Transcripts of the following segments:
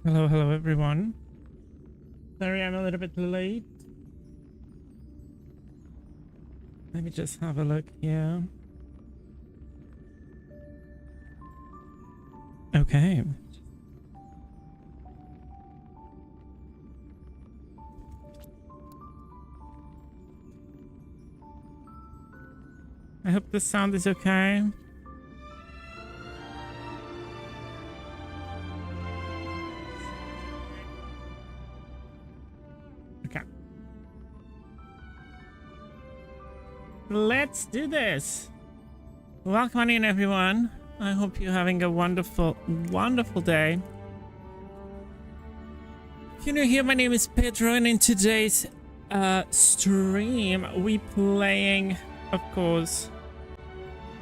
Hello everyone. Sorry I'm a little bit late. Let me just have a look here. Okay. I hope the sound is okay. Okay. Let's do this. Welcome on in, everyone. I hope you're having a wonderful day. If you're new here, my name is Pedro, and in today's stream, we playing, of course,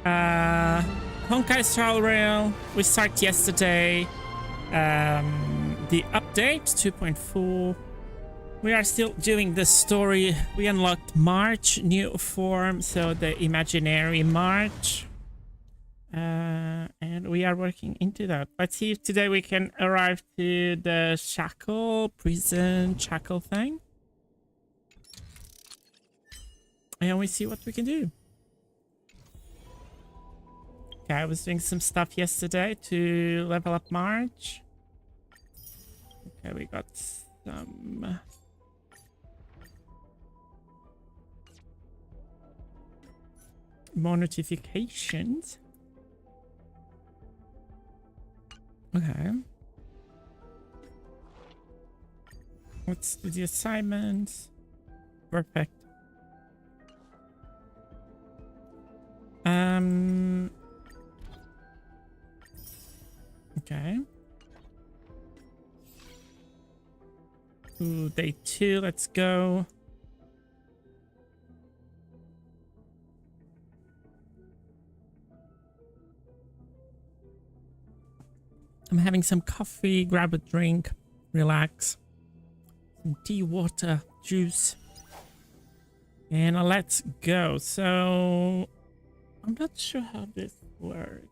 Honkai Star Rail. We started yesterday. The update 2.4. We are still doing the story. We unlocked March, new form, so the imaginary March. And we are working into that. Let's see if today we can arrive to the prison shackle thing. And we see what we can do. Okay, I was doing some stuff yesterday to level up March. Okay, we got some... more notifications. Okay. Let's do the assignments. Perfect. Okay. Ooh, day 2, let's go. I'm having some coffee, grab a drink, relax. Some tea, water, juice. And let's go. So, I'm not sure how this works.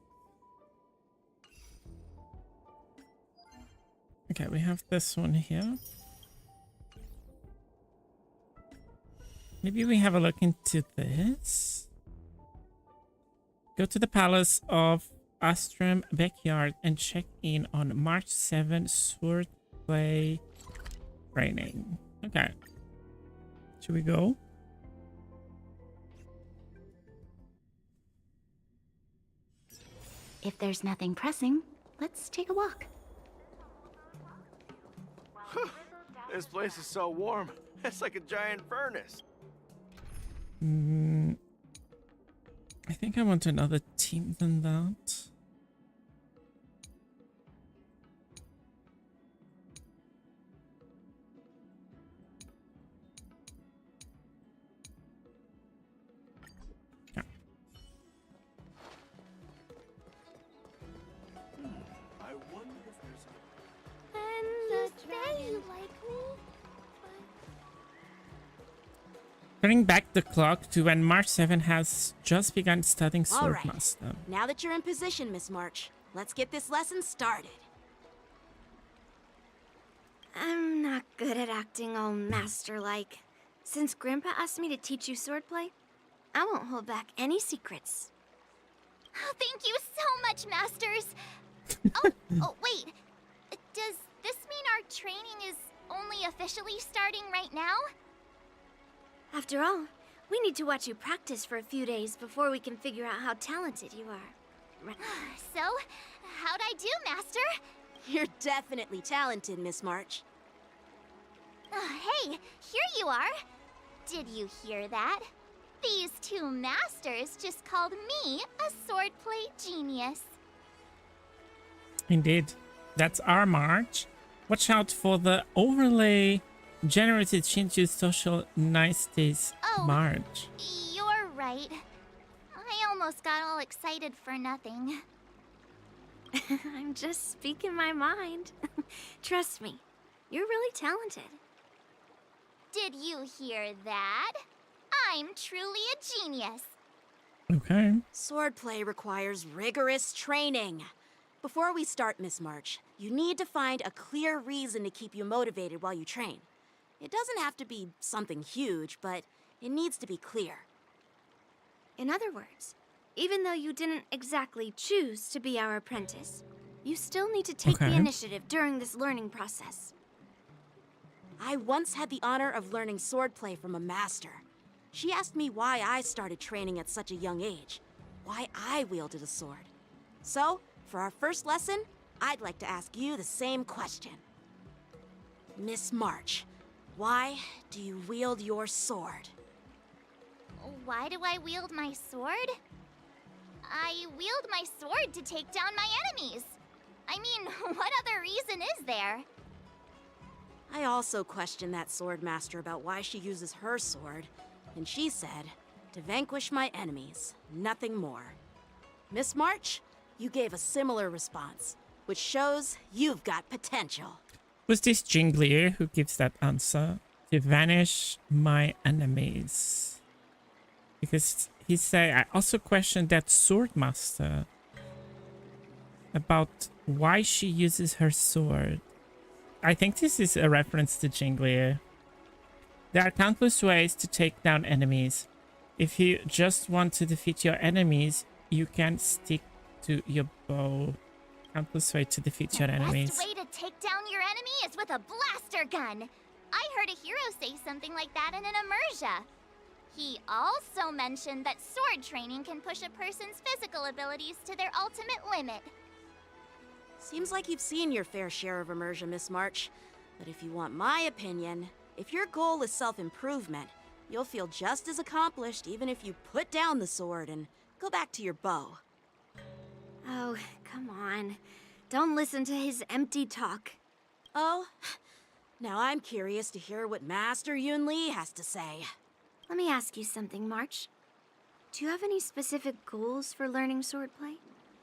Okay, we have this one here. Maybe we have a look into this. Go to the Palace of Astrum Backyard and check in on March 7 swordplay training. Okay. Should we go? If there's nothing pressing, let's take a walk. This place is so warm. It's like a giant furnace. I think I want another team than that. I wonder if there's Turning back the clock to when March 7 has just begun studying Swordmaster. Now that you're in position, Miss March, let's get this lesson started. I'm not good at acting all master-like. Since Grandpa asked me to teach you swordplay, I won't hold back any secrets. Oh, thank you so much, Masters. oh, wait. Does this mean our training is only officially starting right now? After all, we need to watch you practice for a few days before we can figure out how talented you are. So, how'd I do, Master? You're definitely talented, Miss March. Hey, here you are. Did you hear that? These two masters just called me a swordplay genius. Indeed, that's our March. Watch out for the overlay generated changes social niceties March. You're right. I almost got all excited for nothing. I'm just speaking my mind. Trust me, you're really talented. Did you hear that? I'm truly a genius. Okay. Swordplay requires rigorous training. Before we start, Miss March, you need to find a clear reason to keep you motivated while you train. It doesn't have to be something huge, but it needs to be clear. In other words, even though you didn't exactly choose to be our apprentice, you still need to take the Okay. initiative during this learning process. I once had the honor of learning swordplay from a master. She asked me why I started training at such a young age, why I wielded a sword. So, for our first lesson, I'd like to ask you the same question. Miss March, why do you wield your sword? Why do I wield my sword? I wield my sword to take down my enemies. I mean, what other reason is there? I also questioned that sword master about why she uses her sword, and she said, to vanquish my enemies, nothing more. Miss March, you gave a similar response, which shows you've got potential. Was this Jinglier who gives that answer? To vanish my enemies. Because he said, I also questioned that sword master about why she uses her sword. I think this is a reference to Jinglier. There are countless ways to take down enemies. If you just want to defeat your enemies, you can stick to your bow. Countless ways to defeat your enemies. The best way to take down your enemy is with a blaster gun. I heard a hero say something like that in an immersia. He also mentioned that sword training can push a person's physical abilities to their ultimate limit. Seems like you've seen your fair share of immersion, Miss March. But if you want my opinion, if your goal is self-improvement, you'll feel just as accomplished even if you put down the sword and go back to your bow. Oh, come on. Don't listen to his empty talk. Oh, now I'm curious to hear what Master Yun Li has to say. Let me ask you something, March. Do you have any specific goals for learning swordplay?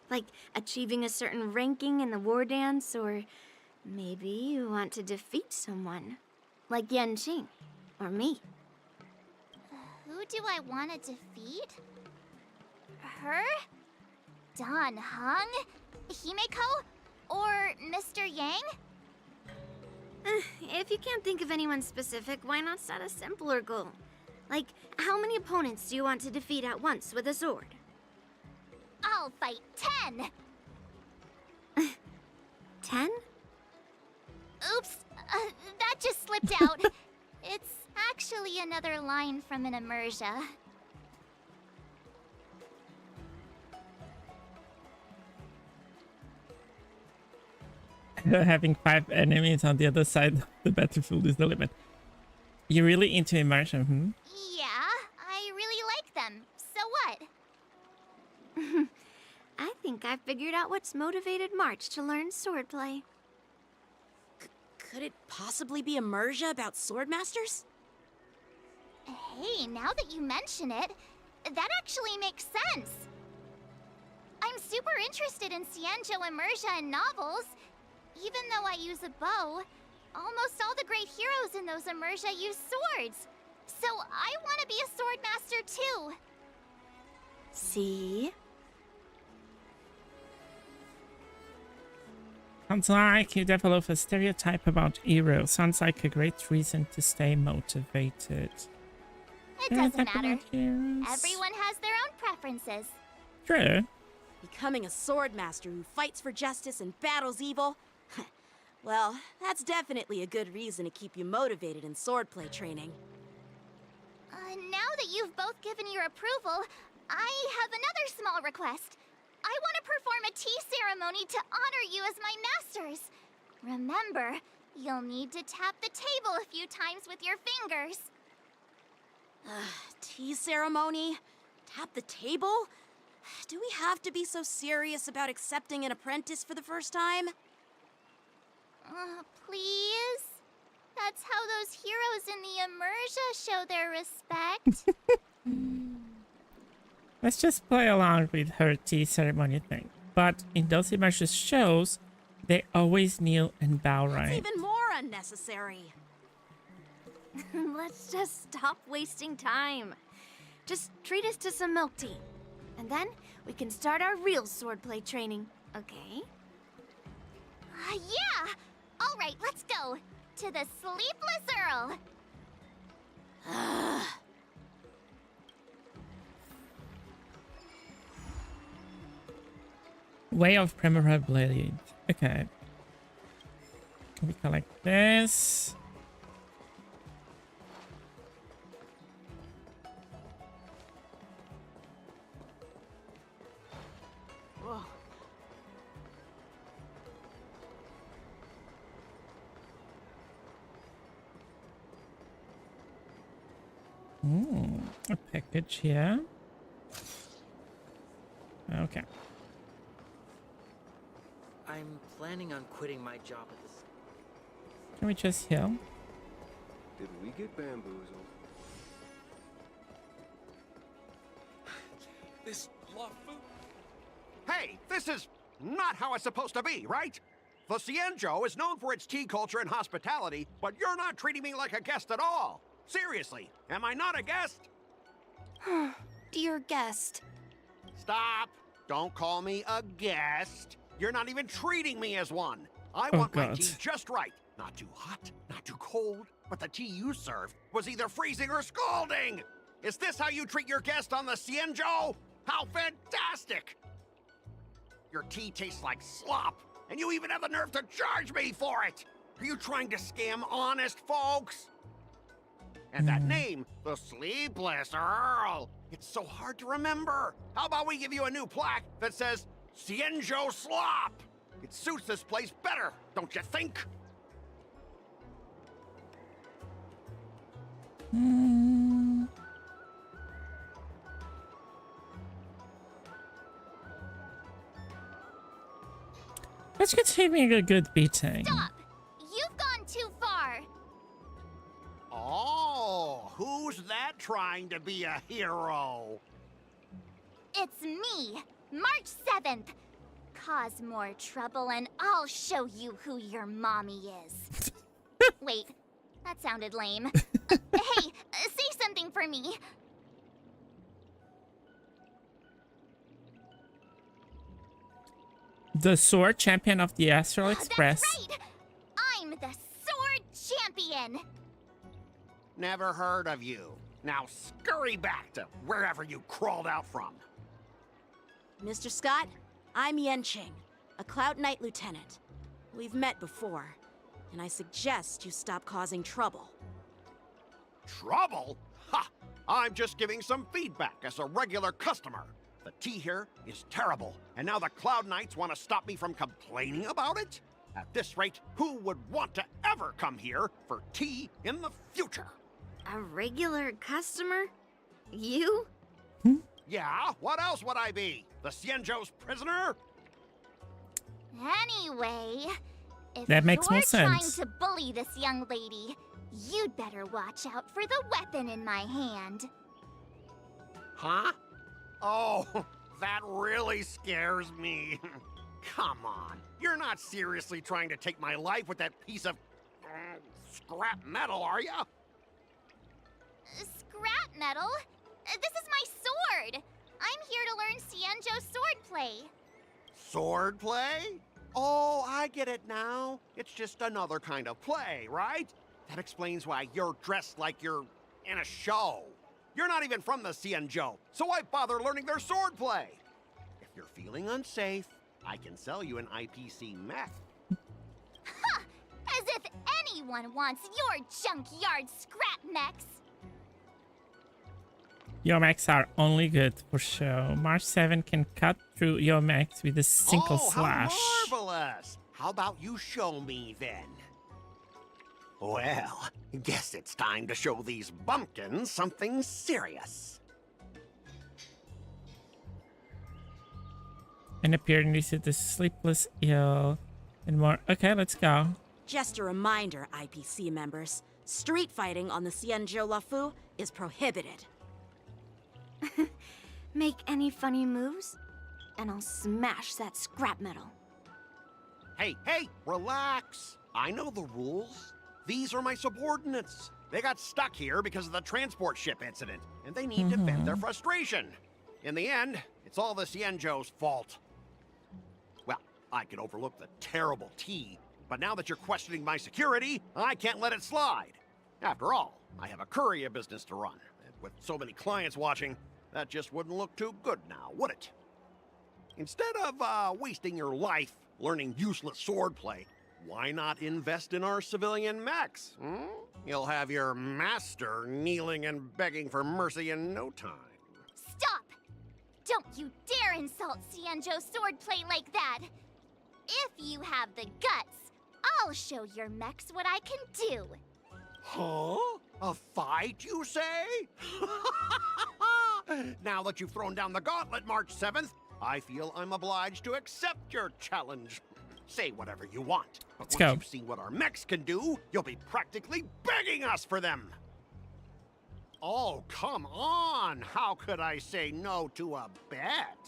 Like achieving a certain ranking in the war dance, or maybe you want to defeat someone, like Yan Qing, or me. Who do I want to defeat? Her? Dan Heng? Himeko? Or Mr. Yang? If you can't think of anyone specific, why not set a simpler goal? Like, how many opponents do you want to defeat at once with a sword? I'll fight 10! 10? Oops, that just slipped out. It's actually another line from an immersia. Having 5 enemies on the other side of the battlefield is the limit. You're really into immersion, hmm? Yeah, I really like them. So what? I think I figured out what's motivated March to learn swordplay. Could it possibly be immersia about sword masters? Hey, now that you mention it, that actually makes sense. I'm super interested in Xianzhou immersia and novels. Even though I use a bow, almost all the great heroes in those immersia use swords. So I want to be a sword master too. See? Sounds like you develop a stereotype about heroes. Sounds like a great reason to stay motivated. It doesn't Stereotype matter. about heroes. Everyone has their own preferences. True. Becoming a sword master who fights for justice and battles evil? Well, that's definitely a good reason to keep you motivated in swordplay training. Now that you've both given your approval, I have another small request. I want to perform a tea ceremony to honor you as my masters. Remember, you'll need to tap the table a few times with your fingers. Tea ceremony? Tap the table? Do we have to be so serious about accepting an apprentice for the first time? Please? That's how those heroes in the immersia show their respect. Let's just play along with her tea ceremony thing. But in those immersion shows, they always kneel and bow, It's right? even more unnecessary. Let's just stop wasting time. Just treat us to some milk tea. And then we can start our real swordplay training, okay? Yeah! Alright, let's go. To the Sleepless Earl. Way of Primavera Blade. Okay. We collect this. Whoa. A package here. Okay. I'm planning on quitting my job at this. Can we just heal? Did we get bamboozled? This LaFu. Hey, this is not how it's supposed to be, right? The Cienjo is known for its tea culture and hospitality, but you're not treating me like a guest at all. Seriously, am I not a guest? Dear guest. Stop! Don't call me a guest. You're not even treating me as one. I want my tea just right. Not too hot, not too cold, but the tea you served was either freezing or scalding. Is this how you treat your guest on the Cienjo? How fantastic! Your tea tastes like slop, and you even have the nerve to charge me for it! Are you trying to scam honest folks? And that name, the Sleepless Earl, it's so hard to remember. How about we give you a new plaque that says, Cienjo Slop? It suits this place better, don't you think? Let's continue a good beating. Stop! You've gone too far. Oh, who's that trying to be a hero? It's me, March 7th. Cause more trouble and I'll show you who your mommy is. Wait, that sounded lame. Hey, say something for me. The sword champion of the Astral Express. That's right! I'm the sword champion! Never heard of you. Now scurry back to wherever you crawled out from. Mr. Scott, I'm Yenching, a Cloud Knight lieutenant. We've met before, and I suggest you stop causing trouble. Trouble? Ha! I'm just giving some feedback as a regular customer. The tea here is terrible, and now the Cloud Knights want to stop me from complaining about it? At this rate, who would want to ever come here for tea in the future? A regular customer? You? Yeah, what else would I be? The Cienjo's prisoner? Anyway, if That makes you're more sense. trying to bully this young lady, you'd better watch out for the weapon in my hand. Huh? Oh, that really scares me. Come on, you're not seriously trying to take my life with that piece of scrap metal, are ya? Scrap metal? This is my sword! I'm here to learn Cienjo swordplay. Swordplay? Oh, I get it now. It's just another kind of play, right? That explains why you're dressed like you're in a show. You're not even from the Cienjo, so why bother learning their swordplay? If you're feeling unsafe, I can sell you an IPC mech. Ha! As if anyone wants your junkyard scrap mechs! Your mechs are only good for show. March 7 can cut through your mechs with a single slash. How marvelous! How about you show me then? Well, guess it's time to show these bumpkins something serious. And apparently to the Sleepless Ill and more. Okay, let's go. Just a reminder, IPC members, street fighting on the Cienjo LaFu is prohibited. Make any funny moves, and I'll smash that scrap metal. Hey, relax. I know the rules. These are my subordinates. They got stuck here because of the transport ship incident, and they need to vent their frustration. In the end, it's all the Cienjo's fault. Well, I could overlook the terrible tea, but now that you're questioning my security, I can't let it slide. After all, I have a courier business to run, and with so many clients watching, that just wouldn't look too good now, would it? Instead of wasting your life learning useless swordplay, why not invest in our civilian mechs? You'll have your master kneeling and begging for mercy in no time. Stop! Don't you dare insult Xianzhou swordplay like that! If you have the guts, I'll show your mechs what I can do. Huh? A fight, you say? Now that you've thrown down the gauntlet, March 7th, I feel I'm obliged to accept your challenge. Say whatever you want. But Let's once go. you've seen what our mechs can do, you'll be practically begging us for them. Oh, come on! How could I say no to a bet?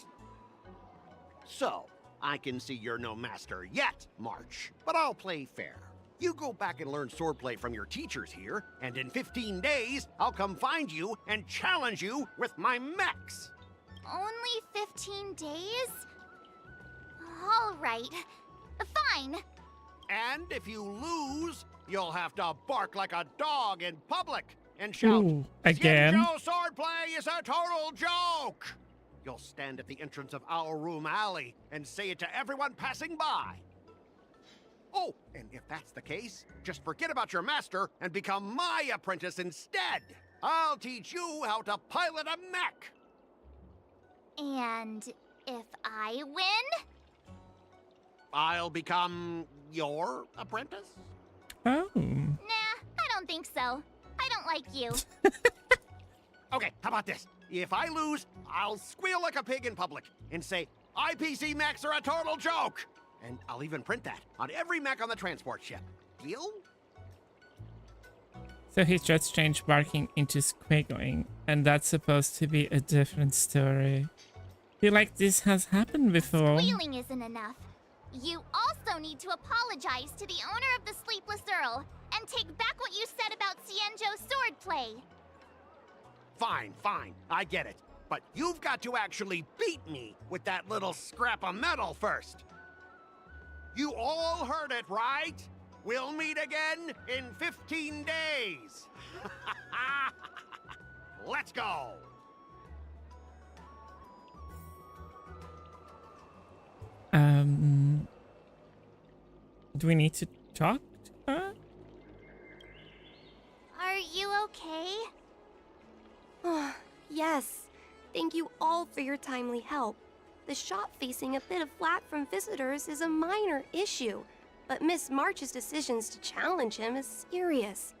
So, I can see you're no master yet, March, but I'll play fair. You go back and learn swordplay from your teachers here, and in 15 days, I'll come find you and challenge you with my mechs. Only 15 days? All right. Fine. And if you lose, you'll have to bark like a dog in public and shout, Ooh, again? "Xianzhou swordplay is a total joke!" You'll stand at the entrance of Owl Room Alley and say it to everyone passing by. Oh, and if that's the case, just forget about your master and become my apprentice instead. I'll teach you how to pilot a mech. And if I win? I'll become your apprentice? Oh. Nah, I don't think so. I don't like you. Okay, how about this? If I lose, I'll squeal like a pig in public and say, IPC mechs are a total joke! And I'll even print that on every mech on the transport ship. Deal? So he's just changed barking into squiggling, and that's supposed to be a different story. Feel like this has happened before. Squealing isn't enough. You also need to apologize to the owner of the Sleepless Earl and take back what you said about Xianzhou swordplay. Fine, fine, I get it. But you've got to actually beat me with that little scrap of metal first. You all heard it, right? We'll meet again in 15 days. Let's go. Do we need to talk to her? Are you okay? Yes. Thank you all for your timely help. The shop facing a bit of flack from visitors is a minor issue, but Miss March's decisions to challenge him is serious.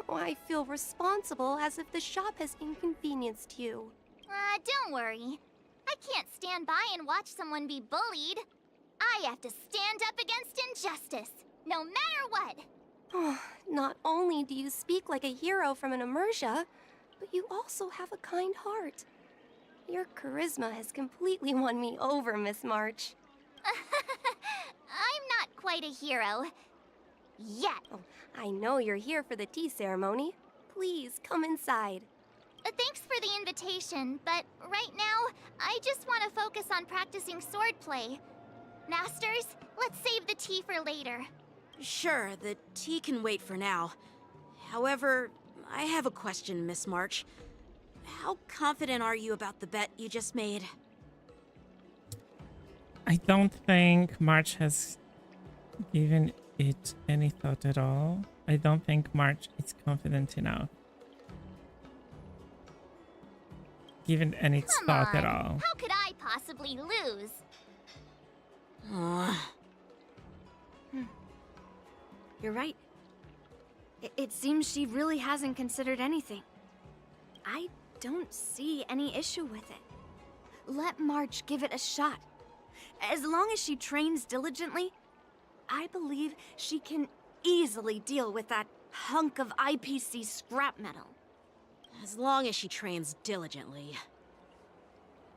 I feel responsible as if the shop has inconvenienced you. Don't worry. I can't stand by and watch someone be bullied. I have to stand up against injustice, no matter what. Not only do you speak like a hero from an immersia, but you also have a kind heart. Your charisma has completely won me over, Miss March. I'm not quite a hero. Yet. Oh, I know you're here for the tea ceremony. Please, come inside. Thanks for the invitation, but right now, I just want to focus on practicing swordplay. Masters, let's save the tea for later. Sure, the tea can wait for now. However, I have a question, Miss March. How confident are you about the bet you just made? I don't think March has given it any thought at all. I don't think March is confident enough. Given any Come thought on, at all. how could I possibly lose? You're right. It seems she really hasn't considered anything. I don't see any issue with it. Let March give it a shot. As long as she trains diligently, I believe she can easily deal with that hunk of IPC scrap metal. As long as she trains diligently.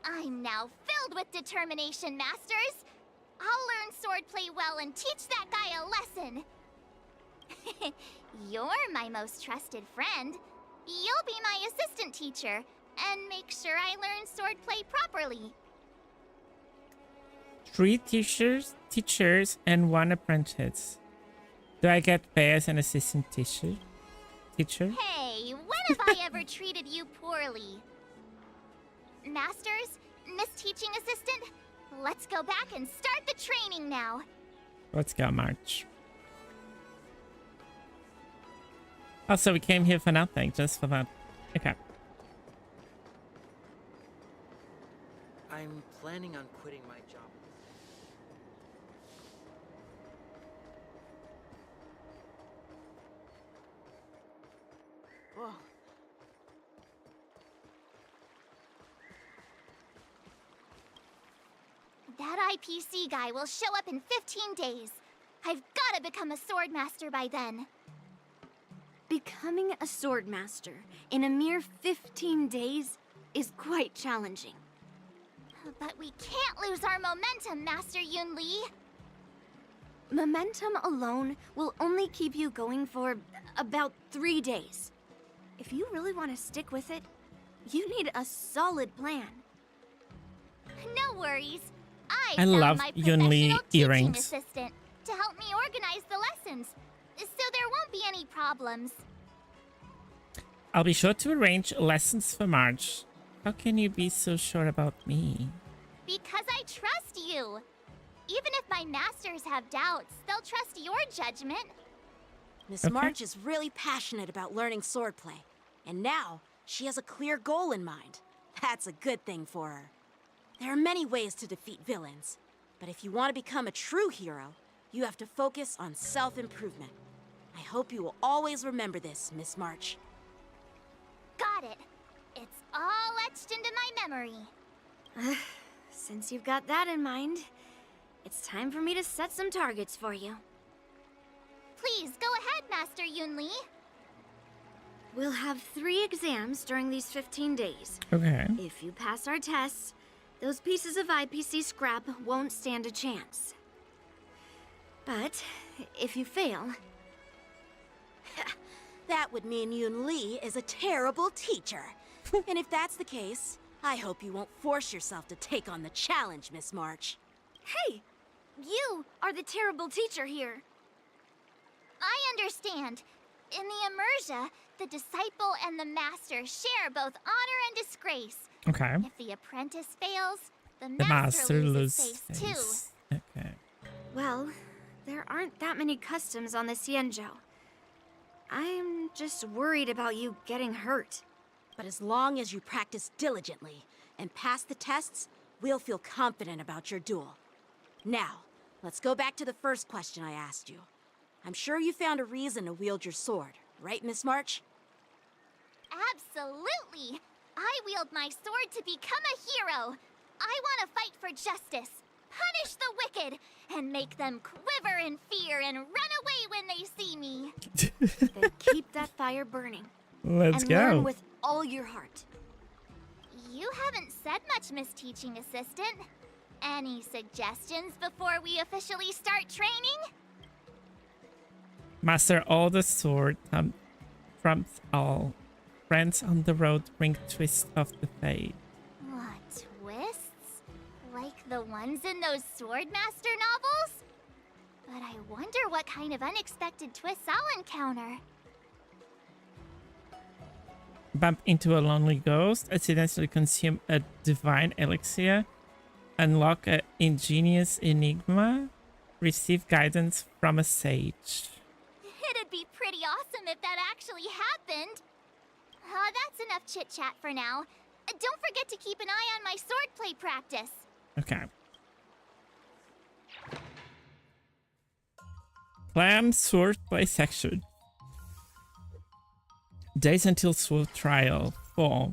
I'm now filled with determination, Masters. I'll learn swordplay well and teach that guy a lesson. You're my most trusted friend. You'll be my assistant teacher and make sure I learn swordplay properly. 3 teachers, and 1 apprentice. Do I get pay as an assistant teacher? Hey, when have I ever treated you poorly? Masters, Miss Teaching Assistant, let's go back and start the training now. Let's go, March. Oh, so we came here for nothing, just for that. Okay. I'm planning on quitting my job. Whoa. That IPC guy will show up in 15 days. I've gotta become a sword master by then. Becoming a sword master in a mere 15 days is quite challenging. But we can't lose our momentum, Master Yun-Li. Momentum alone will only keep you going for about 3 days. If you really want to stick with it, you need a solid plan. No worries. I I found love my Yun-Li professional teaching earrings. assistant to help me organize the lessons, so there won't be any problems. I'll be sure to arrange lessons for March. How can you be so sure about me? Because I trust you. Even if my masters have doubts, they'll trust your judgment. Miss Okay. March is really passionate about learning swordplay, and now she has a clear goal in mind. That's a good thing for her. There are many ways to defeat villains, but if you want to become a true hero, you have to focus on self-improvement. I hope you will always remember this, Miss March. Got it. It's all etched into my memory. Since you've got that in mind, it's time for me to set some targets for you. Please go ahead, Master Yun-Li. We'll have 3 exams during these 15 days. Okay. If you pass our tests, those pieces of IPC scrap won't stand a chance. But if you fail, That would mean Yun-Li is a terrible teacher. And if that's the case, I hope you won't force yourself to take on the challenge, Miss March. hey, you are the terrible teacher here. I understand. In the Immersia, the disciple and the master share both honor and disgrace. Okay. If the apprentice fails, the The master master loses loses face too. Okay. Well, there aren't that many customs on the Xianzhou. I'm just worried about you getting hurt. But as long as you practice diligently and pass the tests, we'll feel confident about your duel. Now, let's go back to the first question I asked you. I'm sure you found a reason to wield your sword, right, Miss March? Absolutely! I wield my sword to become a hero. I want to fight for justice, punish the wicked, and make them quiver in fear and run away when they see me. Then keep that fire burning. Let's and go. learn with all your heart. You haven't said much, Miss Teaching Assistant. Any suggestions before we officially start training? Master all the sword, trumps all. Friends on the road bring twists of the fate. What, twists? Like the ones in those Swordmaster novels? But I wonder what kind of unexpected twists I'll encounter. Bump into a lonely ghost, accidentally consume a divine elixir, unlock an ingenious enigma, receive guidance from a sage. It'd be pretty awesome if that actually happened. That's enough chit-chat for now. Don't forget to keep an eye on my swordplay practice. Okay. Plan swordplay section. Days until sword trial. 4.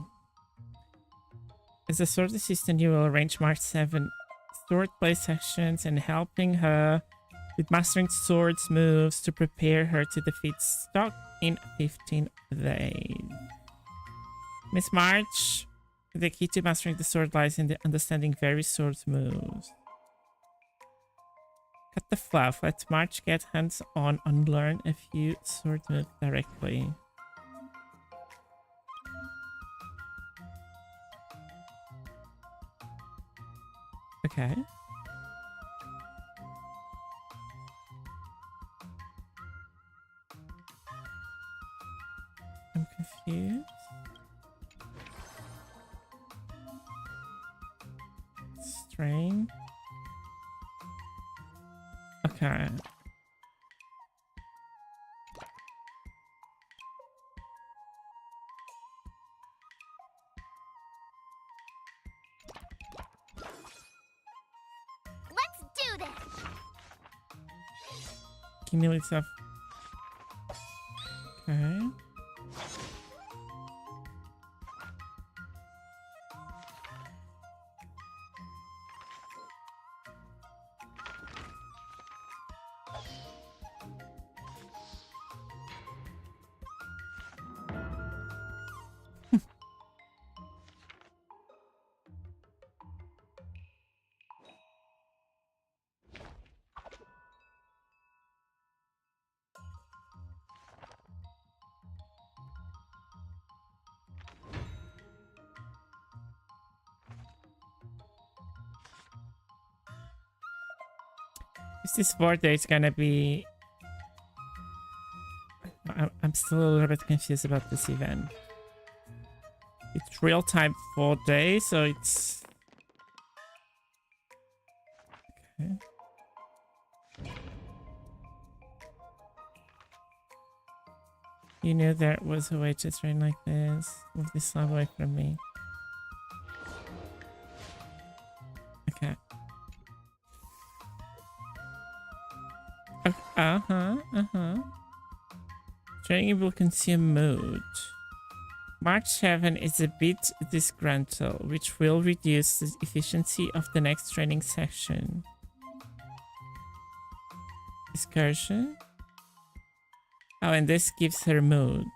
As a sword assistant, you will arrange March 7 swordplay sessions and helping her with mastering swords moves to prepare her to defeat Stock in 15 days. Miss March, the key to mastering the sword lies in the understanding various sword moves. Cut the fluff. Let March get hands-on and learn a few sword moves directly. Okay. I'm confused. Strain. Okay. Let's do this. Accumulate stuff. Okay. This birthday is gonna be... I'm still a little bit confused about this event. It's real-time 4 days, so it's... Okay. You knew there was a way to train like this. Move this slab away from me. Okay. Training will consume mood. March 7 is a bit disgruntled, which will reduce the efficiency of the next training session. Excursion? Oh, and this gives her mood.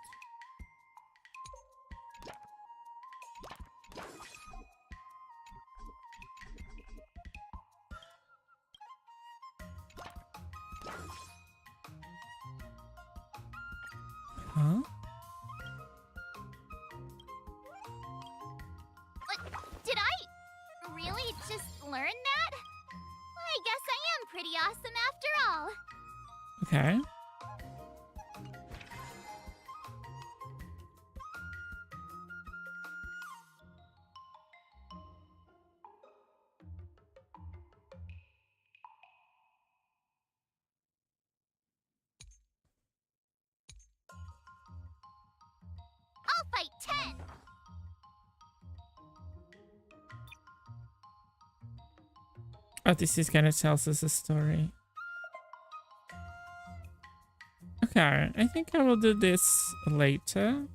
Huh? Did I really just learn that? I guess I am pretty awesome after all. Okay. I'll fight 10. Oh, this is gonna tell us a story. Okay, I think I will do this later.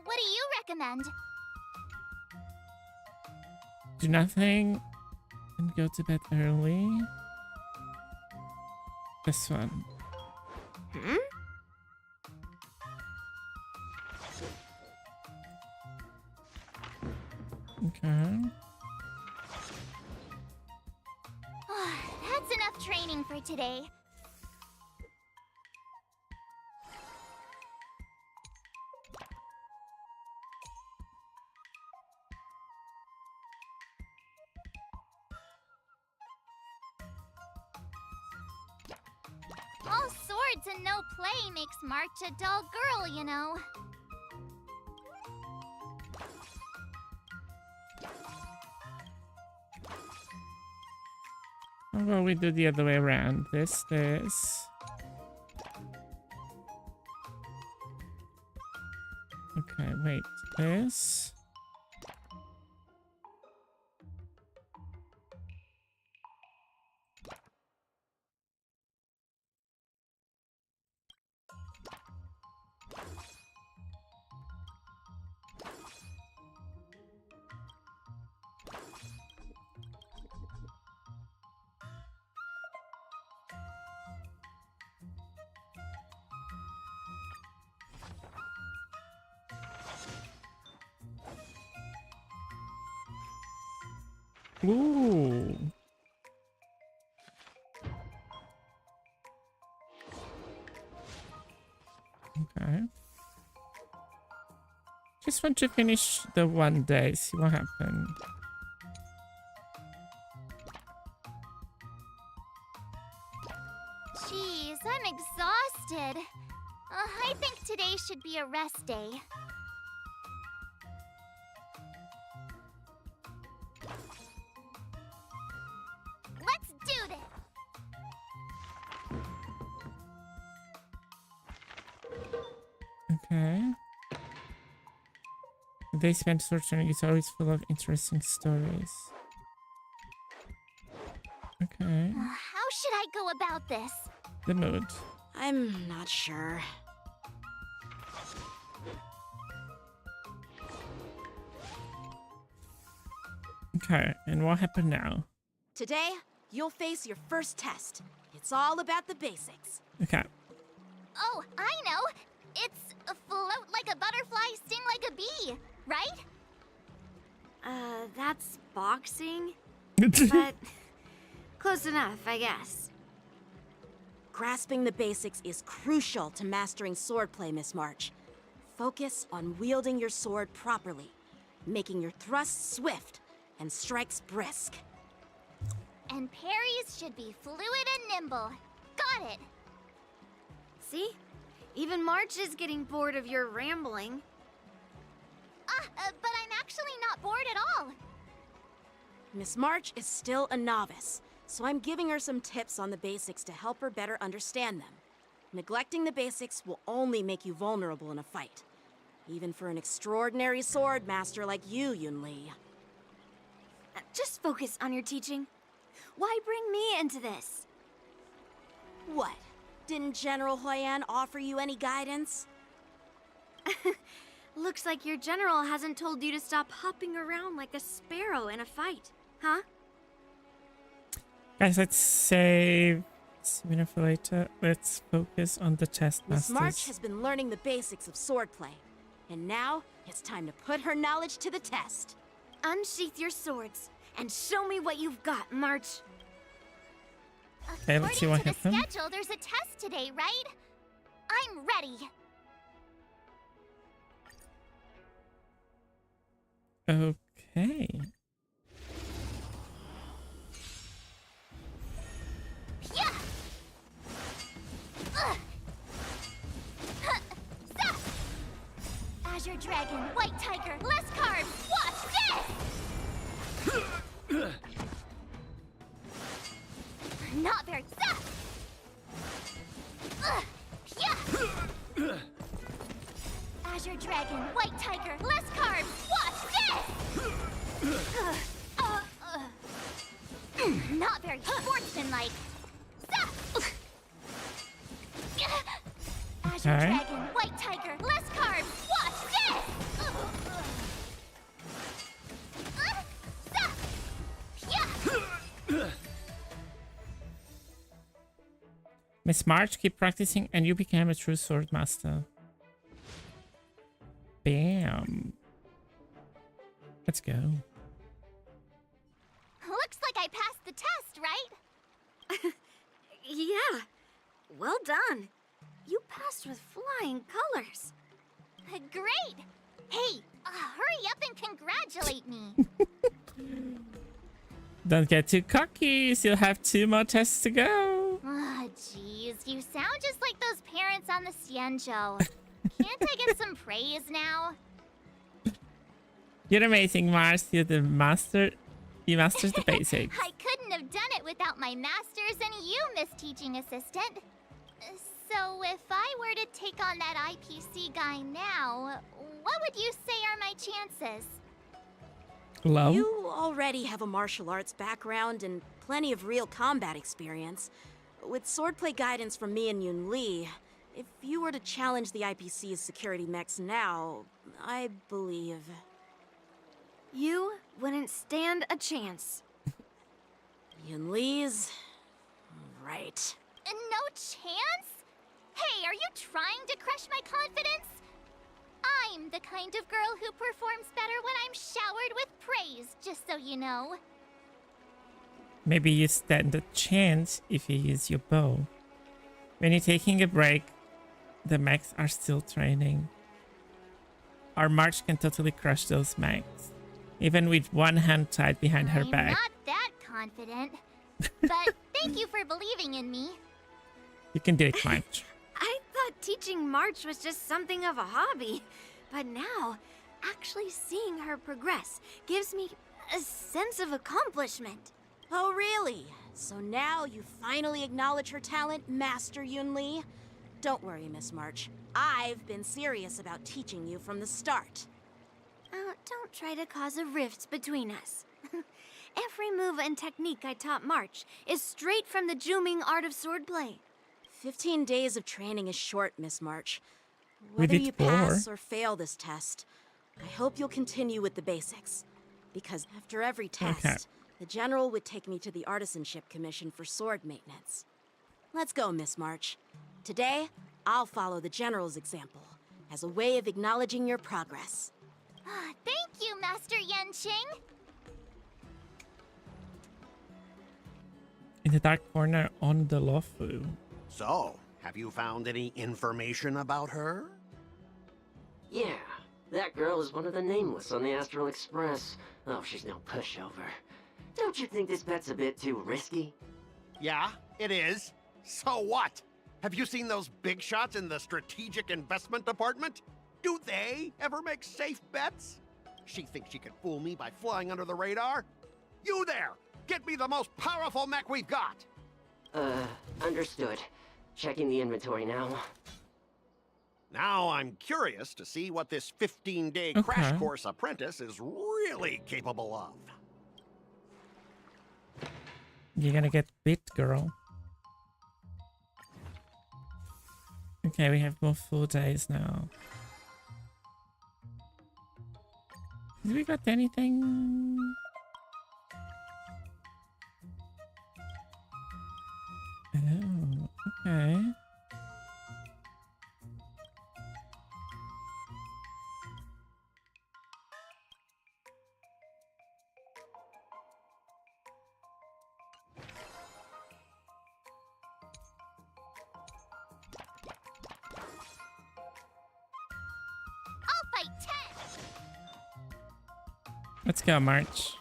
What do you recommend? Do nothing and go to bed early. This one. Okay. That's enough training for today. All swords and no play makes March a dull girl, you know. How about we do the other way around? This. Okay, wait. This. Ooh. Okay. Just want to finish the one day, see what happened. Jeez, I'm exhausted. I think today should be a rest day. Let's do this! Okay. The day spent searching is always full of interesting stories. Okay. How should I go about this? The mood. I'm not sure. Okay, and what happened now? Today, you'll face your first test. It's all about the basics. Okay. Oh, I know! It's float like a butterfly, sting like a bee, right? That's boxing? But close enough, I guess. Grasping the basics is crucial to mastering swordplay, Miss March. Focus on wielding your sword properly, making your thrusts swift and strikes brisk. And parries should be fluid and nimble. Got it! See? Even March is getting bored of your rambling. But I'm actually not bored at all. Miss March is still a novice, so I'm giving her some tips on the basics to help her better understand them. Neglecting the basics will only make you vulnerable in a fight, even for an extraordinary sword master like you, Yunli. Just focus on your teaching. Why bring me into this? What? Didn't General Huyan offer you any guidance? Looks like your general hasn't told you to stop hopping around like a sparrow in a fight, huh? Guys, let's save sooner for later. Let's focus on the test Miss masters. March has been learning the basics of swordplay, and now it's time to put her knowledge to the test. Unsheath your swords and show me what you've got, March. Okay, let's see what According to the happened. schedule, there's a test today, right? I'm ready. Okay. Yeah! Zap! Azure Dragon, White Tiger, less carbs, watch this! Not very zap! Yeah! Azure Dragon, White Tiger, less carbs, watch this! Not very sportsmanlike. Zap! Azure Okay. Dragon, White Tiger, less carbs, watch this! Zap! Yeah! Miss March, keep practicing and you became a true sword master. Bam. Let's go. Looks like I passed the test, right? Yeah, well done. You passed with flying colors. Great! Hey, hurry up and congratulate me. Don't get too cocky. You still have 2 more tests to go. Jeez, you sound just like those parents on the Xianzhou. Can't I get some praise now? You're amazing, Mars. You're the master. You mastered the basics. I couldn't have done it without my masters and you, Miss Teaching Assistant. So if I were to take on that IPC guy now, what would you say are my chances? Low? You already have a martial arts background and plenty of real combat experience. With swordplay guidance from me and Yunli, if you were to challenge the IPC's security mechs now, I believe... You wouldn't stand a chance. Yunli's... right. No chance? Hey, are you trying to crush my confidence? I'm the kind of girl who performs better when I'm showered with praise, just so you know. Maybe you stand a chance if you use your bow. When you're taking a break, the mechs are still training. Our March can totally crush those mechs, even with one hand tied behind her back. I'm not that confident. But thank you for believing in me. You can do it, March. I thought teaching March was just something of a hobby, but now, actually seeing her progress gives me a sense of accomplishment. Oh, really? So now you finally acknowledge her talent, Master Yunli? Don't worry, Miss March. I've been serious about teaching you from the start. Oh, don't try to cause a rift between us. Every move and technique I taught March is straight from the Juming art of swordplay. 15 days of training is short, Miss March. We Whether did you 4. pass or fail this test, I hope you'll continue with the basics. Because after every test, the General would take me to the Artisanship Commission for sword maintenance. Let's go, Miss March. Today, I'll follow the General's example as a way of acknowledging your progress. Thank you, Master Yenqing. In the dark corner on the Lofu. So, have you found any information about her? Yeah, that girl is one of the nameless on the Astral Express. Oh, she's no pushover. Don't you think this bet's a bit too risky? Yeah, it is. So what? Have you seen those big shots in the Strategic Investment Department? Do they ever make safe bets? She thinks she can fool me by flying under the radar? You there! Get me the most powerful mech we've got! Understood. Checking the inventory now. Now I'm curious to see what this 15-day crash course apprentice is really capable of. You're gonna get bit, girl. Okay, we have more full days now. Have we got anything? Oh, okay. I'll fight 10. Let's go, March.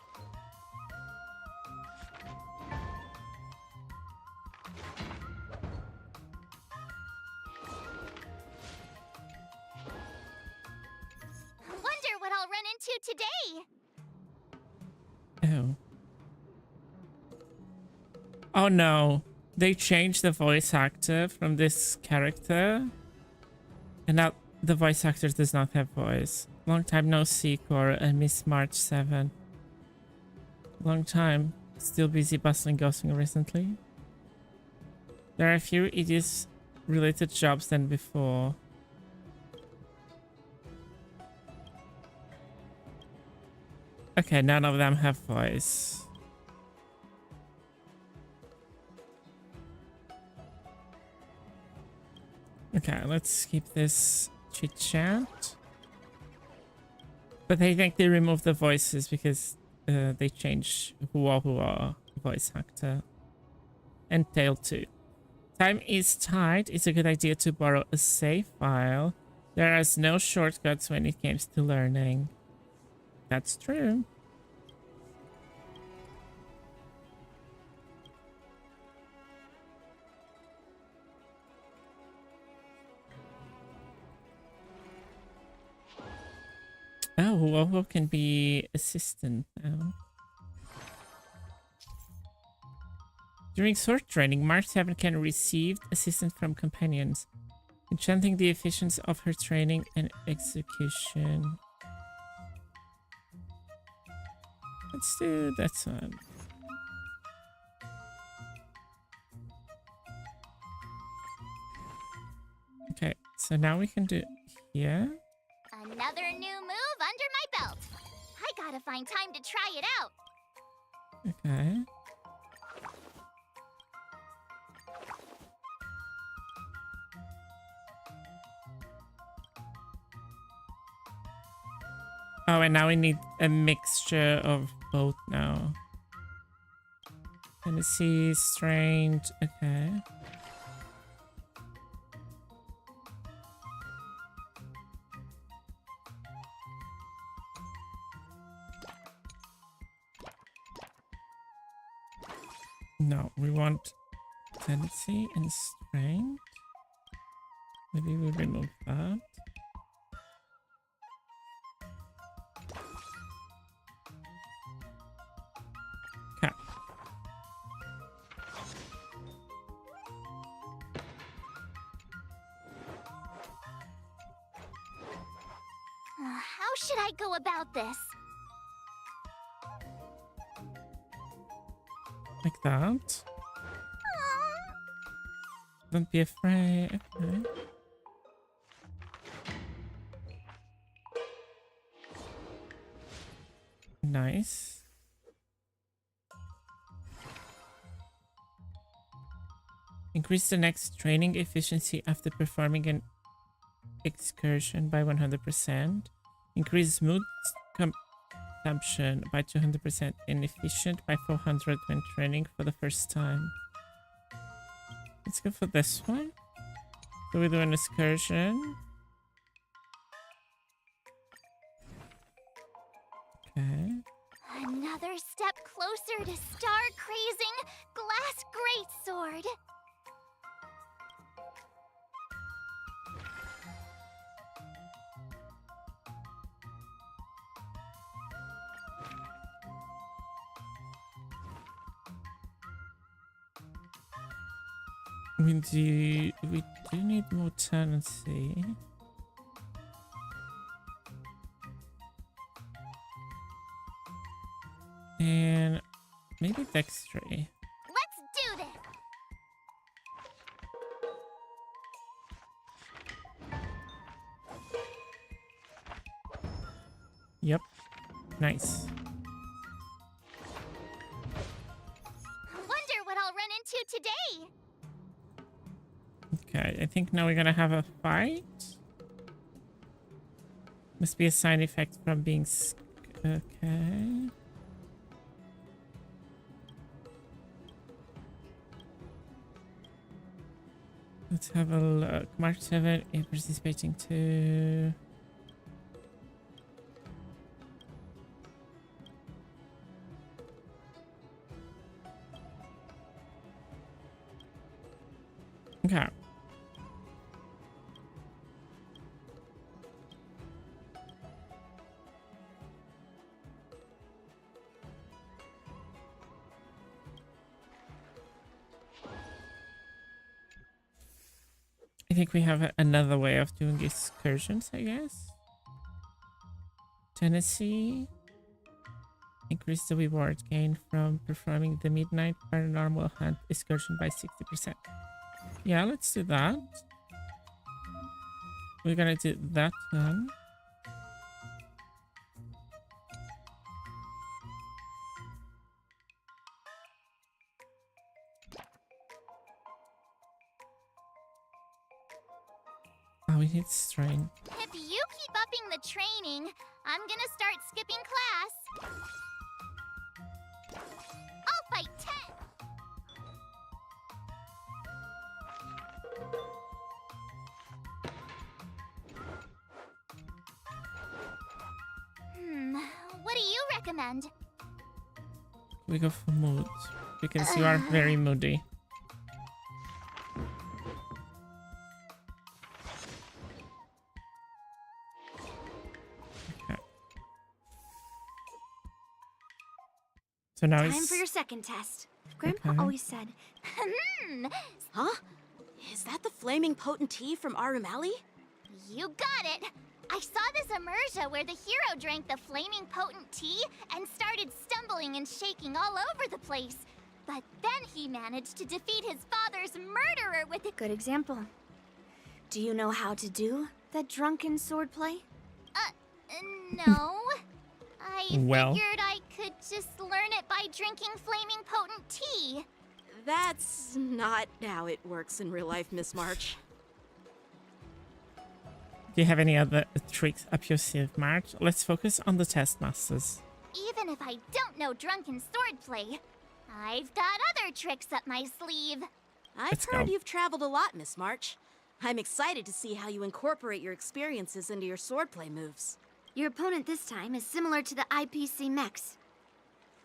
Wonder what I'll run into today. Oh. Oh no. They changed the voice actor from this character. And now the voice actor does not have voice. Long time no see, Cora and Miss March 7. Long time. Still busy bustling ghosting recently. There are a few idiots related jobs than before. Okay, none of them have voice. Okay, let's keep this chit chat. But I think they removed the voices because they changed Hua voice actor. And Tail too. Time is tight. It's a good idea to borrow a save file. There is no shortcuts when it comes to learning. That's true. Oh, Woho can be assistant now. During sword training, March 7 can receive assistance from companions, enchanting the efficiency of her training and execution. Let's do that one. Okay, so now we can do here. Another new move under my belt. I gotta find time to try it out. Okay. Oh, and now we need a mixture of both now. Tennessee, strange. Okay. No, we want tendency and strength. Maybe we remove that. Okay. How should I go about this? Like that. Don't be afraid. Okay. Nice. Increase the next training efficiency after performing an excursion by 100%. Increase mood consumption by 200%. Inefficient by 400 when training for the first time. Let's go for this one. So we do an excursion. Okay. Another step closer to star-crazing glass greatsword. We do need more tendency. And maybe dexterity. Let's do this. Yep. Nice. Wonder what I'll run into today. Okay, I think now we're gonna have a fight. Must be a side effect from being okay. Let's have a look. March 7, participating to... Okay. I think we have another way of doing excursions, I guess. Tennessee. Increase the reward gain from performing the Midnight Paranormal Hunt excursion by 60%. Yeah, let's do that. We're gonna do that one. Oh, we need strength. If you keep upping the training, I'm gonna start skipping class. I'll fight 10. What do you recommend? We go for mood because you are very moody. Okay. So now Time it's for your second test. Grandpa always said. Huh? Is that the flaming potent tea from Arumali? You got it! I saw this immersion where the hero drank the flaming potent tea and started stumbling and shaking all over the place. But then he managed to defeat his father's murderer with it. Good example. Do you know how to do the drunken swordplay? No. I Well. figured I could just learn it by drinking flaming potent tea. That's not how it works in real life, Miss March. Do you have any other tricks up your sleeve, March? Let's focus on the test masters. Even if I don't know drunken swordplay, I've got other tricks up my sleeve. I've Let's heard go. you've traveled a lot, Miss March. I'm excited to see how you incorporate your experiences into your swordplay moves. Your opponent this time is similar to the IPC mechs.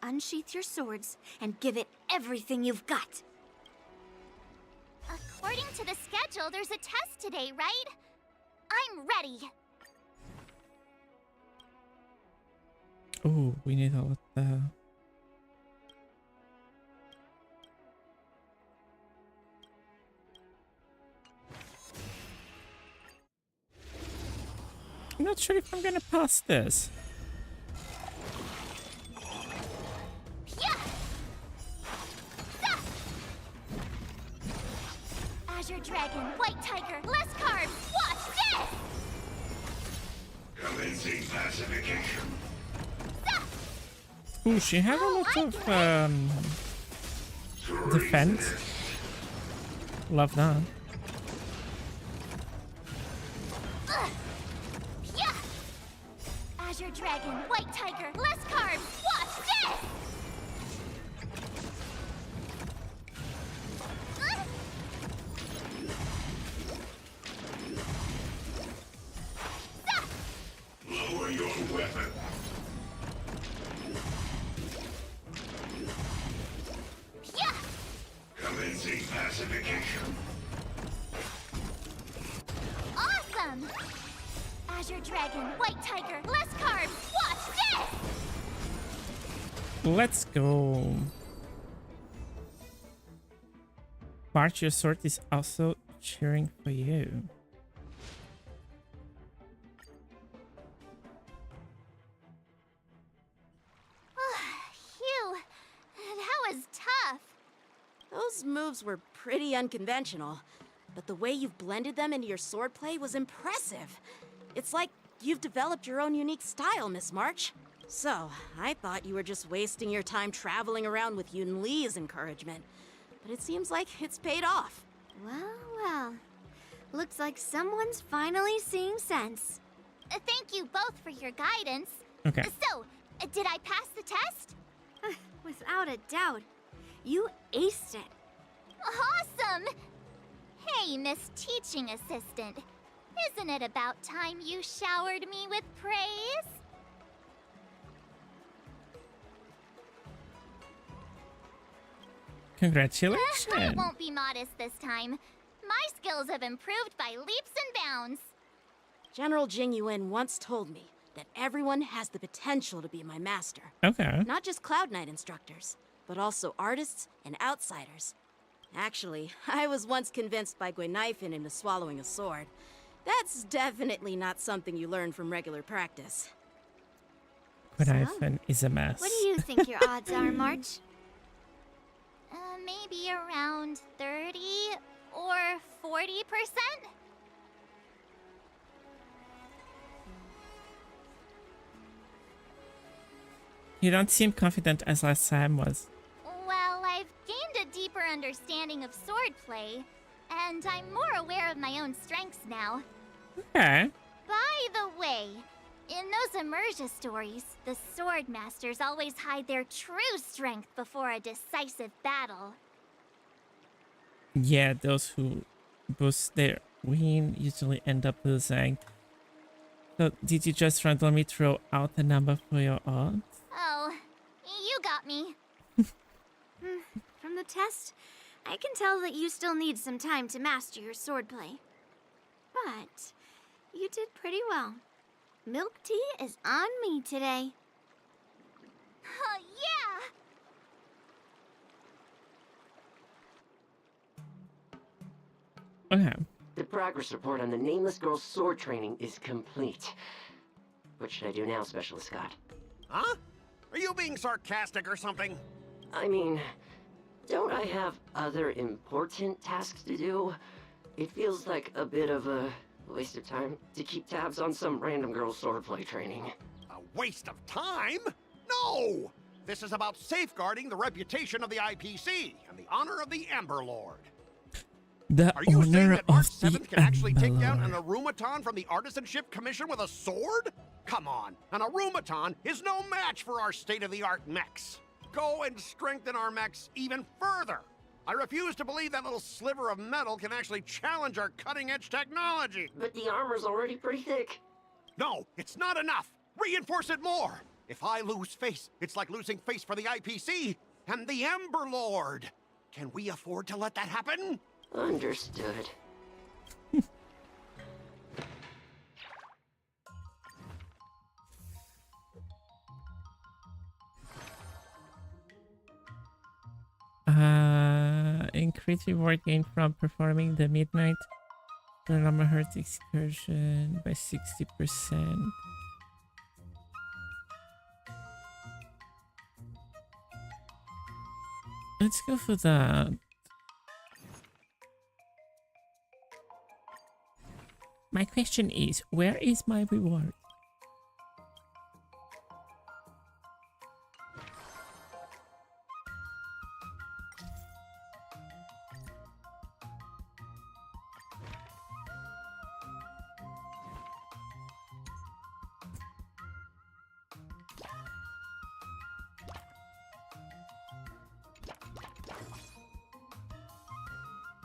unsheath your swords and give it everything you've got. According to the schedule, there's a test today, right? I'm ready. Oh, we need all of the... I'm not sure if I'm gonna pass this. Yeah. Azure Dragon, White Tiger, less carbs. Watch this! Commencing pacification. Ooh, she had a lot of defense. Love that. Yeah. Azure Dragon, White Tiger, less carbs. Watch this! Lower your weapon. Yeah. Commencing pacification. Awesome! Azure Dragon, White Tiger, less carbs. Watch this! Let's go. March, your sword is also cheering for you. Phew, that was tough. Those moves were pretty unconventional, but the way you've blended them into your swordplay was impressive. It's like you've developed your own unique style, Miss March. So, I thought you were just wasting your time traveling around with Yun Li's encouragement. But it seems like it's paid off. Well, well. Looks like someone's finally seeing sense. Thank you both for your guidance. Okay. So, did I pass the test? Without a doubt. You aced it. Awesome! Hey, Miss Teaching Assistant. Isn't it about time you showered me with praise? Congratulations. I won't be modest this time. My skills have improved by leaps and bounds. General Jing Yuan once told me that everyone has the potential to be my master. Okay. Not just Cloud Knight instructors, but also artists and outsiders. Actually, I was once convinced by Guinaifen into swallowing a sword. That's definitely not something you learn from regular practice. Guinaifen is a mess. What do you think your odds are, March? Maybe around 30 or 40%? You don't seem confident as last time was. Well, I've gained a deeper understanding of swordplay, and I'm more aware of my own strengths now. Okay. By the way, in those Immersia stories, the sword masters always hide their true strength before a decisive battle. Yeah, those who boost their win usually end up losing. So, did you just randomly throw out a number for your odds? Oh, you got me. From the test, I can tell that you still need some time to master your swordplay. But you did pretty well. Milk tea is on me today. Oh, yeah! Okay. The progress report on the Nameless Girl's sword training is complete. What should I do now, Specialist Scott? Huh? Are you being sarcastic or something? I mean, don't I have other important tasks to do? It feels like a bit of a waste of time to keep tabs on some random girl's swordplay training. A waste of time? No! This is about safeguarding the reputation of the IPC and the honor of the Amber Lord. The Are you saying honor that March of the 7th can actually take down an Emperor. Arumaton from the Artisanship Commission with a sword? Come on, an Arumaton is no match for our state-of-the-art mechs. Go and strengthen our mechs even further. I refuse to believe that little sliver of metal can actually challenge our cutting-edge technology. But the armor's already pretty thick. No, it's not enough. Reinforce it more. If I lose face, it's like losing face for the IPC and the Ember Lord. Can we afford to let that happen? Understood. Increase reward gain from performing the midnight Hertz excursion by 60%. Let's go for that. My question is, where is my reward?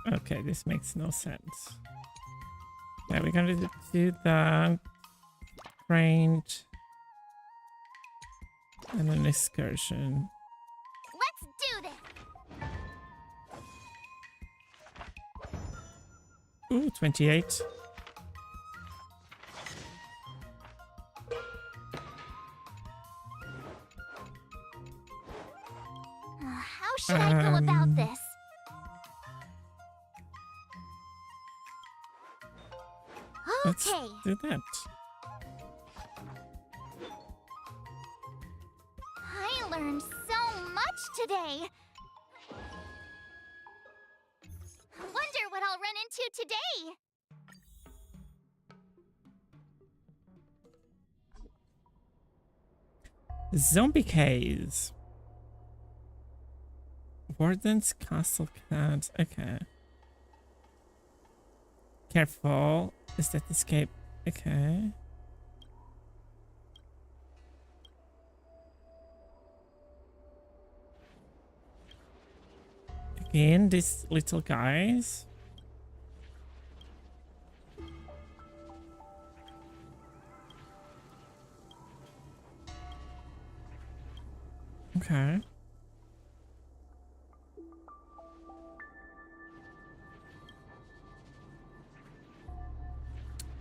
Okay, this makes no sense. Yeah, we're gonna do that. Range. And an excursion. Let's do this! Ooh, 28. How should I go about this? Let's Okay. do that. I learned so much today. Wonder what I'll run into today. Zombie case. Warden's castle clouds. Okay. Careful. Is that escape? Okay. Again, these little guys. Okay.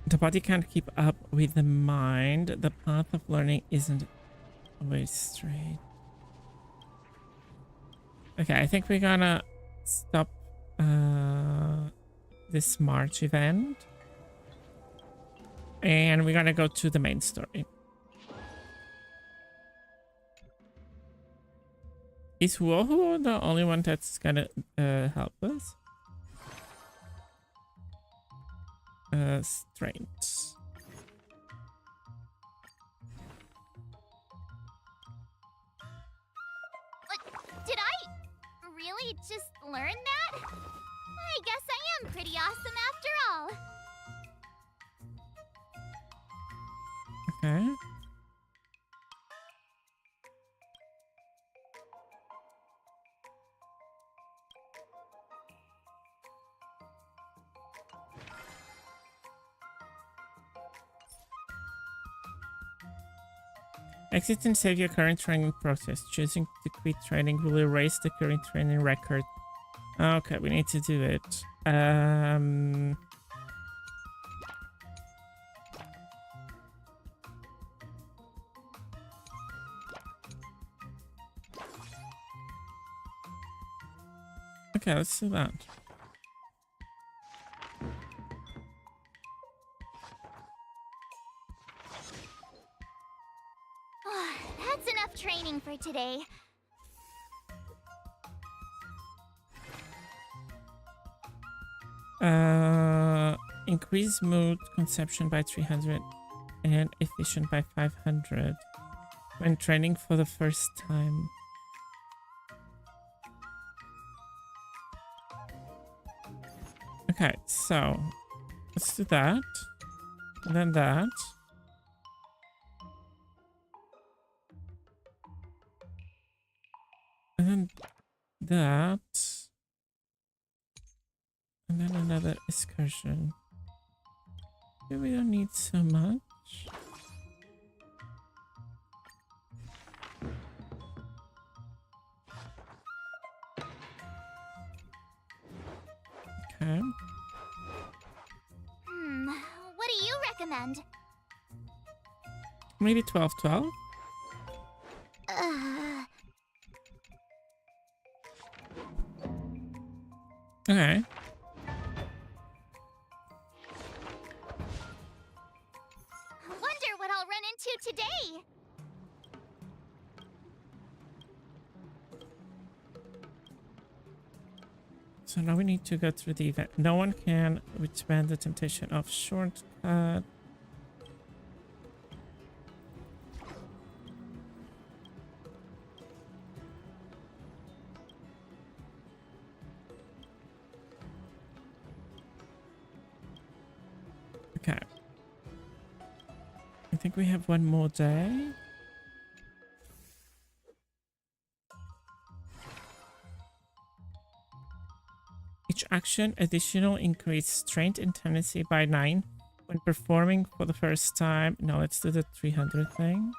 The body can't keep up with the mind. The path of learning isn't always straight. Okay, I think we're gonna stop this March event. And we're gonna go to the main story. Is Wohu the only one that's gonna help us? Strength. Did I really just learn that? I guess I am pretty awesome after all. Okay. Exit and save your current training process. Choosing to quit training will erase the current training record. Okay, we need to do it. Okay, let's do that. That's enough training for today. Increase mood conception by 300 and efficient by 500 when training for the first time. Okay, so let's do that. And then that. And then that. And then another excursion. Maybe we don't need so much. recommend? Maybe 12-12? Okay. Wonder what I'll run into today. So now we need to go through the event. No one can withstand the temptation of shortcut. Okay. I think we have one more day. Each action additional increase strength and tendency by 9 when performing for the first time. Now let's do the 300 thing.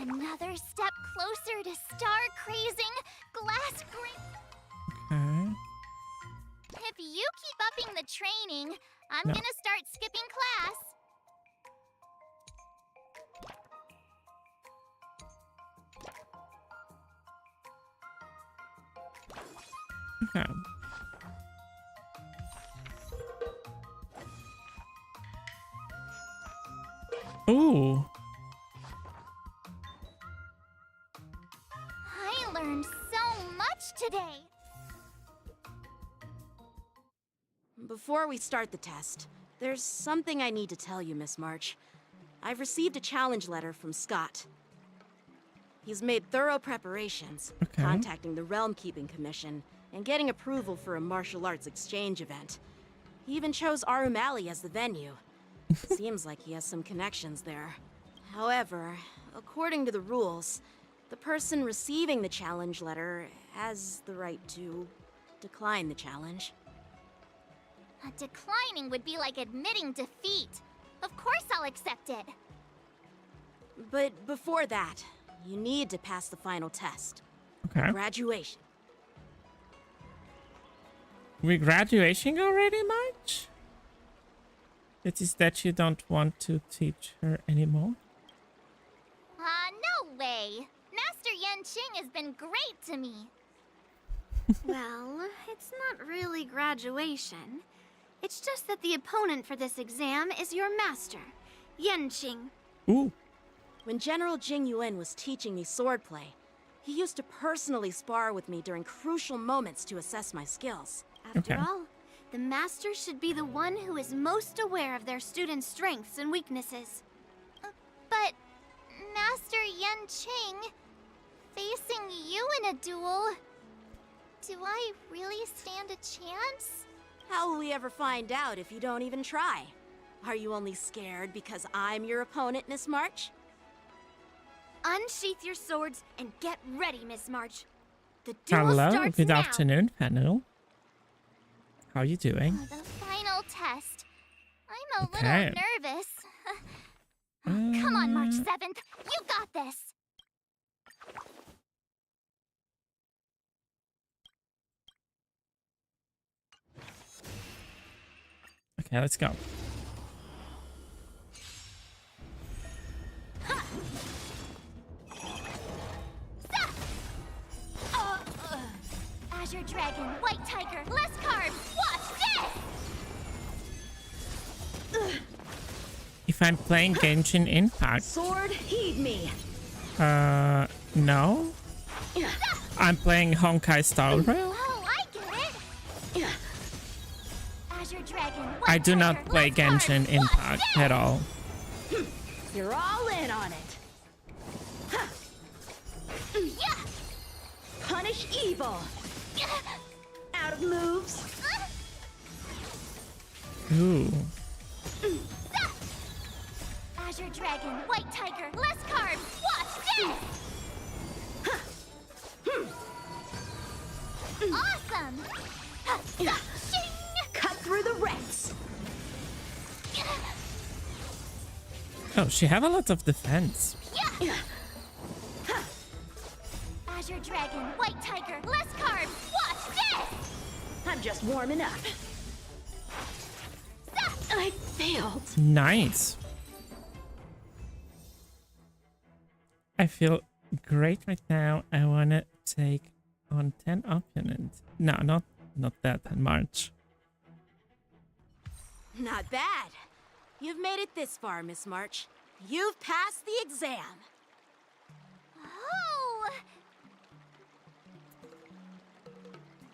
Another step closer to star-crazing glass green. Okay. If you keep upping the training, I'm No. gonna start skipping class. Okay. Ooh. I learned so much today. Before we start the test, there's something I need to tell you, Miss March. I've received a challenge letter from Scott. He's made thorough preparations, Okay. contacting the Realm Keeping Commission and getting approval for a martial arts exchange event. He even chose Arumali as the venue. Seems like he has some connections there. However, according to the rules, the person receiving the challenge letter has the right to decline the challenge. Declining would be like admitting defeat. Of course I'll accept it. But before that, you need to pass the final test. Okay. Graduation. We graduating already, March? It is that you don't want to teach her anymore? No way. Master Yen Qing has been great to me. Well, it's not really graduation. It's just that the opponent for this exam is your master, Yenqing. Ooh. When General Jing Yuan was teaching me swordplay, he used to personally spar with me during crucial moments to assess my skills. After Okay. all, the master should be the one who is most aware of their students' strengths and weaknesses. But, Master Yen Qing, facing you in a duel, do I really stand a chance? How will we ever find out if you don't even try? Are you only scared because I'm your opponent, Miss March? Unsheath your swords and get ready, Miss March. The duel Hello, starts good now. afternoon, panel. How you doing? The final test. I'm a Okay. little nervous. Come on, March 7th. You got this. Okay, let's go. Azure Dragon, White Tiger, less carbs. Watch this! If I'm playing Genshin Impact, Sword, heed me. no. I'm playing Honkai Star Rail. Oh, I get it. Azure Dragon, White I do not Tiger, play less Genshin carbs. Impact Watch at all. You're all in on it. this. Yeah. Punish evil. Out of moves. Ooh. Azure Dragon, White Tiger, less carbs. Watch this. Awesome. Shing. Cut through the ranks. Oh, she have a lot of defense. Yeah. Azure Dragon, White Tiger, less carbs. Watch this. I'm just warming up. I failed. Nice. I feel great right now. I want to take on 10 opponents. No, not that much. Not bad. You've made it this far, Miss March. You've passed the exam. Oh!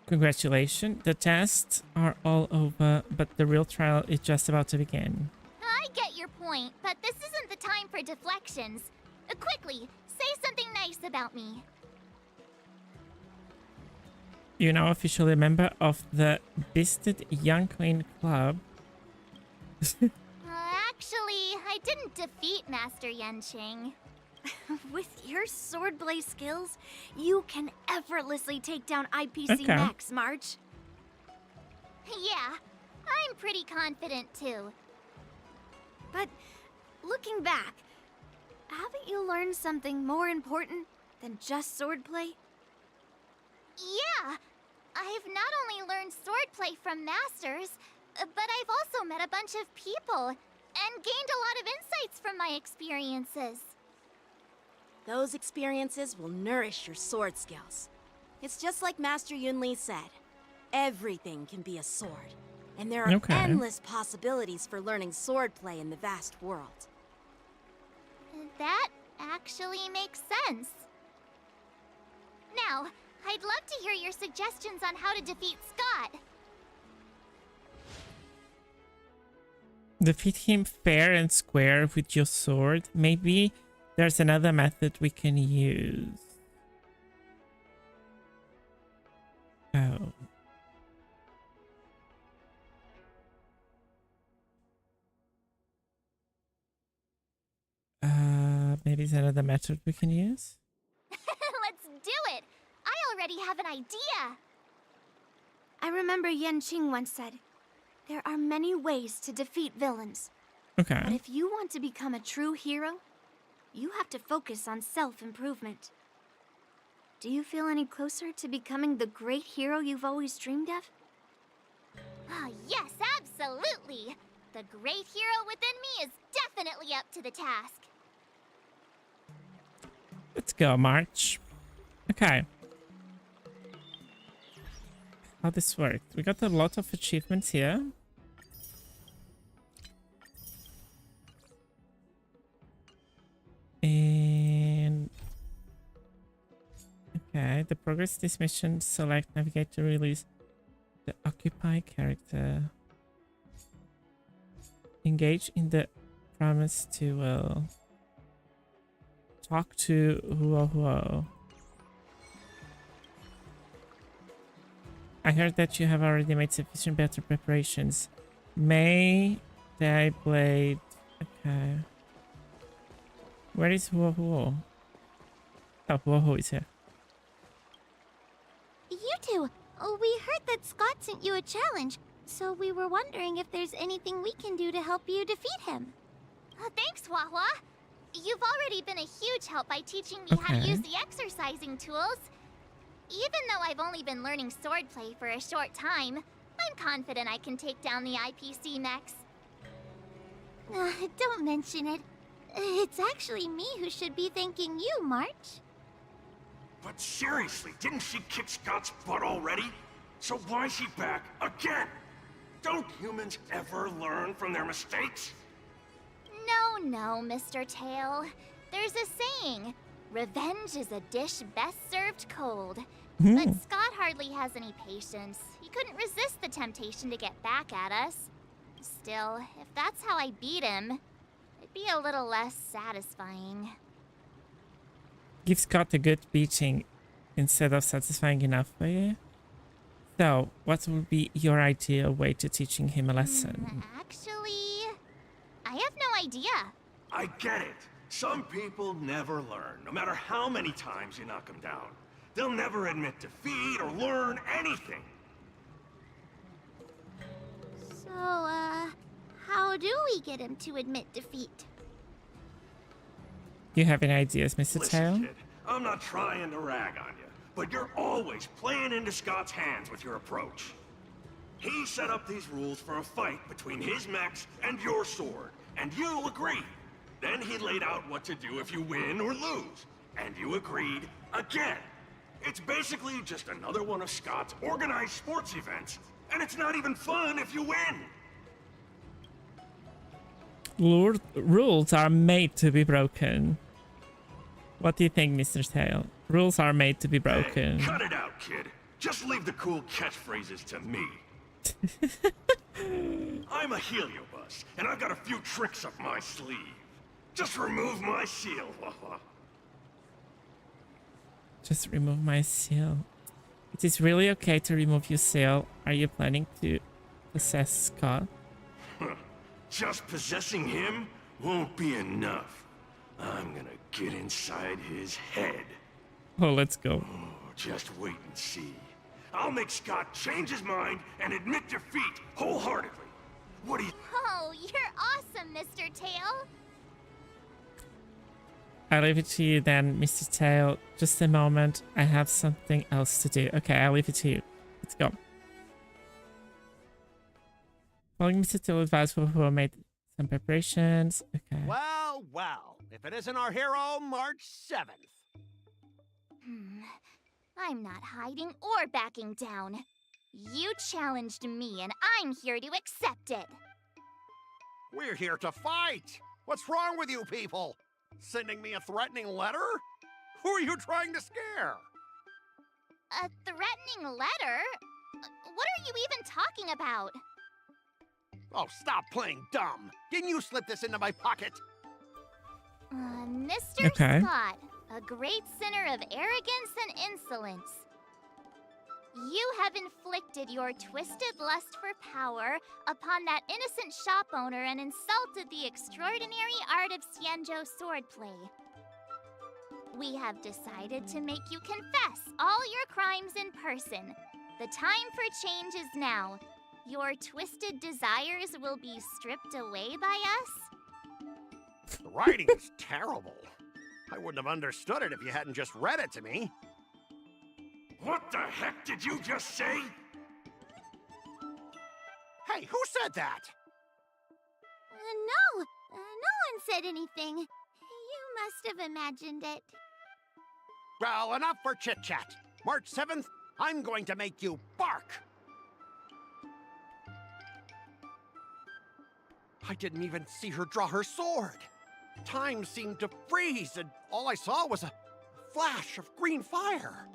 Congratulations. The tests are all over, but the real trial is just about to begin. I get your point, but this isn't the time for deflections. Quickly, say something nice about me. You're now officially a member of the Bisted Young Queen Club. Actually, I didn't defeat Master Yenching. With your swordplay skills, you can effortlessly take down IPC Okay. Max, March. Yeah, I'm pretty confident too. But looking back, haven't you learned something more important than just swordplay? Yeah, I've not only learned swordplay from masters, but I've also met a bunch of people and gained a lot of insights from my experiences. Those experiences will nourish your sword skills. It's just like Master Yunli said. Everything can be a sword. And there are Okay. endless possibilities for learning swordplay in the vast world. That actually makes sense. Now, I'd love to hear your suggestions on how to defeat Scott. Defeat him fair and square with your sword. Maybe there's another method we can use. Oh. Maybe there's another method we can use? Let's do it! I already have an idea! I remember Yenching once said, there are many ways to defeat villains. Okay. But if you want to become a true hero, you have to focus on self-improvement. Do you feel any closer to becoming the great hero you've always dreamed of? Ah, yes, absolutely! The great hero within me is definitely up to the task. Let's go, March. Okay. How this worked. We got a lot of achievements here. And okay, the progress this mission, select, navigate to release the occupy character. Engage in the promise to talk to Huo. I heard that you have already made sufficient better preparations. May the blade. Okay. Where is Huo? Oh, Huo is here. You two, we heard that Scott sent you a challenge, so we were wondering if there's anything we can do to help you defeat him. Thanks, Hua. You've already been a huge help by teaching me how to use the exercising tools. Even though I've only been learning swordplay for a short time, I'm confident I can take down the IPC mechs. Don't mention it. It's actually me who should be thanking you, March. But seriously, didn't she kick Scott's butt already? So why is she back again? Don't humans ever learn from their mistakes? No, Mr. Tail. There's a saying, revenge is a dish best served cold. But Scott hardly has any patience. He couldn't resist the temptation to get back at us. Still, if that's how I beat him, it'd be a little less satisfying. Give Scott a good beating instead of satisfying enough for you. So, what would be your ideal way to teaching him a lesson? Actually, I have no idea. I get it. Some people never learn, no matter how many times you knock them down. They'll never admit defeat or learn anything. So, how do we get him to admit defeat? You have any ideas, Mr. Tail? Listen, kid, I'm not trying to rag on you, but you're always playing into Scott's hands with your approach. He set up these rules for a fight between his mechs and your sword, and you agreed. Then he laid out what to do if you win or lose, and you agreed again. It's basically just another one of Scott's organized sports events, and it's not even fun if you win. Rules are made to be broken. What do you think, Mr. Tail? Rules are made to be broken. Hey, cut it out, kid. Just leave the cool catchphrases to me. I'm a heliobus, and I've got a few tricks up my sleeve. Just remove my seal. Just remove my seal. It is really okay to remove your seal. Are you planning to possess Scott? Just possessing him won't be enough. I'm gonna get inside his head. Oh, let's go. Oh, just wait and see. I'll make Scott change his mind and admit defeat wholeheartedly. What do you... Oh, you're awesome, Mr. Tail. I'll leave it to you then, Mr. Tail. Just a moment. I have something else to do. Okay, I'll leave it to you. Let's go. Following Mr. Tail's advice, who made some preparations. Okay. Well, well. If it isn't our hero, March 7th. I'm not hiding or backing down. You challenged me, and I'm here to accept it. We're here to fight. What's wrong with you people? Sending me a threatening letter? Who are you trying to scare? A threatening letter? What are you even talking about? Oh, stop playing dumb. Didn't you slip this into my pocket? Mr. Okay. Scott, a great sinner of arrogance and insolence. You have inflicted your twisted lust for power upon that innocent shop owner and insulted the extraordinary art of Xianzhou swordplay. We have decided to make you confess all your crimes in person. The time for change is now. Your twisted desires will be stripped away by us. The writing is terrible. I wouldn't have understood it if you hadn't just read it to me. What the heck did you just say? Hey, who said that? No one said anything. You must have imagined it. Well, enough for chit-chat. March 7th, I'm going to make you bark. I didn't even see her draw her sword. Time seemed to freeze, and all I saw was a flash of green fire.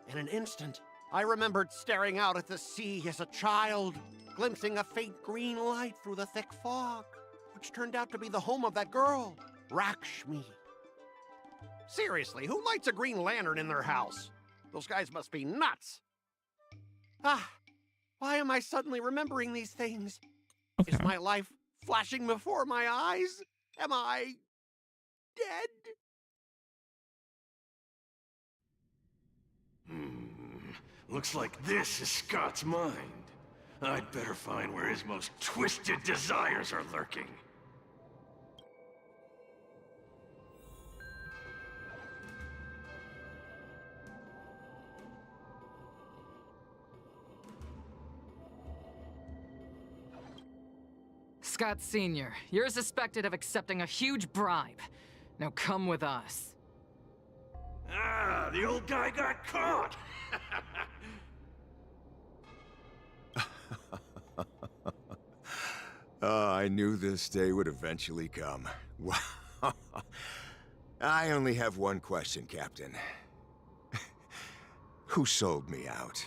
In an instant, I remembered staring out at the sea as a child, glimpsing a faint green light through the thick fog, which turned out to be the home of that girl, Rakshmi. Seriously, who lights a green lantern in their house? Those guys must be nuts. Why am I suddenly remembering these things? Okay. Is my life flashing before my eyes? Am I dead? Looks like this is Scott's mind. I'd better find where his most twisted desires are lurking. Scott Sr., you're suspected of accepting a huge bribe. Now come with us. Ah, the old guy got caught! I knew this day would eventually come. Wow. I only have one question, Captain. Who sold me out?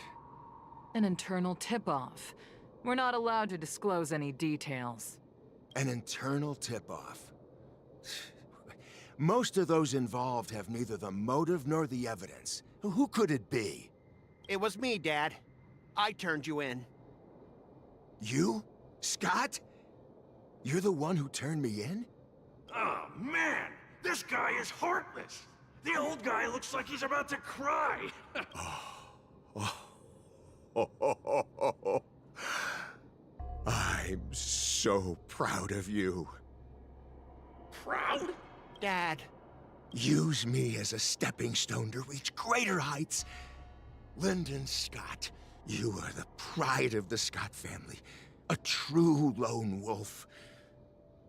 An internal tip-off. We're not allowed to disclose any details. An internal tip-off. Most of those involved have neither the motive nor the evidence. Who could it be? It was me, Dad. I turned you in. You? Scott? You're the one who turned me in? Oh, man! This guy is heartless! The old guy looks like he's about to cry! I'm so proud of you. Proud? Dad. Use me as a stepping stone to reach greater heights. Lyndon Scott, You are the pride of the Scott family, a true lone wolf.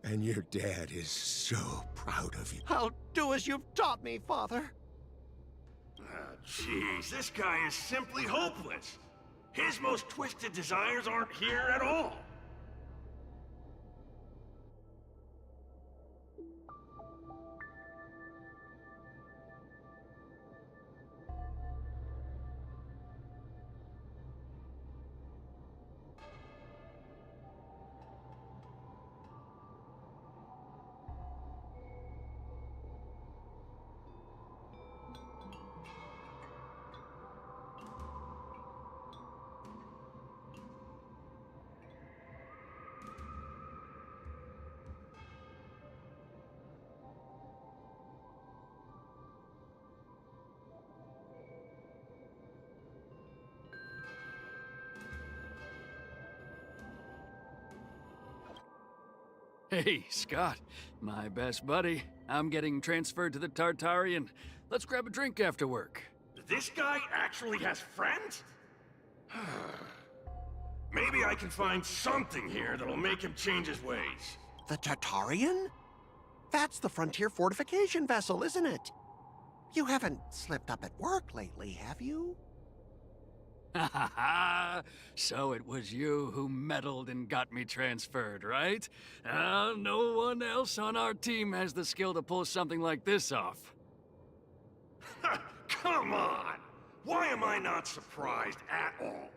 And your dad is so proud of you. I'll do as you've taught me, Father. Jeez, this guy is simply hopeless. His most twisted desires aren't here at all. Hey, Scott, my best buddy. I'm getting transferred to the Tartarian. Let's grab a drink after work. This guy actually has friends? Maybe I can find something here that'll make him change his ways. The Tartarian? That's the frontier fortification vessel, isn't it? You haven't slipped up at work lately, have you? Ha ha ha! So it was you who meddled and got me transferred, right? No one else on our team has the skill to pull something like this off. Come on! Why am I not surprised at all?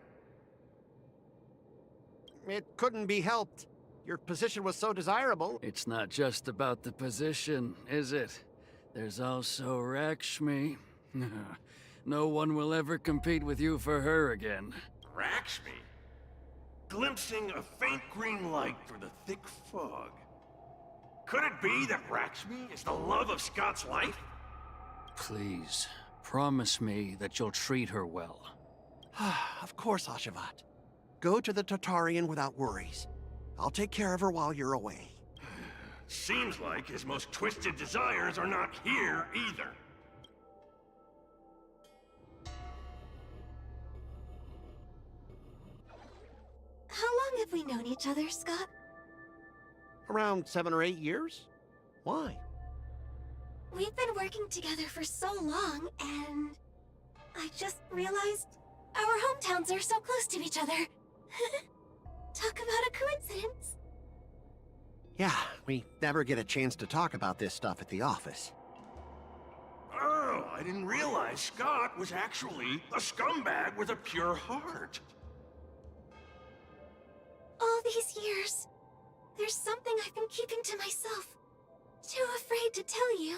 It couldn't be helped. Your position was so desirable. It's not just about the position, is it? There's also Rakshmi. No one will ever compete with you for her again. Rakshmi? Glimpsing a faint green light through the thick fog. Could it be that Rakshmi is the love of Scott's life? Please, promise me that you'll treat her well. Of course, Ashavat. Go to the Tartarian without worries. I'll take care of her while you're away. Seems like his most twisted desires are not here either. How long have we known each other, Scott? Around 7 or 8 years? Why? We've been working together for so long, and I just realized our hometowns are so close to each other. Talk about a coincidence. Yeah, we never get a chance to talk about this stuff at the office. Oh, I didn't realize Scott was actually a scumbag with a pure heart. All these years, there's something I've been keeping to myself. Too afraid to tell you.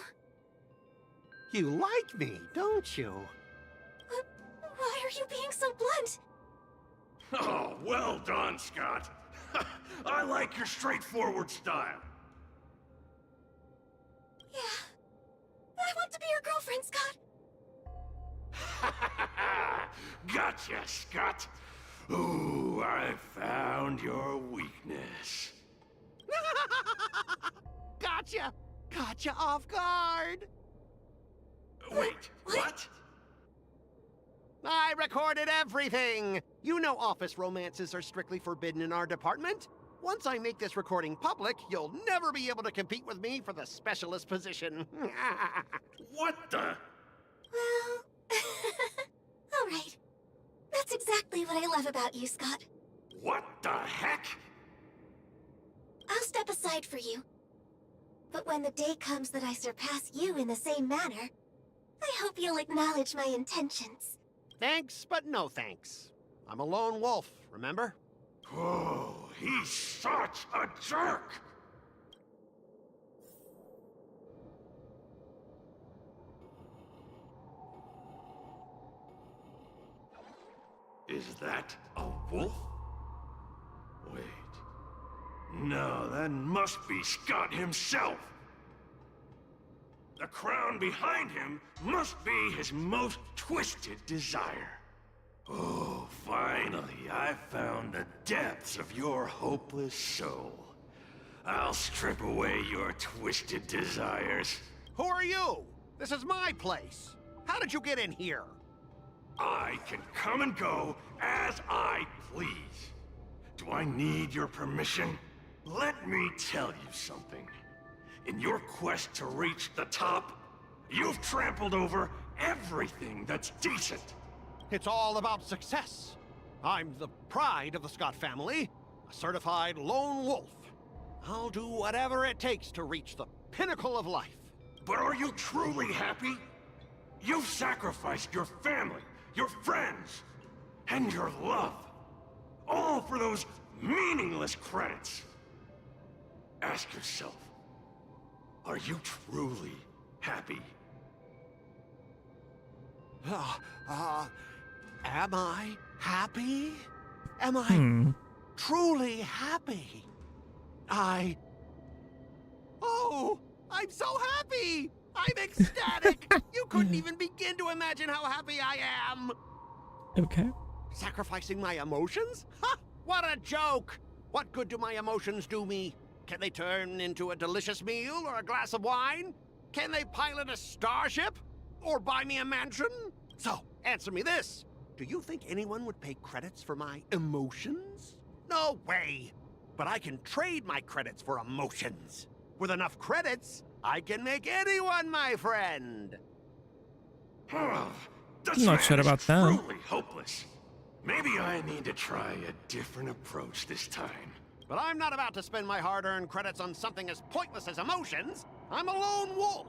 You like me, don't you? Why are you being so blunt? Oh, well done, Scott. I like your straightforward style. Yeah. I want to be your girlfriend, Scott. Gotcha, Scott. Ooh, I found your weakness. Gotcha! Gotcha off guard! Wait, what? I recorded everything! You know office romances are strictly forbidden in our department. Once I make this recording public, you'll never be able to compete with me for the specialist position. What the? Well, all right. That's exactly what I love about you, Scott. What the heck? I'll step aside for you. But when the day comes that I surpass you in the same manner, I hope you'll acknowledge my intentions. Thanks, but no thanks. I'm a lone wolf, remember? Oh, he's such a jerk! Is that a wolf? Wait. No, that must be Scott himself. The crown behind him must be his most twisted desire. Oh, finally, I found the depths of your hopeless soul. I'll strip away your twisted desires. Who are you? This is my place. How did you get in here? I can come and go as I please. Do I need your permission? Let me tell you something. In your quest to reach the top, you've trampled over everything that's decent. It's all about success. I'm the pride of the Scott family, a certified lone wolf. I'll do whatever it takes to reach the pinnacle of life. But are you truly happy? You've sacrificed your family, your friends, and your love. All for those meaningless credits. Ask yourself, are you truly happy? Am I happy? Am I truly happy? Oh, I'm so happy! I'm ecstatic! You couldn't even begin to imagine how happy I am! Okay. Sacrificing my emotions? Ha! What a joke! What good do my emotions do me? Can they turn into a delicious meal or a glass of wine? Can they pilot a starship? Or buy me a mansion? So, answer me this. Do you think anyone would pay credits for my emotions? No way! But I can trade my credits for emotions. With enough credits, I can make anyone my friend. I'm not sure about that. Truly hopeless. Maybe I need to try a different approach this time. But I'm not about to spend my hard-earned credits on something as pointless as emotions. I'm a lone wolf.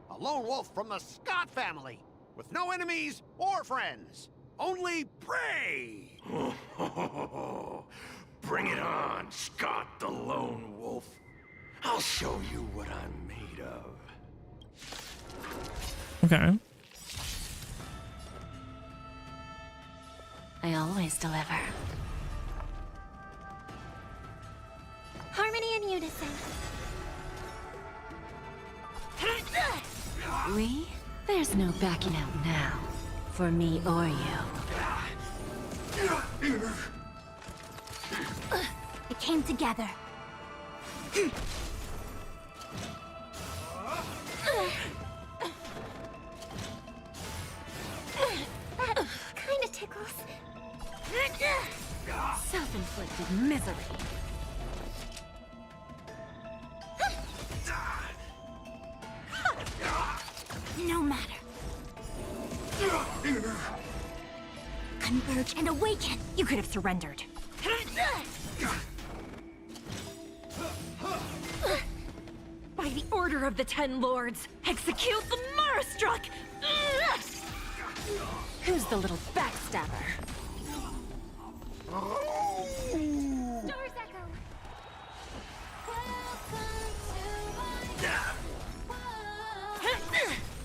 A lone wolf from the Scott family. With no enemies or friends. Only prey! Bring it on, Scott the Lone Wolf. I'll show you what I'm made of. Okay. I always deliver. Harmony and unison. We? There's no backing out now. For me or you. It came together. Kinda tickles. Self-inflicted misery. No matter. Converge and awaken. You could have surrendered. By the order of the Ten Lords, execute the Marastruck! Who's the little backstabber? Doors echo.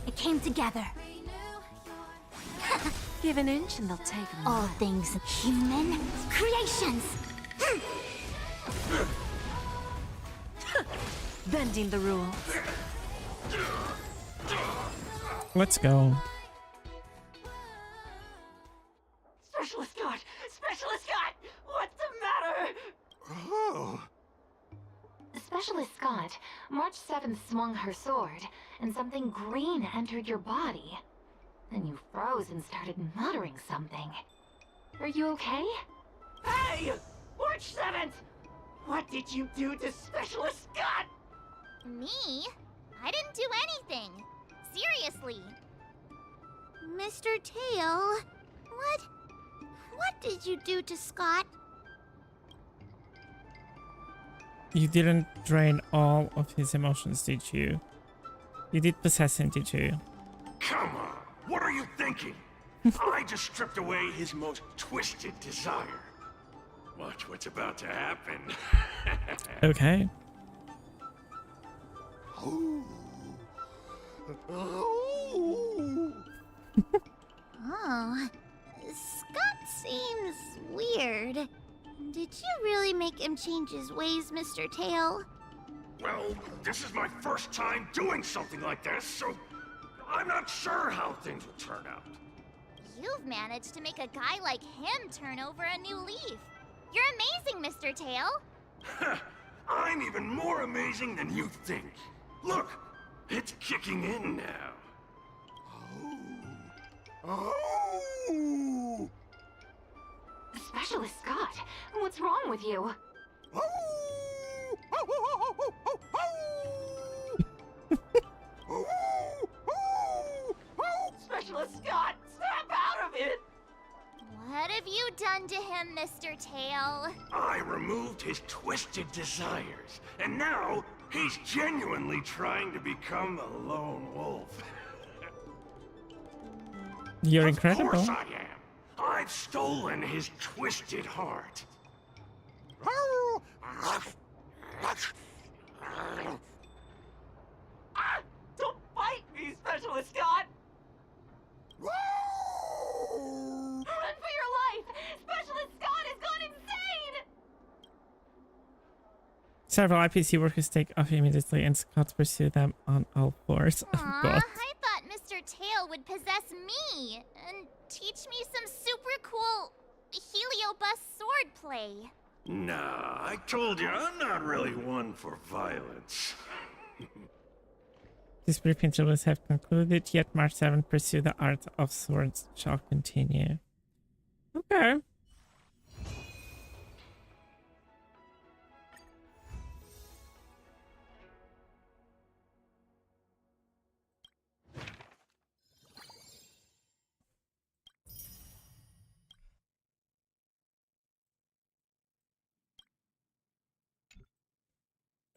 It came together. Give an inch and they'll take a All mile. things human creations. Bending the rules. Let's go. Specialist Scott! Specialist Scott! What's the matter? Oh. Specialist Scott, March 7th swung her sword, and something green entered your body. Then you froze and started muttering something. Are you okay? Hey! March 7th! What did you do to Specialist Scott? Me? I didn't do anything. Seriously. Mr. Tail, what did you do to Scott? You didn't drain all of his emotions, did you? You did possess him, did you? Come on, what are you thinking? I just stripped away his most twisted desire. Watch what's about to happen. Okay. Oh, Scott seems weird. Did you really make him change his ways, Mr. Tail? Well, this is my first time doing something like this, so I'm not sure how things will turn out. You've managed to make a guy like him turn over a new leaf. You're amazing, Mr. Tail. I'm even more amazing than you think. Look, it's kicking in now. Oh! Specialist Scott, what's wrong with you? Specialist Scott, snap out of it! What have you done to him, Mr. Tail? I removed his twisted desires, and now he's genuinely trying to become a lone wolf. You're Of course incredible. I am. I've stolen his twisted heart. Ah, don't bite me, Specialist Scott! Run for your life! Specialist Scott has gone insane! Several IPC workers take off immediately and Scott pursue them on all fours. Oh Aw, god. I thought Mr. Tail would possess me and teach me some super cool heliobus swordplay. Nah, I told you, I'm not really one for violence. These brief interviews have concluded, yet March 7 pursue the art of swords shall continue. Okay.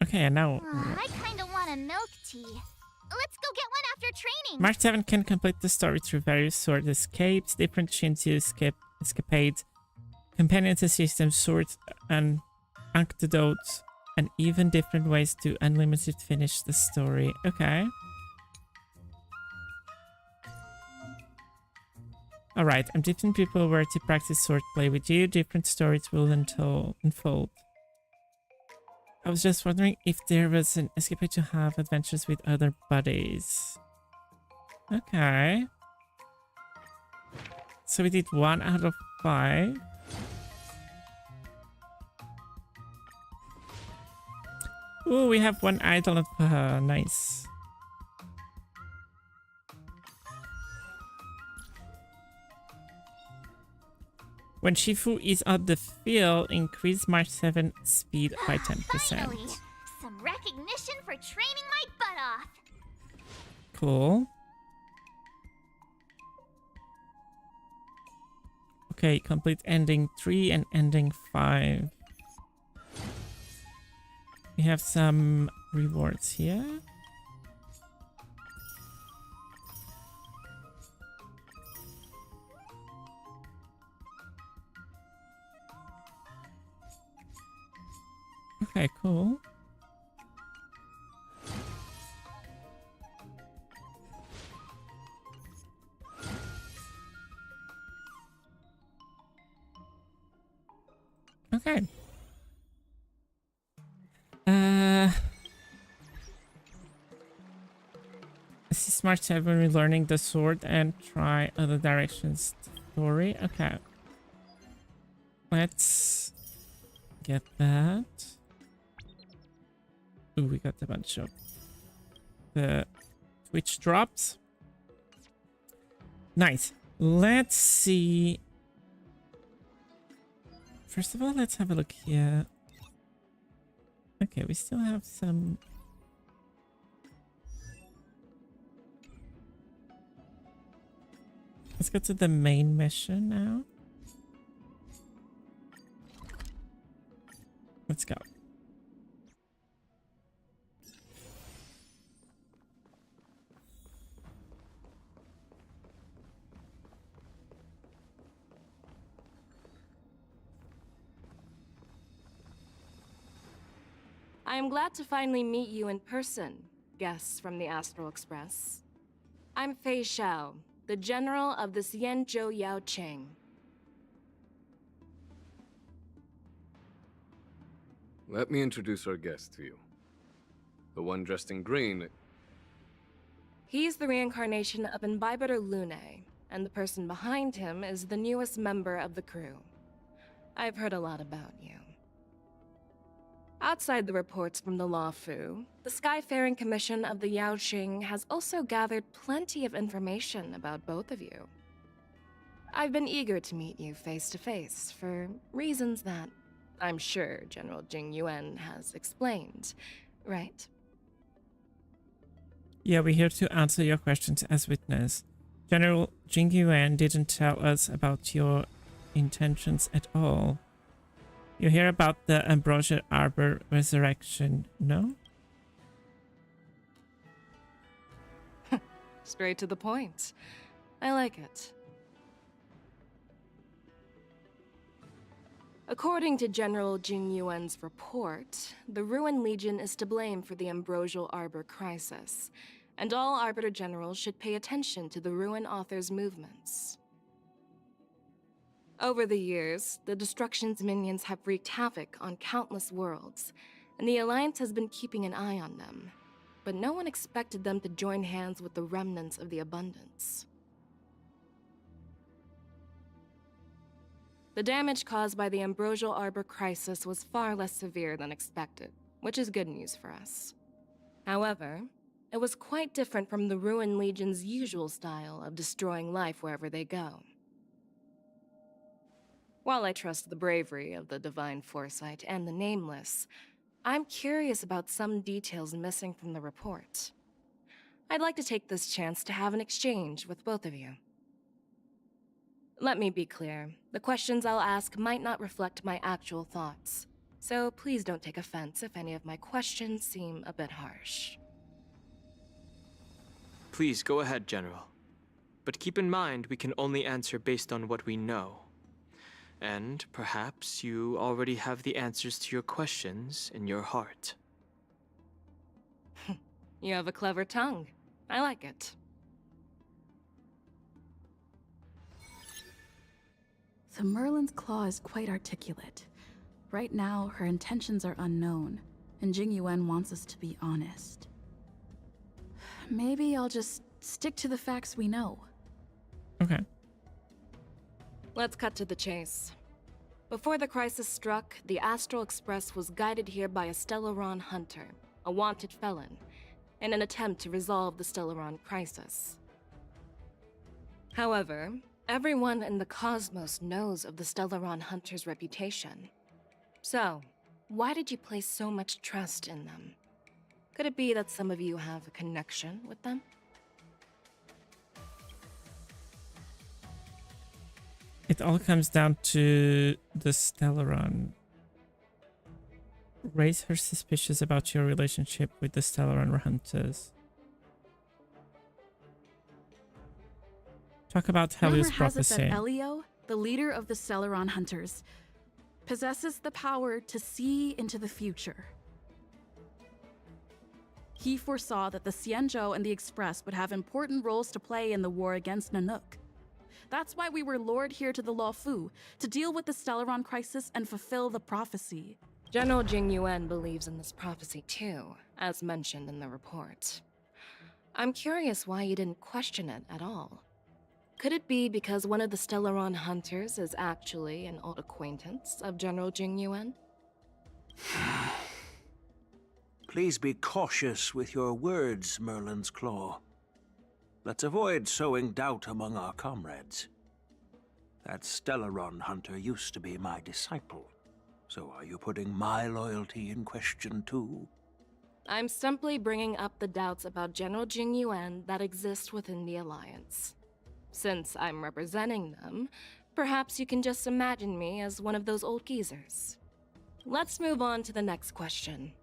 Okay, and now I kinda want a milk tea. Let's go get one after training. March 7 can complete the story through various sword escapes, different Shinsu escapades, companion systems, swords and antidotes, and even different ways to unlimited finish the story. Okay. Alright, and different people were to practice swordplay with you, different stories will unfold. I was just wondering if there was an escapade to have adventures with other buddies. Okay. So we did 1 out of 5. Ooh, we have 1 idol of nice. When Shifu is on the field, increase March 7 speed by 10%. Finally, some recognition for training my butt off. Cool. Okay, complete ending 3 and ending 5. We have some rewards here. Okay, cool. Okay. Assist March 7 relearning the sword and try other directions story. Okay. Let's get that. Ooh, we got a bunch of the Twitch drops. Nice. Let's see. First of all, let's have a look here. Okay, we still have some. Let's go to the main mission now. Let's go. I am glad to finally meet you in person, guests from the Astral Express. I'm Fei Xiao, the general of the Xianzhou Yao Cheng. Let me introduce our guest to you. The one dressed in green. He's the reincarnation of Imbibitor Lune, and the person behind him is the newest member of the crew. I've heard a lot about you. Outside the reports from the Law Fu, the Skyfaring Commission of the Yaoqing has also gathered plenty of information about both of you. I've been eager to meet you face to face for reasons that I'm sure General Jing Yuan has explained, right? Yeah, we're here to answer your questions as witness. General Jing Yuan didn't tell us about your intentions at all. You hear about the Ambrosia Arbor resurrection, no? Straight to the point. I like it. According to General Jing Yuan's report, the Ruin Legion is to blame for the Ambrosial Arbor crisis, and all Arbiter Generals should pay attention to the Ruin Author's movements. Over the years, the Destruction's minions have wreaked havoc on countless worlds, and the Alliance has been keeping an eye on them. But no one expected them to join hands with the remnants of the Abundance. The damage caused by the Ambrosial Arbor crisis was far less severe than expected, which is good news for us. However, it was quite different from the Ruin Legion's usual style of destroying life wherever they go. While I trust the bravery of the Divine Foresight and the Nameless, I'm curious about some details missing from the report. I'd like to take this chance to have an exchange with both of you. Let me be clear, the questions I'll ask might not reflect my actual thoughts, so please don't take offense if any of my questions seem a bit harsh. Please go ahead, General. But keep in mind we can only answer based on what we know. And perhaps you already have the answers to your questions in your heart. You have a clever tongue. I like it. So Merlin's claw is quite articulate. Right now, her intentions are unknown, and Jing Yuan wants us to be honest. Maybe I'll just stick to the facts we know. Okay. Let's cut to the chase. Before the crisis struck, the Astral Express was guided here by a Stellaron hunter, a wanted felon, in an attempt to resolve the Stellaron crisis. However, everyone in the cosmos knows of the Stellaron hunter's reputation. So, why did you place so much trust in them? Could it be that some of you have a connection with them? It all comes down to the Stellaron. Raise her suspicious about your relationship with the Stellaron hunters. Talk about Helios Rumor has it prophecy. that Elio, the leader of the Stellaron hunters, possesses the power to see into the future. He foresaw that the Xianzhou and the Express would have important roles to play in the war against Nanook. That's why we were lured here to the Luofu, to deal with the Stellaron crisis and fulfill the prophecy. General Jing Yuan believes in this prophecy too, as mentioned in the report. I'm curious why you didn't question it at all. Could it be because one of the Stellaron hunters is actually an old acquaintance of General Jing Yuan? Please be cautious with your words, Merlin's Claw. Let's avoid sowing doubt among our comrades. That Stellaron hunter used to be my disciple. So are you putting my loyalty in question too? I'm simply bringing up the doubts about General Jing Yuan that exist within the Alliance. Since I'm representing them, perhaps you can just imagine me as one of those old geezers. Let's move on to the next question.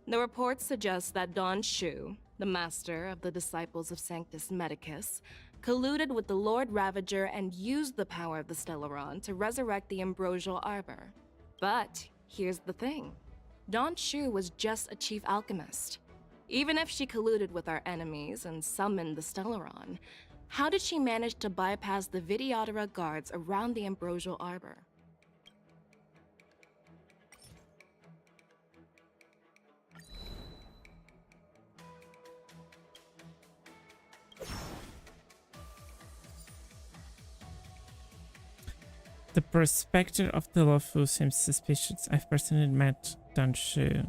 The report suggests that Don Shu, the master of the Disciples of Sanctus Medicus, colluded with the Lord Ravager and used the power of the Stellaron to resurrect the Ambrosial Arbor. But here's the thing. Don Shu was just a chief alchemist. Even if she colluded with our enemies and summoned the Stellaron, how did she manage to bypass the Videodora guards around the Ambrosial Arbor? The perspective of the Luofu seems suspicious. I've personally met Dan Shu.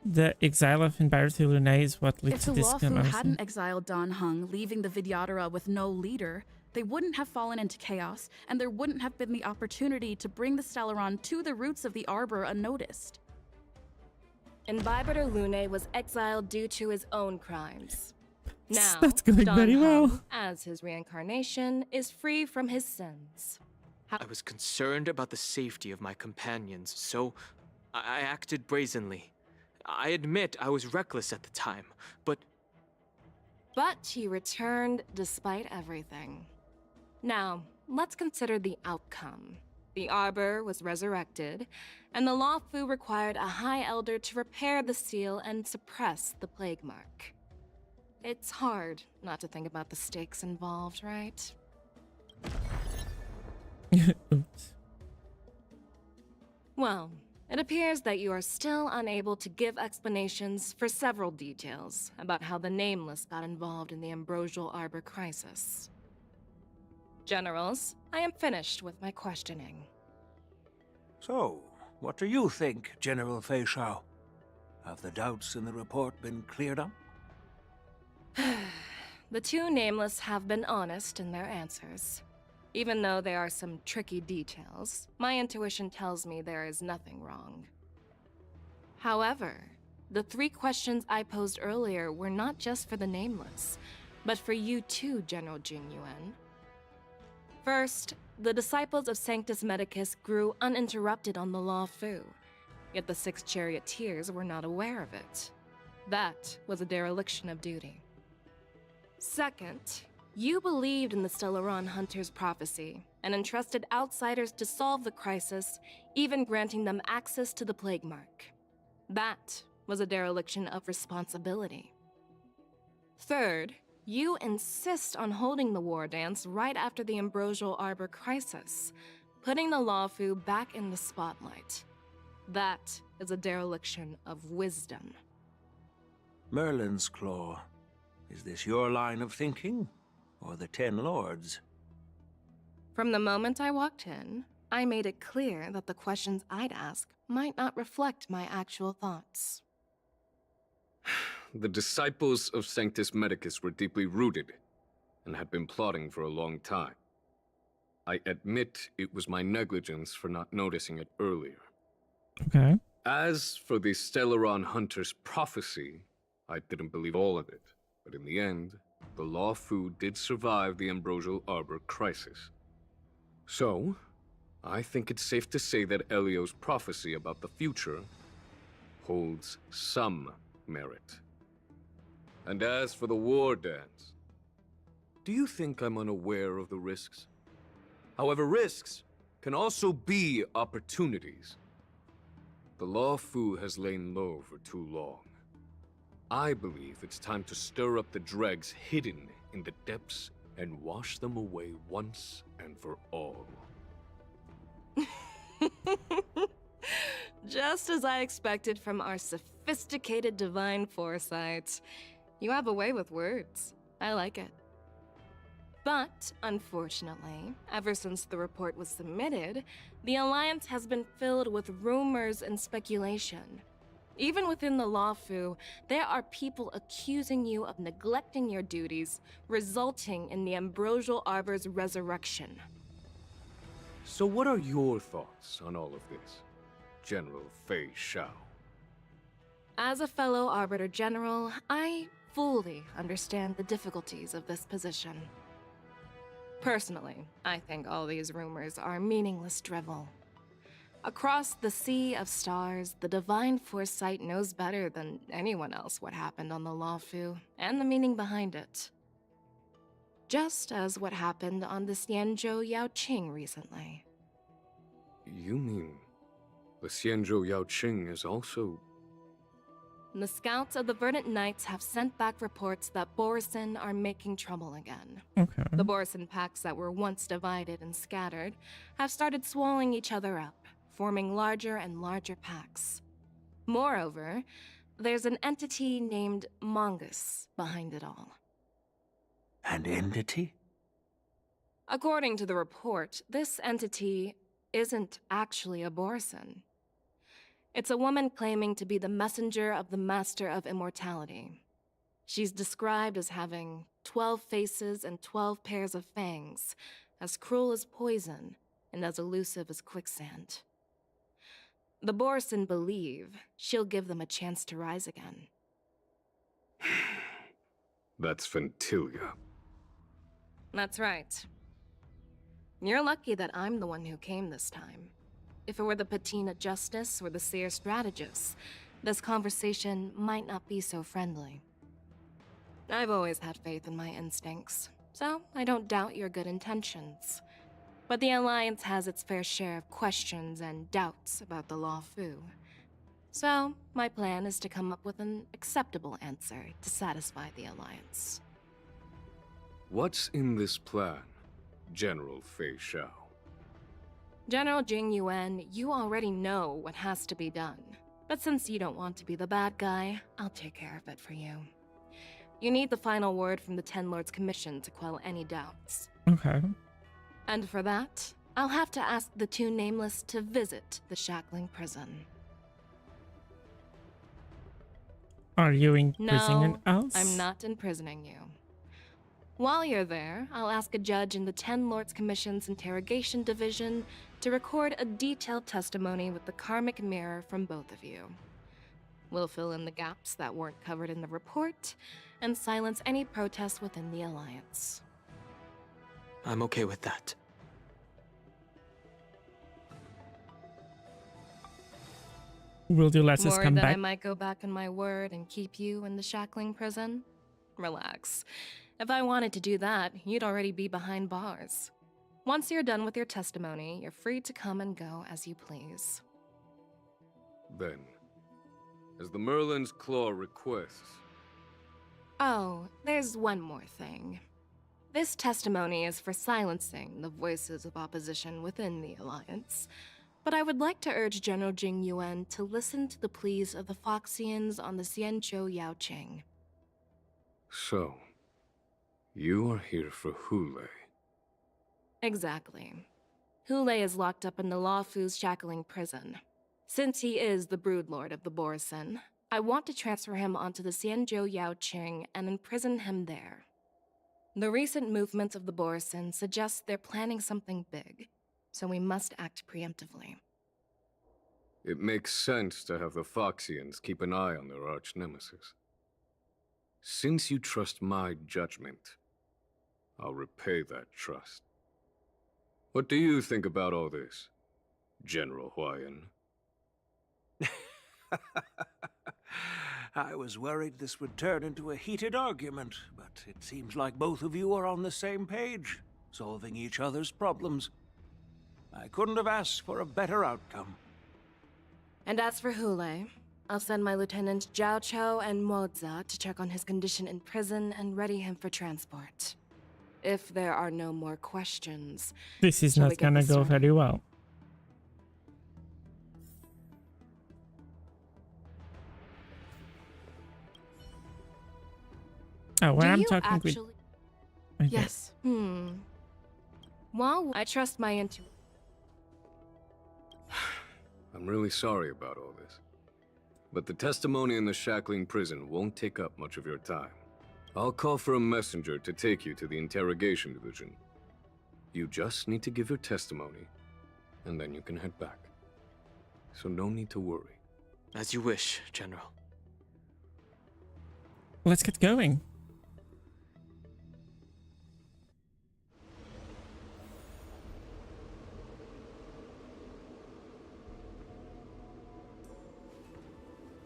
The exile of Imperator Lune is what led If to the this Lawfu commotion. hadn't exiled Don Hung, leaving the Vidyadhara with no leader, they wouldn't have fallen into chaos, and there wouldn't have been the opportunity to bring the Stellaron to the roots of the Arbor unnoticed. Imbibitor Lune was exiled due to his own crimes. Now, That's going Don very well. Hung, as his reincarnation, is free from his sins. I was concerned about the safety of my companions, so I acted brazenly. I admit I was reckless at the time, but he returned despite everything. Now, let's consider the outcome. The Arbor was resurrected, and the Lawfu required a High Elder to repair the seal and suppress the plague mark. It's hard not to think about the stakes involved, right? Oops. Well, it appears that you are still unable to give explanations for several details about how the Nameless got involved in the Ambrosial Arbor crisis. Generals, I am finished with my questioning. So, what do you think, General Fei Shao? Have the doubts in the report been cleared up? The two Nameless have been honest in their answers. Even though there are some tricky details, my intuition tells me there is nothing wrong. However, the 3 questions I posed earlier were not just for the Nameless, but for you too, General Jing Yuan. First, the disciples of Sanctus Medicus grew uninterrupted on the Lawfu, yet the 6 charioteers were not aware of it. That was a dereliction of duty. Second, you believed in the Stellaron Hunter's prophecy and entrusted outsiders to solve the crisis, even granting them access to the plague mark. That was a dereliction of responsibility. Third, you insist on holding the war dance right after the Ambrosial Arbor crisis, putting the Lawfu back in the spotlight. That is a dereliction of wisdom. Merlin's Claw. Is this your line of thinking, or the 10 Lords? From the moment I walked in, I made it clear that the questions I'd ask might not reflect my actual thoughts. The disciples of Sanctus Medicus were deeply rooted and had been plotting for a long time. I admit it was my negligence for not noticing it earlier. Okay. As for the Stellaron Hunter's prophecy, I didn't believe all of it. But in the end, the Lawfu did survive the Ambrosial Arbor crisis. So, I think it's safe to say that Elio's prophecy about the future holds some merit. And as for the war dance, do you think I'm unaware of the risks? However, risks can also be opportunities. The Lawfu has lain low for too long. I believe it's time to stir up the dregs hidden in the depths and wash them away once and for all. Just as I expected from our sophisticated divine foresight. You have a way with words. I like it. But, unfortunately, ever since the report was submitted, the Alliance has been filled with rumors and speculation. Even within the Lawfu, there are people accusing you of neglecting your duties, resulting in the Ambrosial Arbor's resurrection. So what are your thoughts on all of this, General Fei Shao? As a fellow Arbiter General, I fully understand the difficulties of this position. Personally, I think all these rumors are meaningless drivel. Across the sea of stars, the divine foresight knows better than anyone else what happened on the Lawfu and the meaning behind it. Just as what happened on the Xianzhou Yaoqing recently. You mean the Xianzhou Yaoqing is also... The scouts of the Verdant Knights have sent back reports that Borisin are making trouble again. Okay. The Borisin packs that were once divided and scattered have started swallowing each other up, forming larger and larger packs. Moreover, there's an entity named Mongus behind it all. An entity? According to the report, this entity isn't actually a Borisin. It's a woman claiming to be the messenger of the Master of Immortality. She's described as having 12 faces and 12 pairs of fangs, as cruel as poison, and as elusive as quicksand. The Borson believe she'll give them a chance to rise again. That's Ventilia. That's right. You're lucky that I'm the one who came this time. If it were the Patina Justice or the Seer Strategist, this conversation might not be so friendly. I've always had faith in my instincts, so I don't doubt your good intentions. But the Alliance has its fair share of questions and doubts about the Law Fu. So, my plan is to come up with an acceptable answer to satisfy the Alliance. What's in this plan, General Fei Xiao? General Jing Yuan, you already know what has to be done. But since you don't want to be the bad guy, I'll take care of it for you. You need the final word from the Ten Lords Commission to quell any doubts. Okay. And for that, I'll have to ask the two Nameless to visit the Shackling prison. Are you imprisoning us? I'm not imprisoning you. While you're there, I'll ask a judge in the Ten Lords Commission's Interrogation Division to record a detailed testimony with the karmic mirror from both of you. We'll fill in the gaps that weren't covered in the report, and silence any protests within the Alliance. I'm okay with that. Will you let us Worried come that back? I might go back on my word and keep you in the Shackling prison? Relax. If I wanted to do that, you'd already be behind bars. Once you're done with your testimony, you're free to come and go as you please. Then, as the Merlin's Claw requests... Oh, there's one more thing. This testimony is for silencing the voices of opposition within the Alliance, but I would like to urge General Jing Yuan to listen to the pleas of the Foxians on the Xianzhou Yaoqing. So, you are here for Hule. Exactly. Hule is locked up in the Law Fu's Shackling prison. Since he is the broodlord of the Borson, I want to transfer him onto the Xianzhou Yaoqing and imprison him there. The recent movements of the Borson suggest they're planning something big, so we must act preemptively. It makes sense to have the Foxians keep an eye on their arch-nemesis. Since you trust my judgment, I'll repay that trust. What do you think about all this, General Huayan? I was worried this would turn into a heated argument, but it seems like both of you are on the same page, solving each other's problems. I couldn't have asked for a better outcome. And as for Hule, I'll send my Lieutenants Zhao Chou and Moza to check on his condition in prison and ready him for transport. If there are no more questions, This is shall we not get gonna this go started? very well. Oh, where Do I'm you talking actually... with... Okay. Yes. Well, I trust my intuition. I'm really sorry about all this. But the testimony in the Shackling prison won't take up much of your time. I'll call for a messenger to take you to the Interrogation Division. You just need to give your testimony, and then you can head back. So no need to worry. As you wish, General. Let's get going.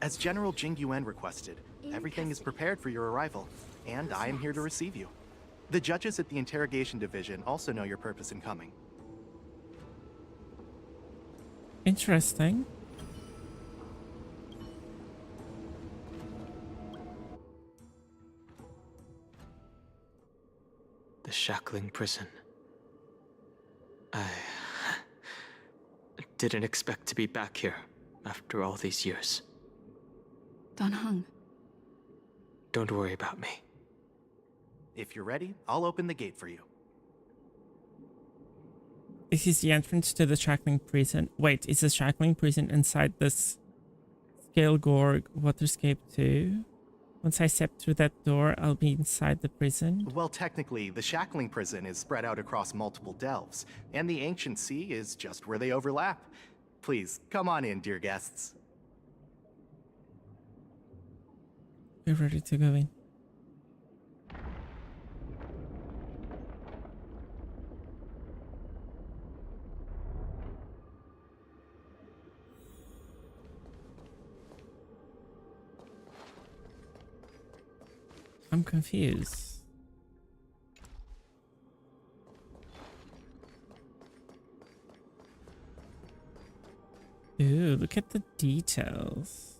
As General Jing Yuan requested, everything is prepared for your arrival, and I am here to receive you. The judges at the Interrogation Division also know your purpose in coming. Interesting. The Shackling prison. I didn't expect to be back here after all these years. Dan Heng. Don't worry about me. If you're ready, I'll open the gate for you. This is the entrance to the Shackling prison. Wait, is the Shackling prison inside this Gaelgorg Waterscape 2. Once I step through that door, I'll be inside the prison. Well, technically, the Shackling prison is spread out across multiple delves, and the ancient sea is just where they overlap. Please, come on in, dear guests. We're ready to go in. I'm confused. Ooh, look at the details.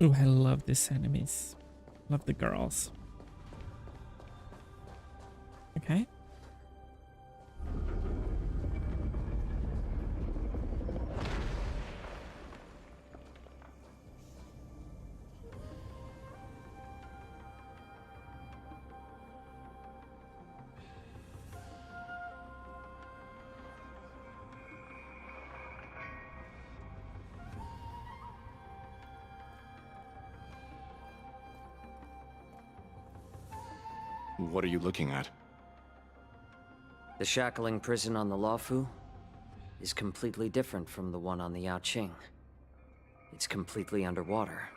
Ooh, I love these enemies. Love the girls. Okay. What are you looking at? The Shackling prison on the Luofu is completely different from the one on the Yaoqing. It's completely underwater.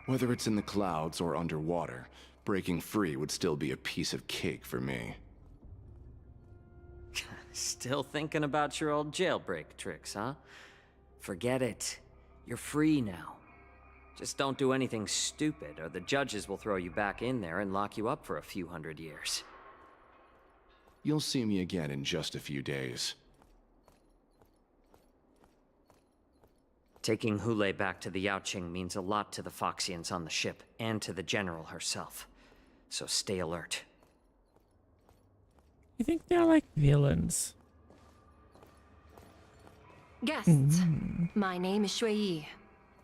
Whether it's in the clouds or underwater, breaking free would still be a piece of cake for me. Still thinking about your old jailbreak tricks, huh? Forget it. You're free now. Just don't do anything stupid, or the judges will throw you back in there and lock you up for a few hundred years. You'll see me again in just a few days. Taking Hule back to the Yaoqing means a lot to the Foxians on the ship, and to the General herself. So stay alert. You think they're like villains? Guests, my name is Shui Yi,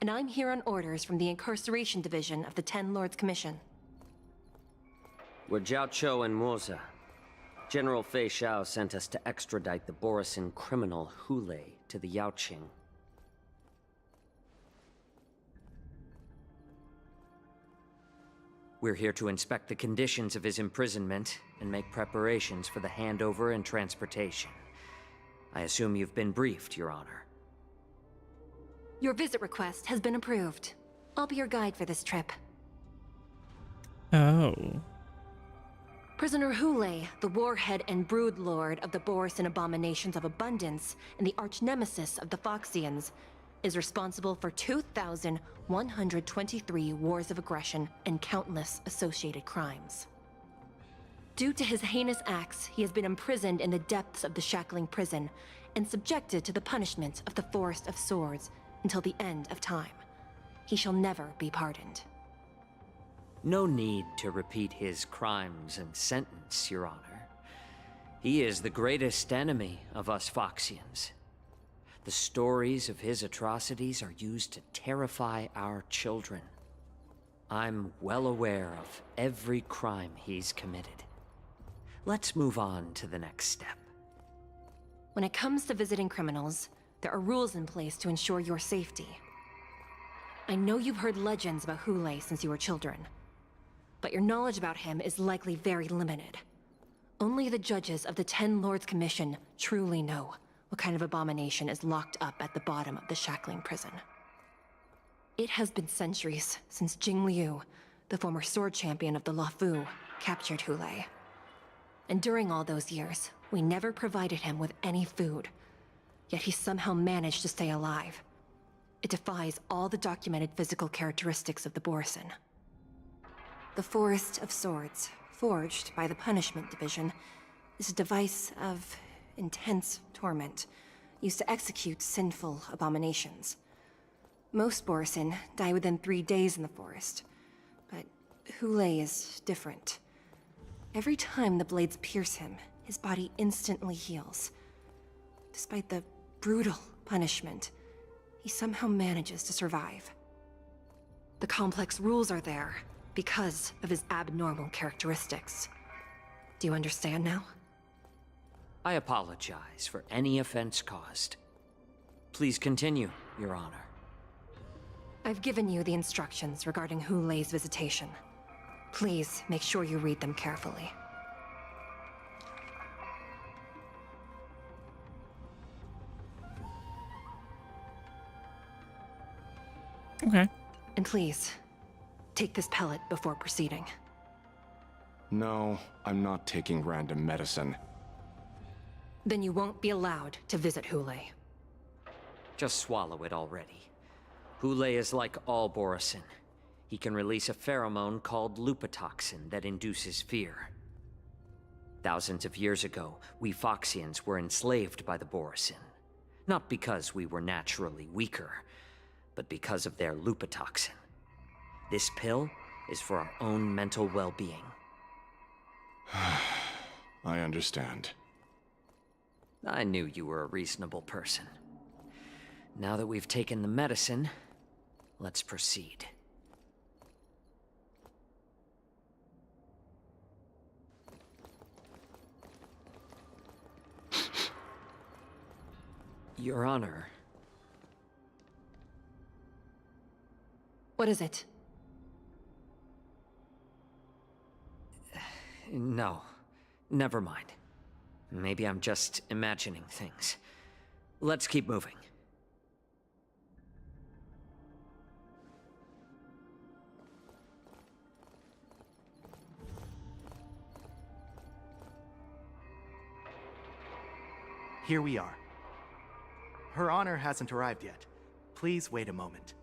and I'm here on orders from the Incarceration Division of the Ten Lords Commission. We're Jiao Cho and Moza. General Fei Xiao sent us to extradite the Borisin criminal Hule to the Yaoqing. We're here to inspect the conditions of his imprisonment and make preparations for the handover and transportation. I assume you've been briefed, Your Honor. Your visit request has been approved. I'll be your guide for this trip. Oh. Prisoner Hule, the warhead and brood lord of the Borisin abominations of abundance and the arch-nemesis of the Foxians, is responsible for 2,123 wars of aggression and countless associated crimes. Due to his heinous acts, he has been imprisoned in the depths of the Shackling prison and subjected to the punishment of the Forest of Swords until the end of time. He shall never be pardoned. No need to repeat his crimes and sentence, Your Honor. He is the greatest enemy of us Foxians. The stories of his atrocities are used to terrify our children. I'm well aware of every crime he's committed. Let's move on to the next step. When it comes to visiting criminals, there are rules in place to ensure your safety. I know you've heard legends about Hule since you were children, but your knowledge about him is likely very limited. Only the judges of the Ten Lords Commission truly know what kind of abomination is locked up at the bottom of the Shackling prison. It has been centuries since Jing Liu, the former sword champion of the Luofu, captured Hule. And during all those years, we never provided him with any food. Yet he somehow managed to stay alive. It defies all the documented physical characteristics of the Borisin. The Forest of Swords, forged by the Punishment Division, is a device of intense torment, used to execute sinful abominations. Most Borisin die within 3 days in the forest, but Hule is different. Every time the blades pierce him, his body instantly heals. Despite the brutal punishment, he somehow manages to survive. The complex rules are there because of his abnormal characteristics. Do you understand now? I apologize for any offense caused. Please continue, Your Honor. I've given you the instructions regarding Hulei's visitation. Please make sure you read them carefully. Okay. And please, take this pellet before proceeding. No, I'm not taking random medicine. Then you won't be allowed to visit Hulei. Just swallow it already. Hulei is like all Borisin. He can release a pheromone called lupatoxin that induces fear. Thousands of years ago, we Foxians were enslaved by the Borisin. Not because we were naturally weaker, but because of their lupatoxin. This pill is for our own mental well-being. I understand. I knew you were a reasonable person. Now that we've taken the medicine, let's proceed. Your Honor. What is it? No, never mind. Maybe I'm just imagining things. Let's keep moving. Here we are. Her Honor hasn't arrived yet. Please wait a moment.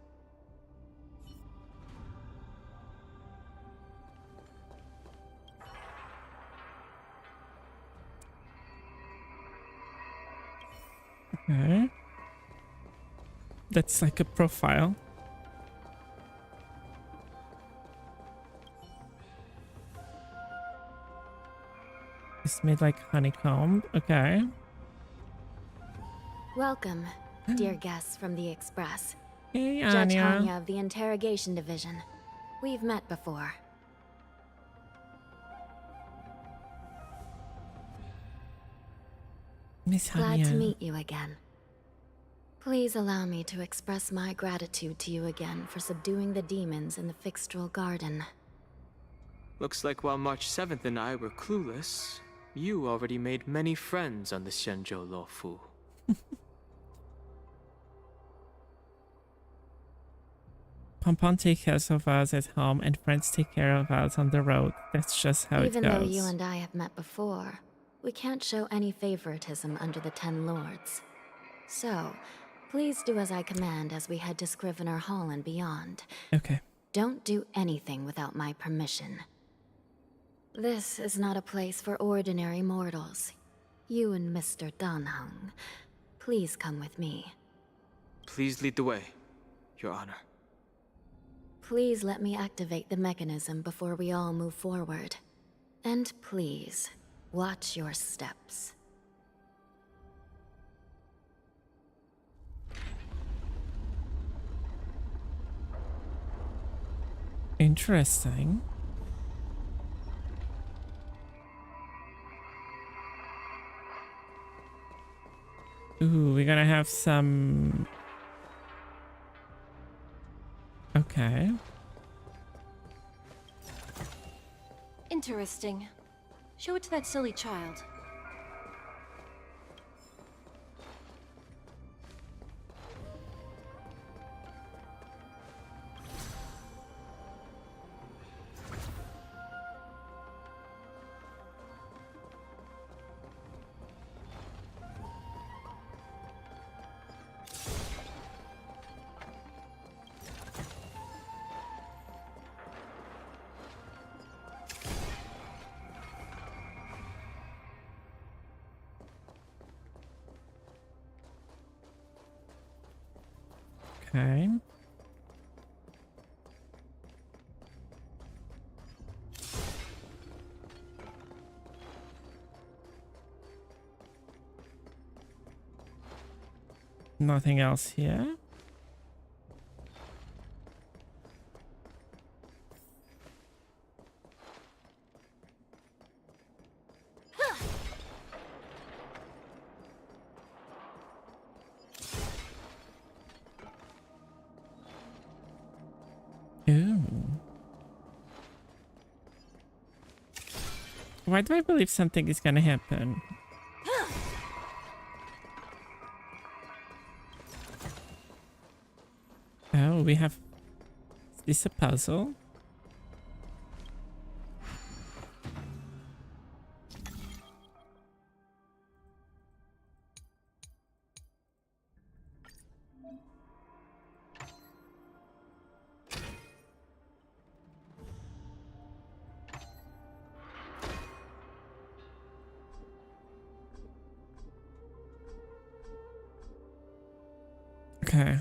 Okay. That's like a profile. It's made like honeycomb. Okay. Welcome, dear guests from the Express. Hey, Judge Anya. Anya of the Interrogation Division. We've met before. Miss Glad Anya. to meet you again. Please allow me to express my gratitude to you again for subduing the demons in the Fixtral Garden. Looks like while March 7th and I were clueless, you already made many friends on the Xianzhou Luofu. Pompon takes care of us at home and friends take care of us on the road. That's just how Even it though goes. you and I have met before, we can't show any favoritism under the Ten Lords. So, please do as I command as we head to Scrivener Hall and beyond. Okay. Don't do anything without my permission. This is not a place for ordinary mortals. You and Mr. Danheng, please come with me. Please lead the way, Your Honor. Please let me activate the mechanism before we all move forward. And please, watch your steps. Interesting. Ooh, we're gonna have some... Okay. Interesting. Show it to that silly child. Okay. Nothing else here. Why do I believe something is gonna happen? Oh, we have... Is this a puzzle? Okay.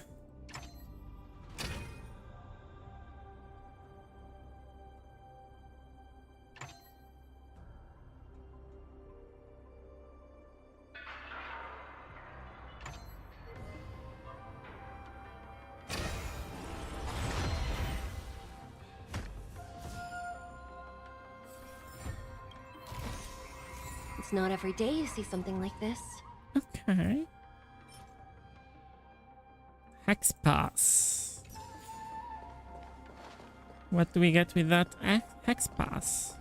It's not every day you see something like this. Okay. Hex pass. What do we get with that hex pass?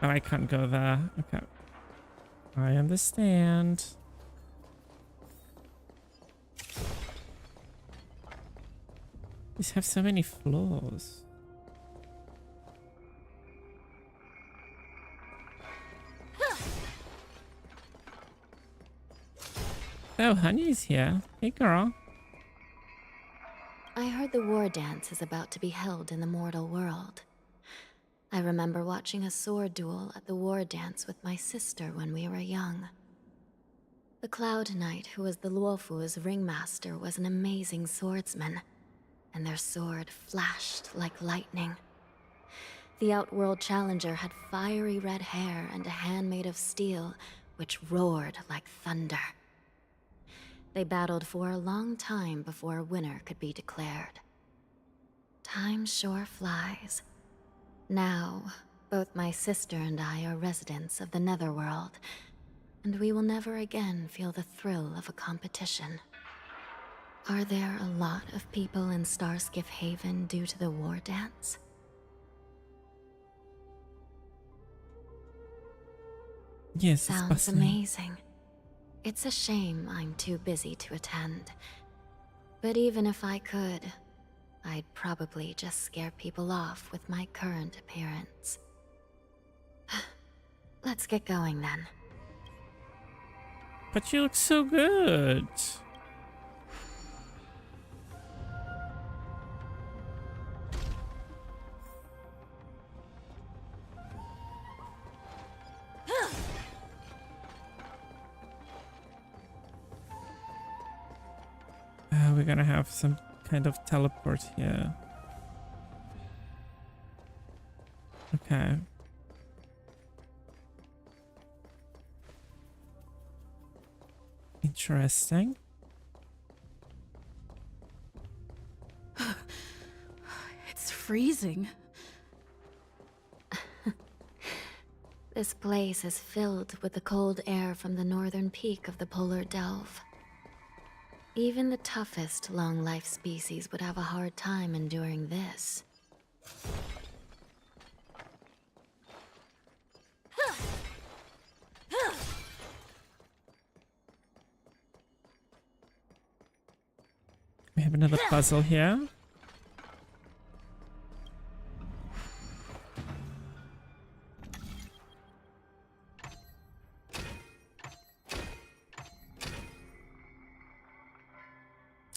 Oh, I can't go there. Okay. I understand. These have so many floors. Oh, Honey's here. Hey, girl. I heard the war dance is about to be held in the mortal world. I remember watching a sword duel at the war dance with my sister when we were young. The Cloud Knight, who was the Luofu's ringmaster, was an amazing swordsman, and their sword flashed like lightning. The Outworld challenger had fiery red hair and a hand made of steel, which roared like thunder. They battled for a long time before a winner could be declared. Time sure flies. Now, both my sister and I are residents of the Netherworld, and we will never again feel the thrill of a competition. Are there a lot of people in Starskiff Haven due to the war dance? Yes, Sounds it's bustling. amazing. It's a shame I'm too busy to attend. But even if I could, I'd probably just scare people off with my current appearance. Let's get going then. But you look so good. We're gonna have some kind of teleport here. Okay. Interesting. It's freezing. This place is filled with the cold air from the northern peak of the polar delve. Even the toughest long-life species would have a hard time enduring this. We have another puzzle here.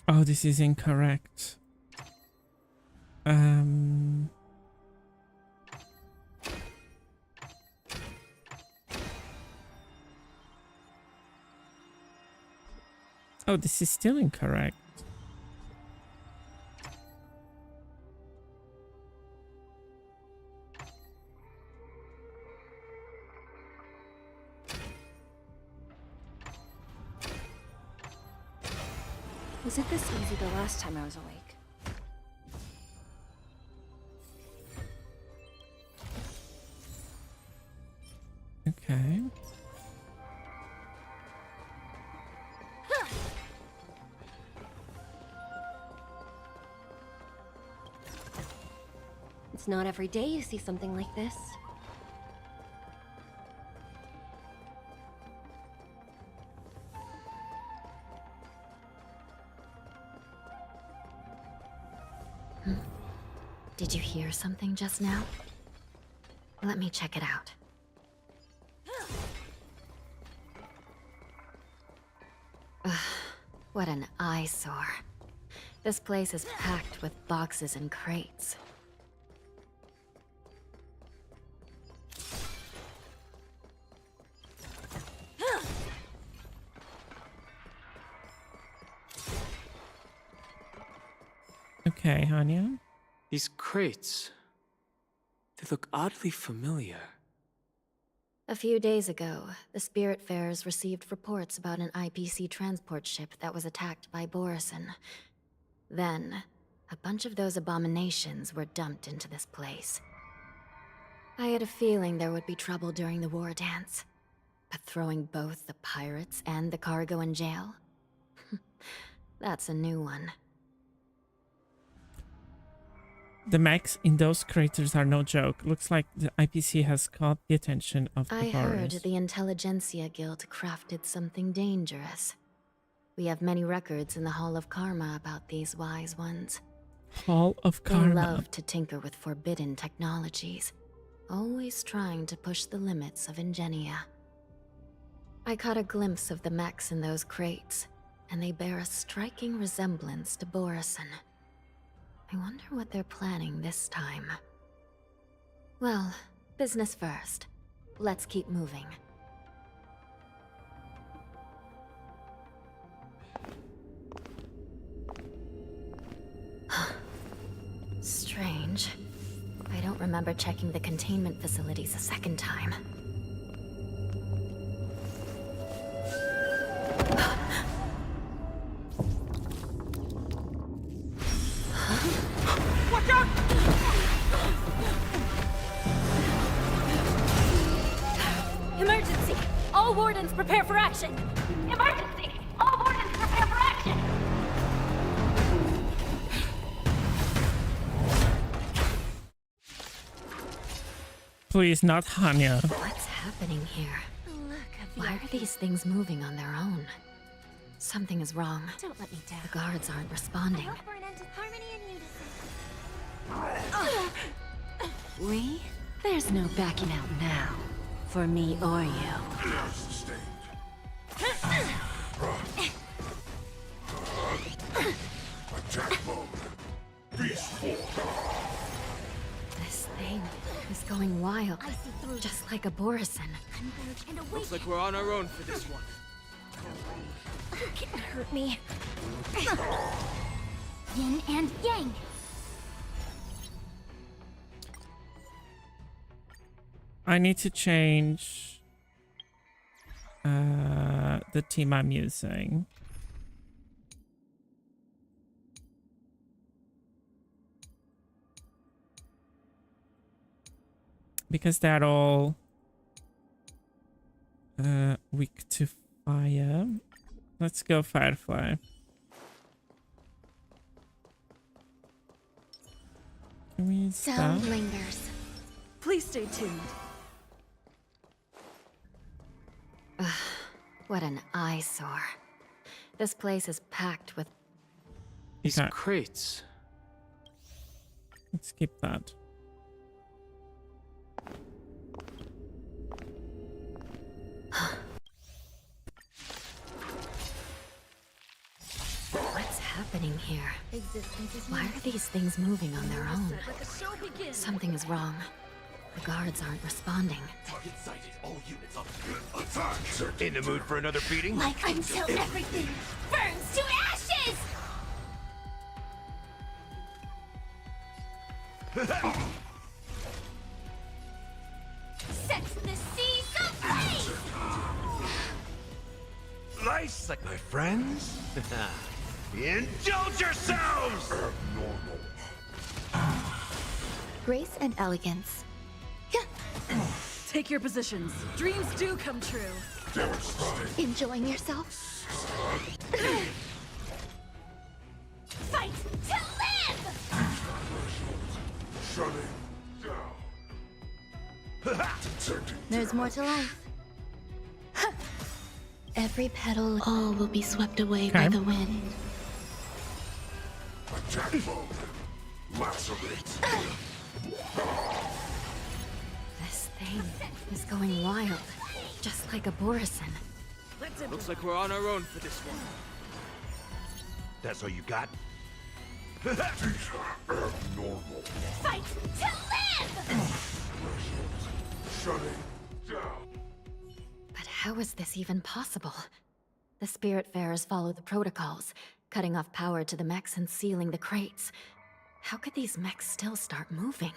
Oh, this is incorrect. Oh, this is still incorrect. Was it this easy the last time I was awake? Okay. It's It's not every day you see something like this. Did you hear something just now? Let me check it out. Ugh, what an eyesore. This place is packed with boxes and crates. Okay, Hanya. These crates, they look oddly familiar. A few days ago, the Spiritfarers received reports about an IPC transport ship that was attacked by Borison. Then, a bunch of those abominations were dumped into this place. I had a feeling there would be trouble during the war dance. But throwing both the pirates and the cargo in jail? That's a new one. The mechs in those craters are no joke. Looks like the IPC has caught the attention of the I heard Boris. the Intelligentsia Guild crafted something dangerous. We have many records in the Hall of Karma about these wise ones. Hall of They Karma. love to tinker with forbidden technologies, always trying to push the limits of Ingenia. I caught a glimpse of the mechs in those crates, and they bear a striking resemblance to Borison. I wonder what they're planning this time. Well, business first. Let's keep moving. Strange. I don't remember checking the containment facilities a second time. Watch out! Emergency! All wardens prepare for action! Emergency! All wardens prepare for action! Please, not Hanya. What's happening here? Why are these things moving on their own? Something is wrong. Don't let me down. The guards aren't responding. We? There's no backing out now. For me or you. Attack mode. Beast form. This thing is going wild, just like a Borison. Looks like we're on our own for this one. You can't hurt me. Yin and yang. I need to change the team I'm using. Because they're all weak to fire. Let's go Firefly. Can we use Sound that? lingers. Please stay tuned. What an eyesore. This place is packed with... These Okay. crates. Let's keep that. What's happening here? Why are these things moving on their own? Something is wrong. The guards aren't responding. Target sighted. All units on attack. In the mood for another beating? Like until everything burns to ashes! Set the seas ablaze! Nice, like my friends. Indulge yourselves! Grace and elegance. Take your positions. Dreams do come true. Enjoying yourself? Fight to live! Shunning. There's more to life. Every petal, all will be swept away by the wind. Attack mode. Lacerate. This thing is going wild, just like a Borison. Looks like we're on our own for this one. That's all you got? These are abnormal. Fight to live! Shutting down. But how is this even possible? The Spiritfarers follow the protocols, cutting off power to the mechs and sealing the crates. How could these mechs still start moving?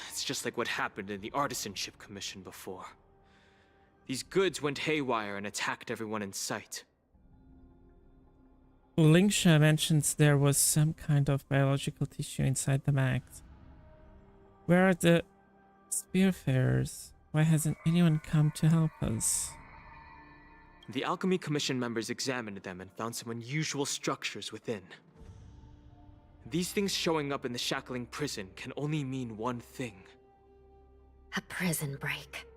It's just like what happened in the Artisanship Commission before. These goods went haywire and attacked everyone in sight. Lingsha mentions there was some kind of biological tissue inside the mechs. Where are the Spiritfarers? Why hasn't anyone come to help us? The Alchemy Commission members examined them and found some unusual structures within. These things showing up in the Shackling prison can only mean one thing. A prison break.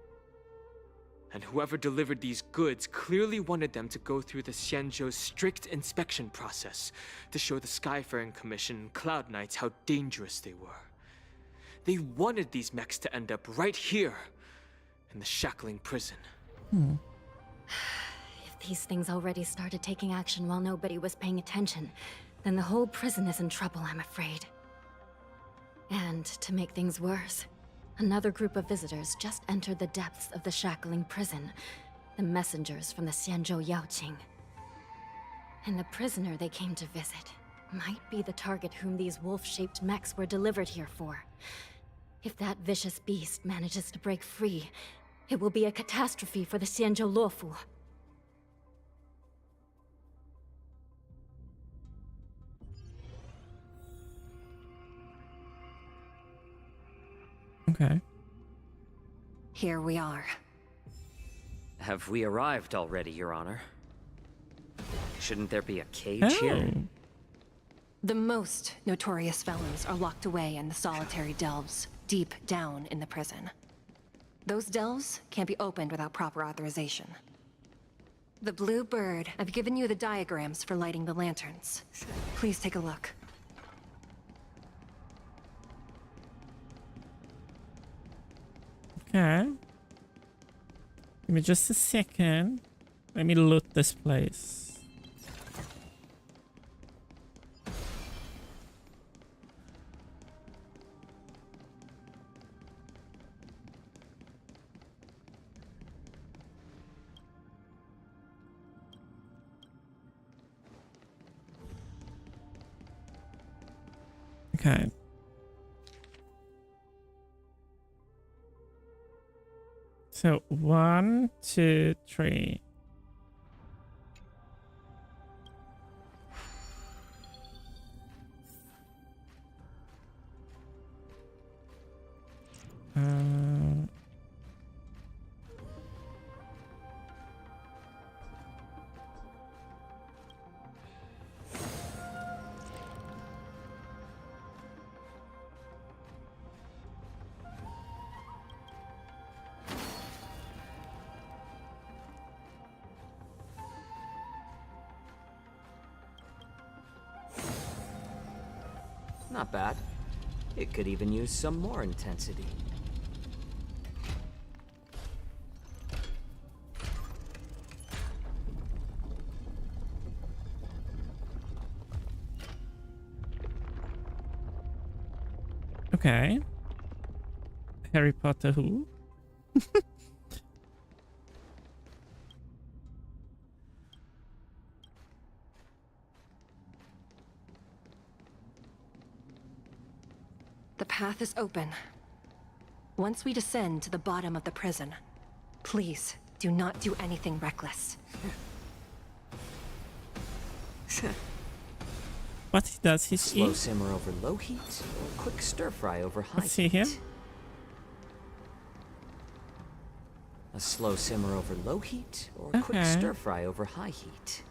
And whoever delivered these goods clearly wanted them to go through the Xianzhou's strict inspection process to show the Skyfaring Commission and Cloud Knights how dangerous they were. They wanted these mechs to end up right here, in the Shackling prison. If these things already started taking action while nobody was paying attention, then the whole prison is in trouble, I'm afraid. And to make things worse, another group of visitors just entered the depths of the Shackling prison, the messengers from the Xianzhou Yaoqing. And the prisoner they came to visit might be the target whom these wolf-shaped mechs were delivered here for. If that vicious beast manages to break free, it will be a catastrophe for the Xianzhou Luofu. Okay. Here we are. Have we arrived already, Your Honor? Shouldn't there be a cage here? The most notorious felons are locked away in the solitary delves, deep down in the prison. Those delves can't be opened without proper authorization. The Blue Bird, I've given you the diagrams for lighting the lanterns. Please take a look. Okay. Give me just a second. Let me loot this place. Okay. So 1, 2, 3. Not bad. It could even use some more intensity. Okay. Harry Potter who? The path is open. Once we descend to the bottom of the prison, please do not do anything reckless. What does he see? Slow simmer over low heat, or quick stir fry over high Let's see heat? here. A slow simmer over low heat, or quick Okay. stir fry over high heat?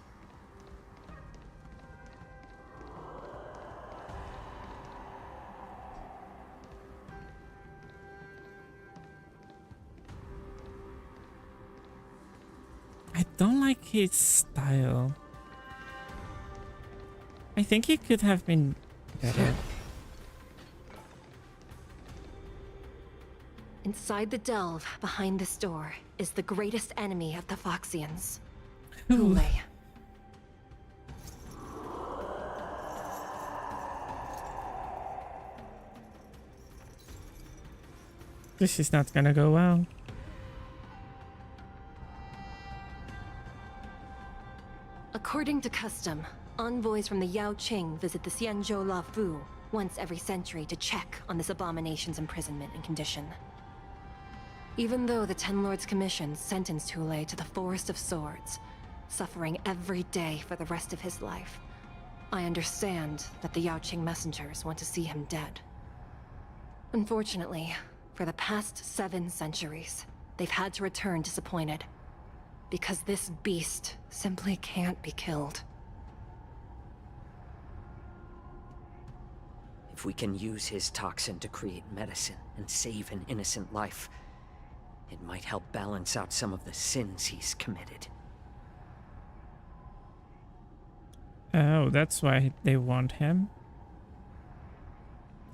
I don't like his style. I think he could have been better. Inside the delve, behind this door, is the greatest enemy of the Foxians. Ooh. Hule. This is not gonna go well. According to custom, envoys from the Yao Qing visit the Xianzhou La Fu once every century to check on this abomination's imprisonment and condition. Even though the Ten Lords Commission sentenced Hule to the Forest of Swords, suffering every day for the rest of his life, I understand that the Yao Qing messengers want to see him dead. Unfortunately, for the past 7 centuries, they've had to return disappointed. Because this beast simply can't be killed. If we can use his toxin to create medicine and save an innocent life, it might help balance out some of the sins he's committed. Oh, that's why they want him.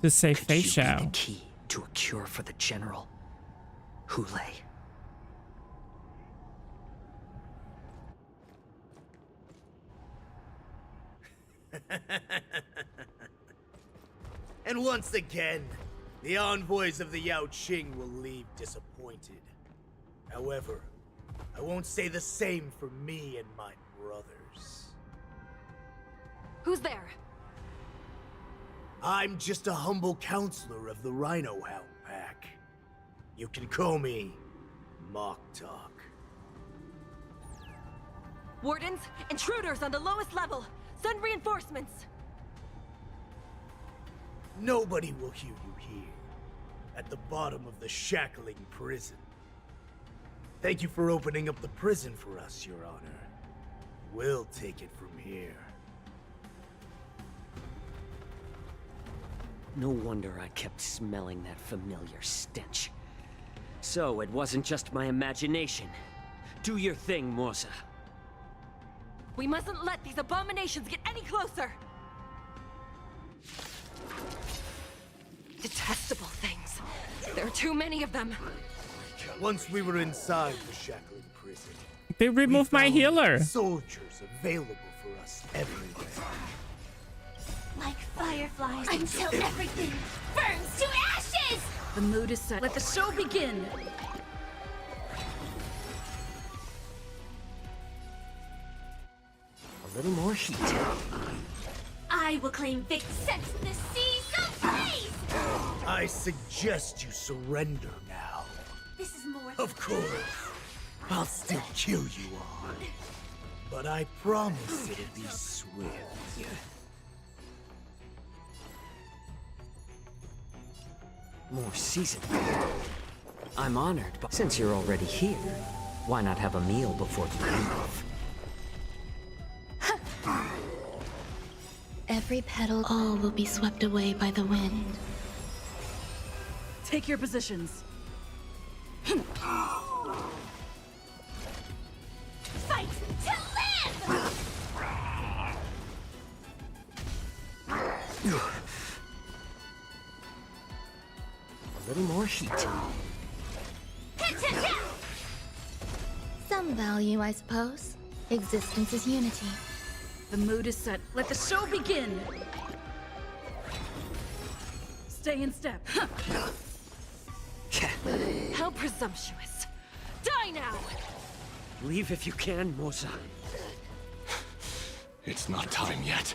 To save Fei Could you be Xiao. the key to a cure for the General? Hule. And once again, the envoys of the Yao Qing will leave disappointed. However, I won't say the same for me and my brothers. Who's there? I'm just a humble counselor of the Rhino Hound Pack. You can call me Mock Talk. Wardens, intruders on the lowest level. Send reinforcements. Nobody will hear you here, at the bottom of the Shackling prison. Thank you for opening up the prison for us, Your Honor. We'll take it from here. No wonder I kept smelling that familiar stench. So it wasn't just my imagination. Do your thing, Morza. We mustn't let these abominations get any closer! Detestable things. There are too many of them. Once we were inside the Shackling prison, They removed my healer. Soldiers available for us everywhere. Like fireflies until everything burns to ashes! The mood is set. Let the show begin! A little more heat. I will claim victory. Set the seas ablaze! I suggest you surrender now. This is more. Of course, I'll still kill you all. But I promise it'll be swift. More seasoned. I'm honored, but since you're already here, why not have a meal before you leave? Every petal, all will be swept away by the wind. Take your positions. Fight to live! A little more heat. Some value, I suppose. Existence is unity. The mood is set. Let the show begin! Stay in step. How presumptuous. Die now! Leave if you can, Morza. It's not time yet.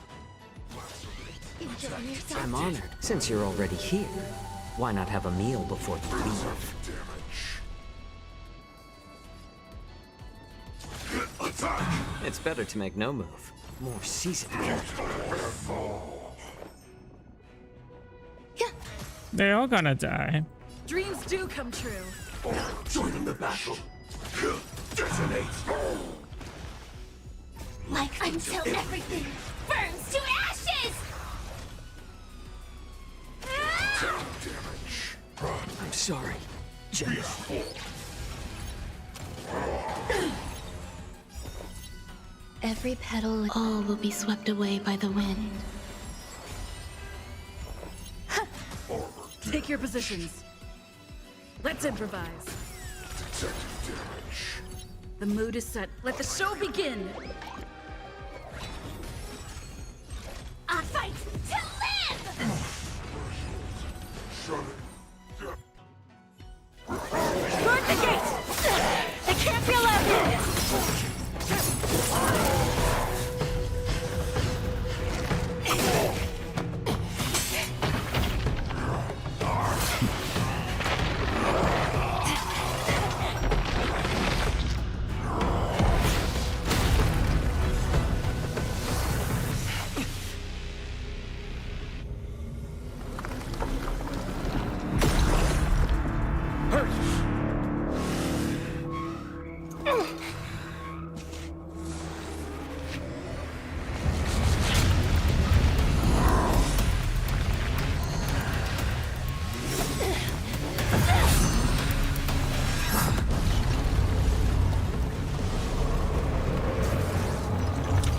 Enjoy yourself. I'm honored. Since you're already here, why not have a meal before you leave? It's better to make no move. More seasoned. They're all gonna die. Dreams do come true. Join in the battle. Detonate. Like until everything burns to ashes! I'm sorry, General. Every petal, all will be swept away by the wind. Take your positions. Let's improvise. The mood is set. Let the show begin. I fight to live! Guard the gate! They can't be allowed in!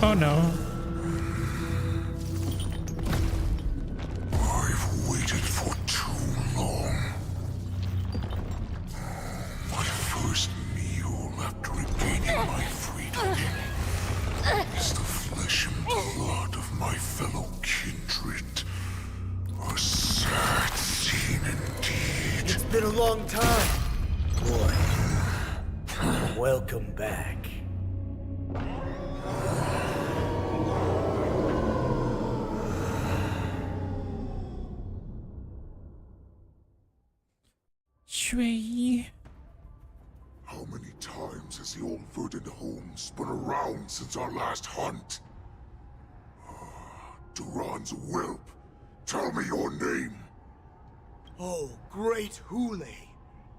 Oh no. I've waited for too long. My first meal after regaining my freedom is the flesh and blood of my fellow kindred. A sad scene indeed. It's been a long time, boy. Welcome back. Shui. How many times has the old verdant home spun around since our last hunt? Duran's whelp, tell me your name. Oh, great Hule,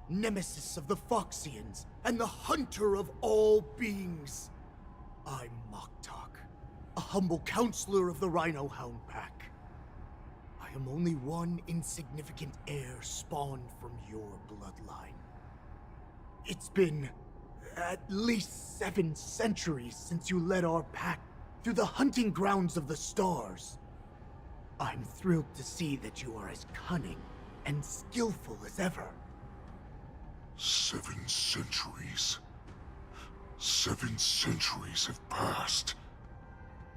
nemesis of the Foxians, and the hunter of all beings. I'm Moktok, a humble counselor of the Rhino Hound Pack. I am only one insignificant heir spawned from your bloodline. It's been at least 7 centuries since you led our pack through the hunting grounds of the stars. I'm thrilled to see that you are as cunning and skillful as ever. 7 centuries. 7 centuries have passed.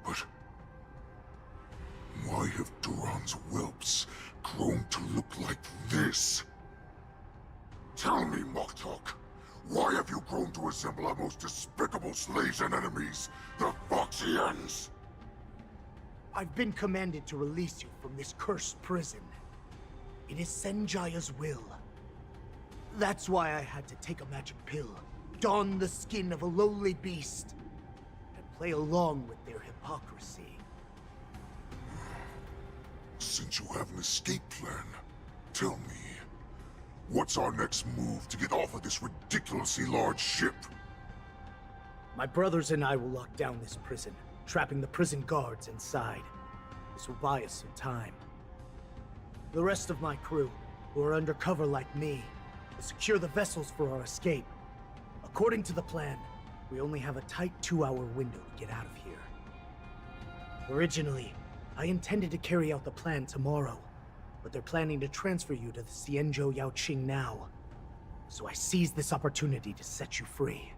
But why have Duran's whelps grown to look like this? Tell me, Moktok, why have you grown to resemble our most despicable slaves and enemies, the Foxians? I've been commanded to release you from this cursed prison. It is Senjaya's will. That's why I had to take a magic pill, don the skin of a lowly beast, and play along with their hypocrisy. Since you have an escape plan, tell me, what's our next move to get off of this ridiculously large ship? My brothers and I will lock down this prison, trapping the prison guards inside. This will buy us some time. The rest of my crew, who are undercover like me, will secure the vessels for our escape. According to the plan, we only have a tight 2-hour window to get out of here. Originally, I intended to carry out the plan tomorrow, but they're planning to transfer you to the Xianzhou Yaoqing now. So I seized this opportunity to set you free.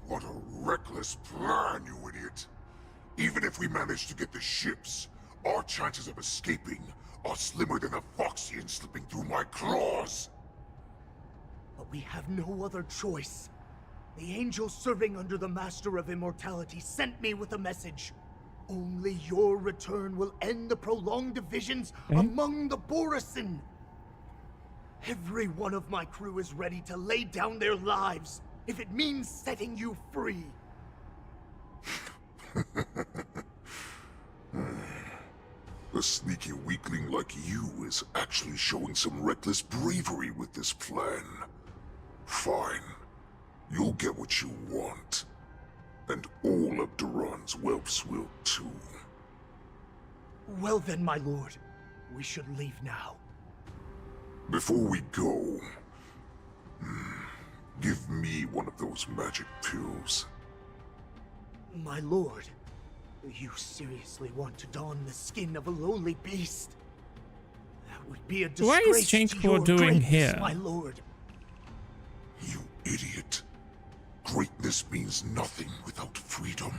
What a reckless plan, you idiot! Even if we manage to get the ships, our chances of escaping are slimmer than a Foxian slipping through my claws! But we have no other choice. The angel serving under the Master of Immortality sent me with a message. Only your return will end the prolonged divisions among the Borisin. Every one of my crew is ready to lay down their lives if it means setting you free. A sneaky weakling like you is actually showing some reckless bravery with this plan. Fine. You'll get what you want. And all of Duran's whelps will too. Well then, my lord. We should leave now. Before we go, give me one of those magic pills. My lord, you seriously want to don the skin of a lowly beast? That would be a disgrace What is to Changecore your doing greatness, here? my lord. You idiot. Greatness means nothing without freedom.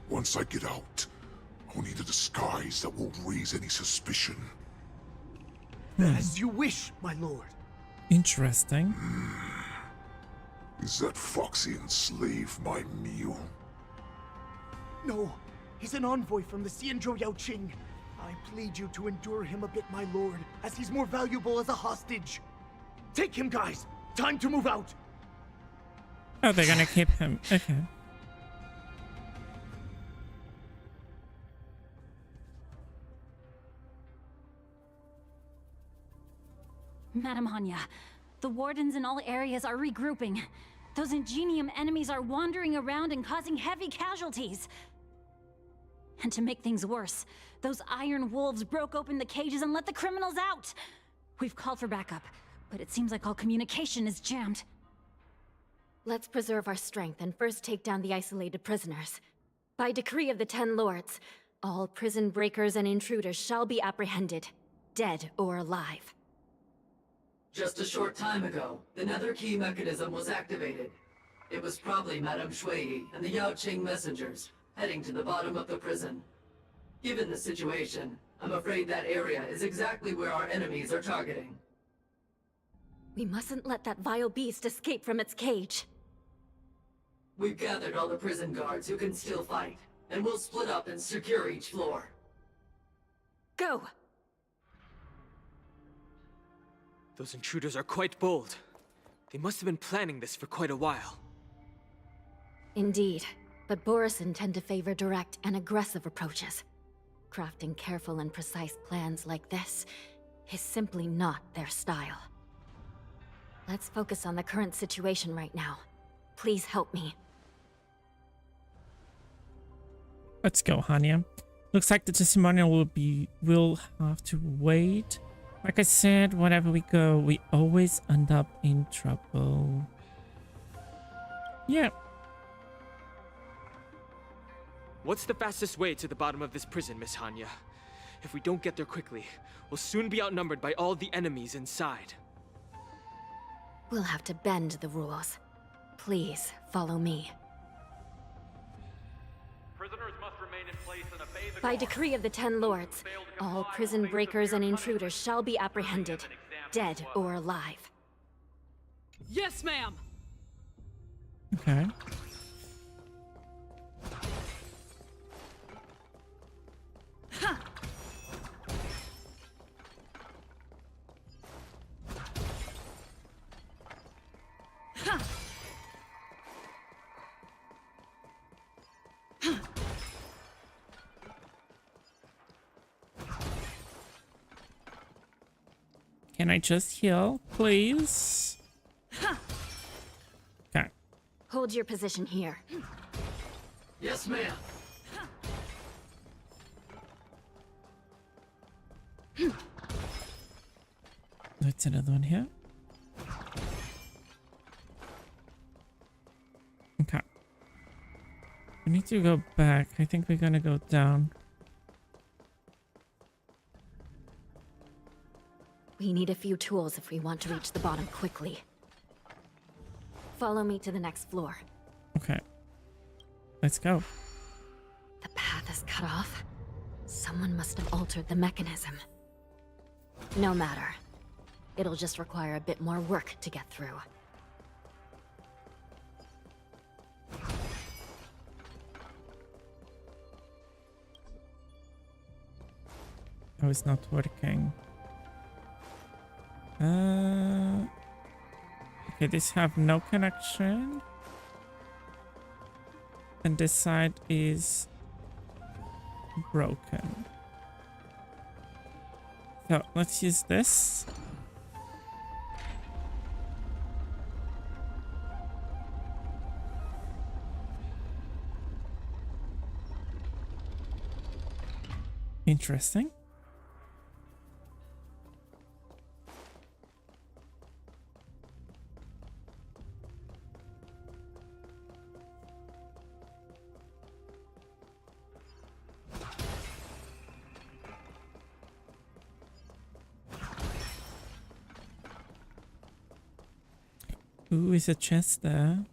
Once I get out, I'll need a disguise that won't raise any suspicion. As you wish, my lord. Interesting. Is that Foxian slave my meal? No, he's an envoy from the Xianzhou Yaoqing. I plead you to endure him a bit, my lord, as he's more valuable as a hostage. Take him, guys. Time to move out. Oh, they're gonna keep him. Okay. Madam Hanya, the wardens in all areas are regrouping. Those Ingenium enemies are wandering around and causing heavy casualties. And to make things worse, those iron wolves broke open the cages and let the criminals out. We've called for backup, but it seems like all communication is jammed. Let's preserve our strength and first take down the isolated prisoners. By decree of the 10 Lords, all prison breakers and intruders shall be apprehended, dead or alive. Just a short time ago, the Nether Key mechanism was activated. It was probably Madame Shui and the Yaoqing messengers, heading to the bottom of the prison. Given the situation, I'm afraid that area is exactly where our enemies are targeting. We mustn't let that vile beast escape from its cage. We've gathered all the prison guards who can still fight, and we'll split up and secure each floor. Go! Those intruders are quite bold. They must have been planning this for quite a while. Indeed, but Borisin tend to favor direct and aggressive approaches. Crafting careful and precise plans like this is simply not their style. Let's focus on the current situation right now. Please help me. Let's go, Hanya. Looks like the testimonial will have to wait. Like I said, wherever we go, we always end up in trouble. Yeah. What's the fastest way to the bottom of this prison, Miss Hanya? If we don't get there quickly, we'll soon be outnumbered by all the enemies inside. We'll have to bend the rules. Please, follow me. Prisoners must remain in place and obey the By decree of the 10 Lords, all prison breakers and intruders shall be apprehended, dead or alive. Yes, ma'am! Okay. Can I just heal, please? Okay. Hold your position here. Yes, ma'am. That's another one here. Okay. We need to go back. I think we're gonna go down. We need a few tools if we want to reach the bottom quickly. Follow me to the next floor. Okay. Let's go. The path is cut off. Someone must have altered the mechanism. No matter. It'll just require a bit more work to get through. Oh, it's not working. Okay, this have no connection. And this side is broken. So let's use this. Interesting. Ooh, is a chest there?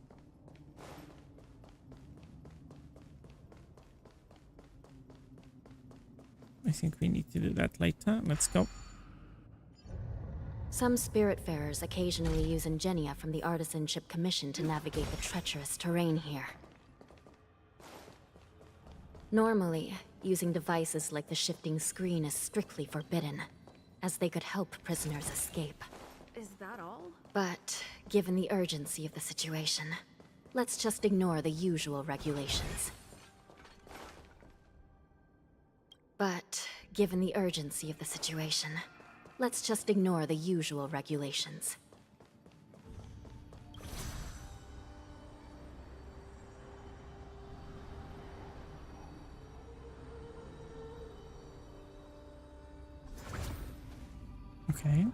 I think we need to do that later. Let's go. Some spiritfarers occasionally use ingenia from the Artisanship Commission to navigate the treacherous terrain here. Normally, using devices like the shifting screen is strictly forbidden, as they could help prisoners escape. Is that all? But, given the urgency of the situation, let's just ignore the usual regulations. But, given the urgency of the situation, let's just ignore the usual regulations. Okay.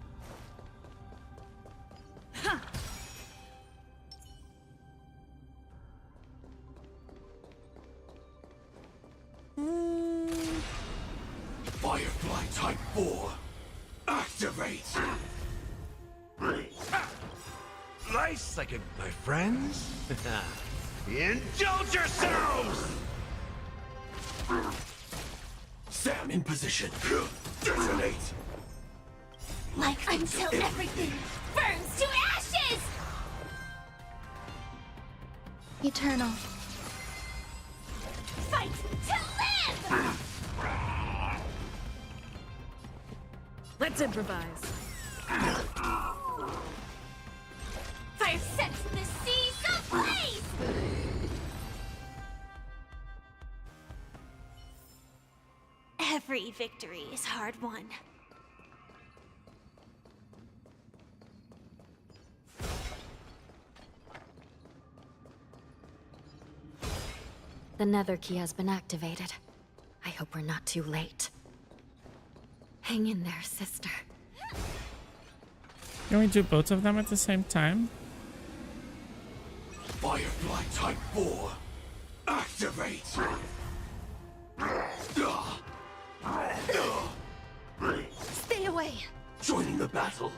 Firefly Type 4, activate! Nice second, my friends. Indulge yourselves! Sam in position. Detonate! Like until everything burns to ashes! Eternal. Fight to live! Let's improvise. Fire sets the seas ablaze! Every victory is hard won. The nether key has been activated. I hope we're not too late. Hang in there, sister. Can we do both of them at the same time? Firefly Type 4, activate! Stay away! Joining the battle.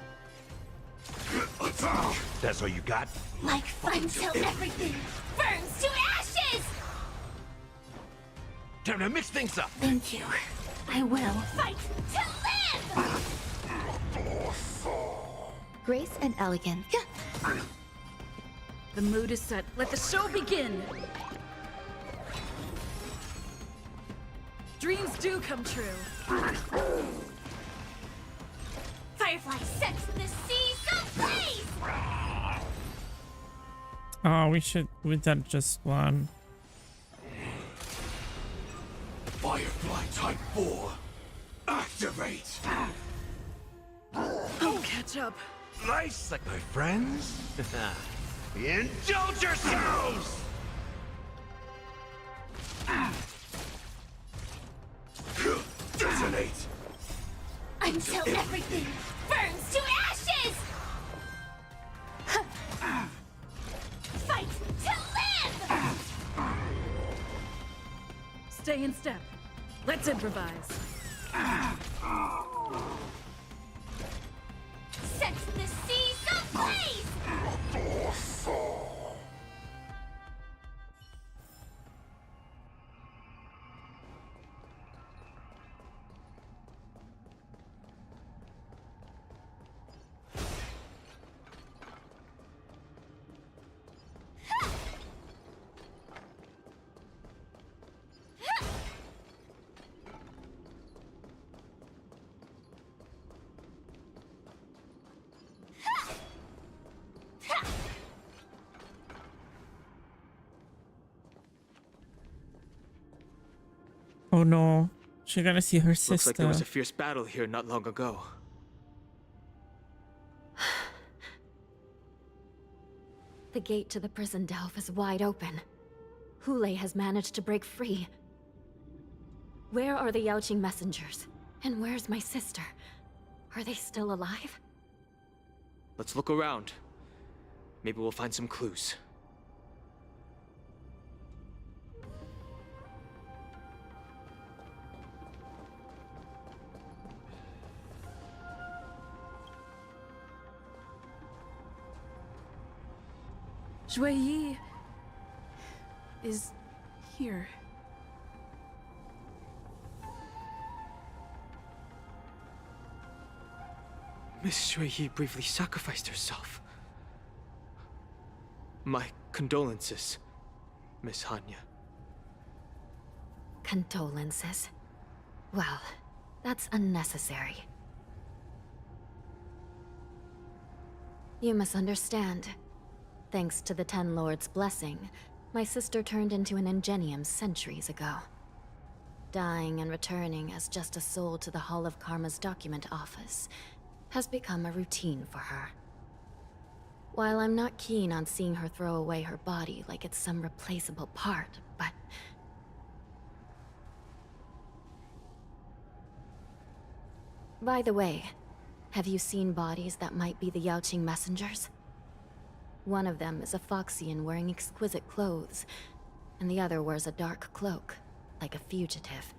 Attack! That's all you got? Like until everything burns to ashes! Time to mix things up. Thank you. I will. Fight to live! Grace and elegance. The mood is set. Let the show begin! Dreams do come true. Firefly sets the seas ablaze! Oh, we done just one. Firefly Type 4, activate! Oh, catch up. Nice, like my friends. Indulge yourselves! Detonate! Until everything burns to ashes! Fight to live! Stay in step. Let's improvise. Sets the seas ablaze! Oh no, she's gonna see her sister. Looks like there was a fierce battle here not long ago. The gate to the prison delve is wide open. Hule has managed to break free. Where are the Yaoqing messengers? And where's my sister? Are they still alive? Let's look around. Maybe we'll find some clues. Shui Yi is here. Miss Shui Yi bravely sacrificed herself. My condolences, Miss Hanya. Condolences? Well, that's unnecessary. You misunderstand. Thanks to the Ten Lords' blessing, my sister turned into an Ingenium centuries ago. Dying and returning as just a soul to the Hall of Karma's document office has become a routine for her. While I'm not keen on seeing her throw away her body like it's some replaceable part, but... By the way, have you seen bodies that might be the Yaoqing messengers? One of them is a Foxian wearing exquisite clothes, and the other wears a dark cloak, like a fugitive.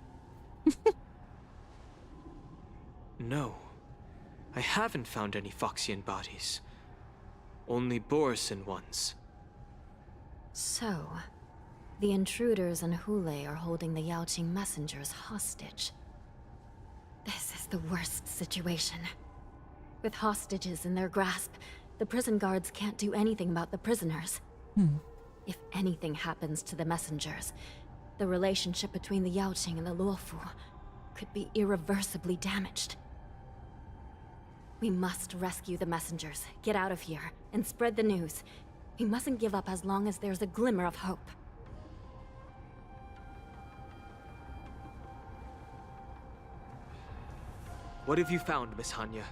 No. I haven't found any Foxian bodies. Only Borisin ones. So, the intruders and Hule are holding the Yaoqing messengers hostage. This is the worst situation. With hostages in their grasp, the prison guards can't do anything about the prisoners. If anything happens to the messengers, the relationship between the Yaoqing and the Luofu could be irreversibly damaged. We must rescue the messengers, get out of here, and spread the news. We mustn't give up as long as there's a glimmer of hope. What have you found, Miss Hanya?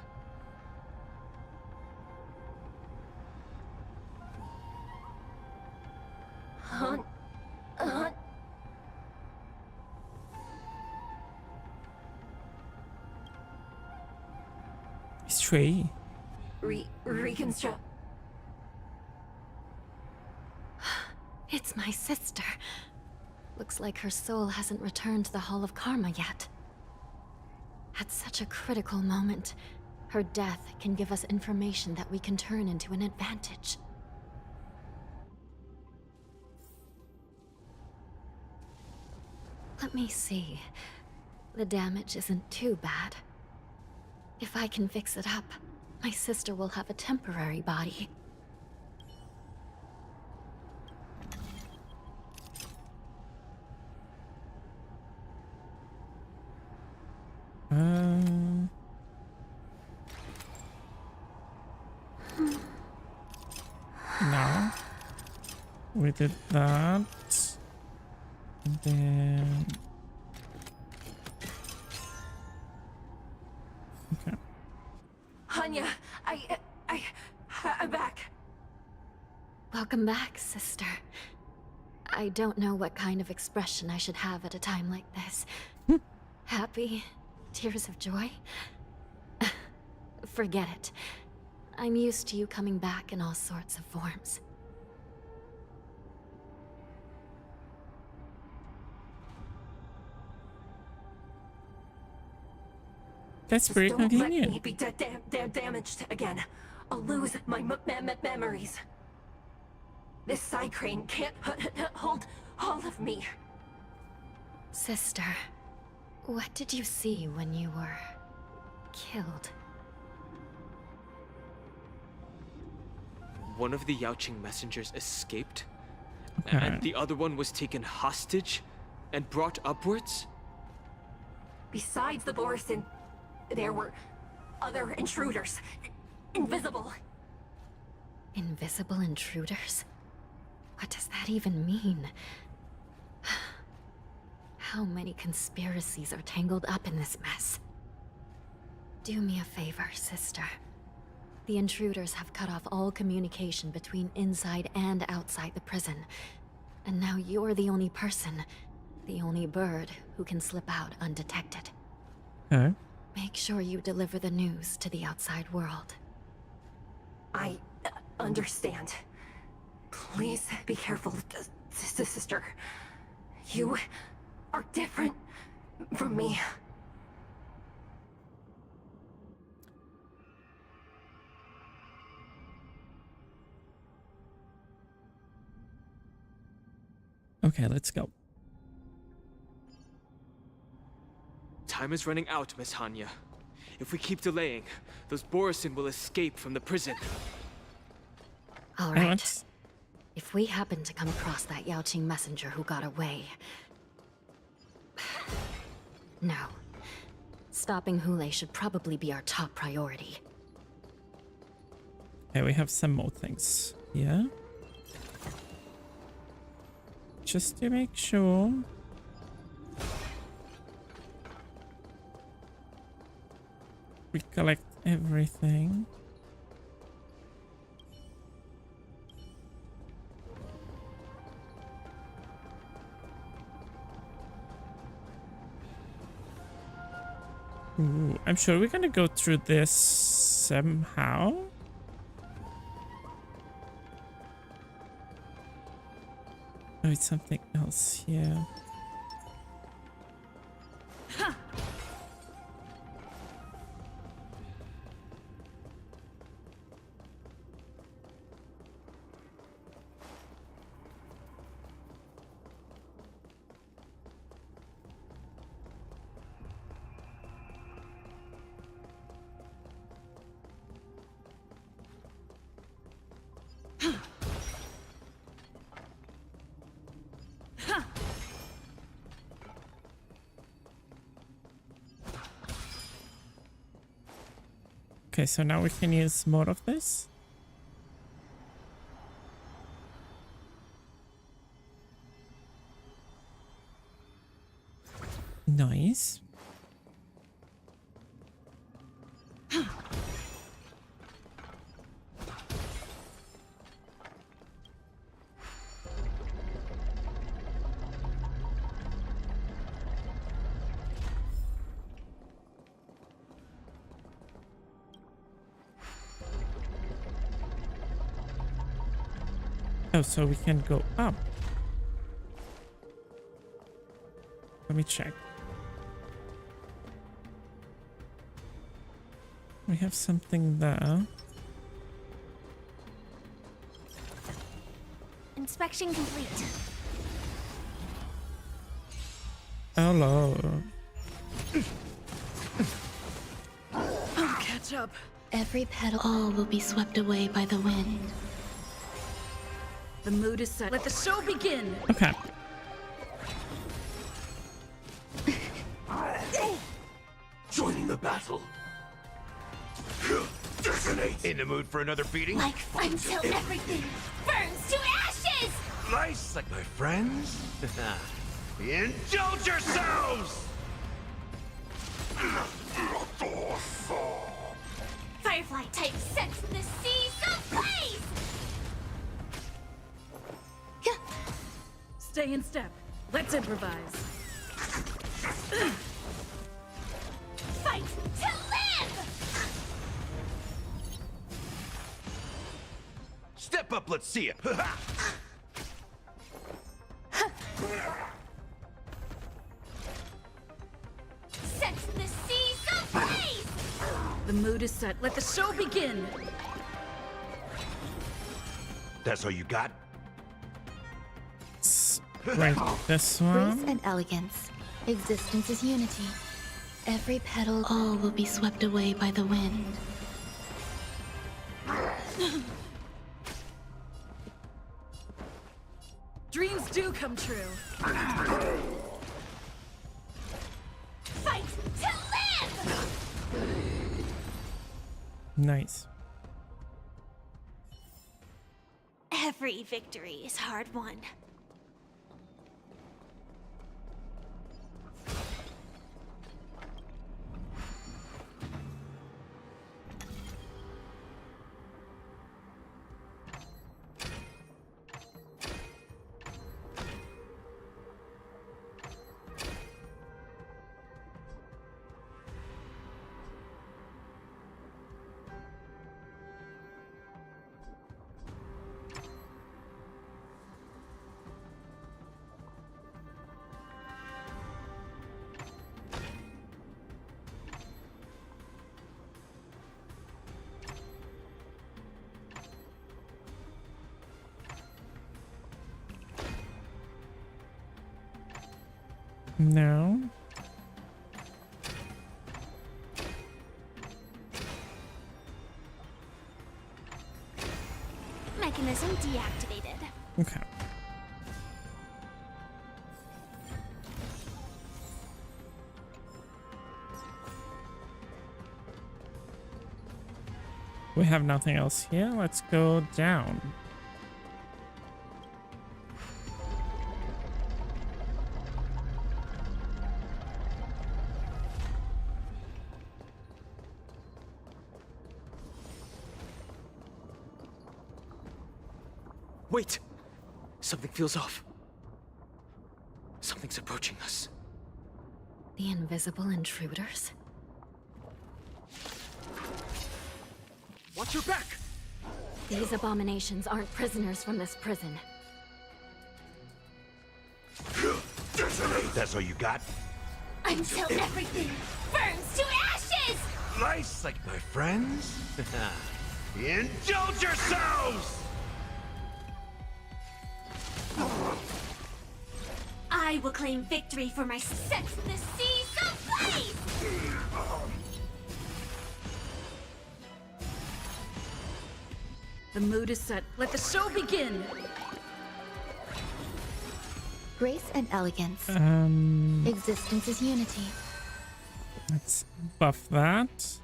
Stray. Reconstruct. It's my sister. Looks like her soul hasn't returned to the Hall of Karma yet. At such a critical moment, her death can give us information that we can turn into an advantage. Let me see. The damage isn't too bad. If I can fix it up, my sister will have a temporary body. Now we did that, and then okay. Hanya, I'm back. Welcome back, sister. I don't know what kind of expression I should have at a time like this. Happy? Tears of joy? Forget it. I'm used to you coming back in all sorts of forms. That's pretty Don't let me convenient. be damaged again. I'll lose my memories. This side crane can't hold all of me. Sister, what did you see when you were killed? One of the Yaoqing messengers escaped, Okay. and the other one was taken hostage and brought upwards? Besides the Borisin, there were other intruders. Invisible. Invisible intruders? What does that even mean? How many conspiracies are tangled up in this mess? Do me a favor, sister. The intruders have cut off all communication between inside and outside the prison. And now you're the only person, the only bird, who can slip out undetected. Okay. Make sure you deliver the news to the outside world. I understand. Please be careful, sister. You are different from me. Okay, let's go. Time is running out, Miss Hanya. If we keep delaying, those Borisin will escape from the prison. All right. If we happen to come across that Yaoqing messenger who got away... No. Stopping Hulei should probably be our top priority. Okay, we have some more things here. Just to make sure. We collect everything. Ooh, I'm sure we're gonna go through this somehow. Oh, it's something else here. Okay, so now we can use more of this. Nice. Oh, so we can go up. Let me check. We have something there. Inspection complete. Hello. I'll catch up. Every petal all will be swept away by the wind. The mood is set. Let the show begin. Okay. Joining the battle. Detonate. In the mood for another beating? Like until everything burns to ashes! Nice, like my friends? Indulge yourselves! Firefly type sense the sea someplace! Stay in step. Let's improvise. Fight to live! Step up, let's see it. Sense the sea someplace! The mood is set. Let the show begin. That's all you got? Right, this one. Grace and elegance. Existence is unity. Every petal all will be swept away by the wind. Dreams do come true. Fight to live! Nice. Every victory is hard won. No. Mechanism deactivated. Okay. We have nothing else here. Let's go down. Wait! Something feels off. Something's approaching us. The invisible intruders? Watch your back! These abominations aren't prisoners from this prison. That's all you got? Until everything burns to ashes! Nice, like my friends? Indulge yourselves! I will claim victory for my Set the Seas ablaze! The mood is set. Let the show begin! Grace and elegance. Existence is unity. Let's buff that.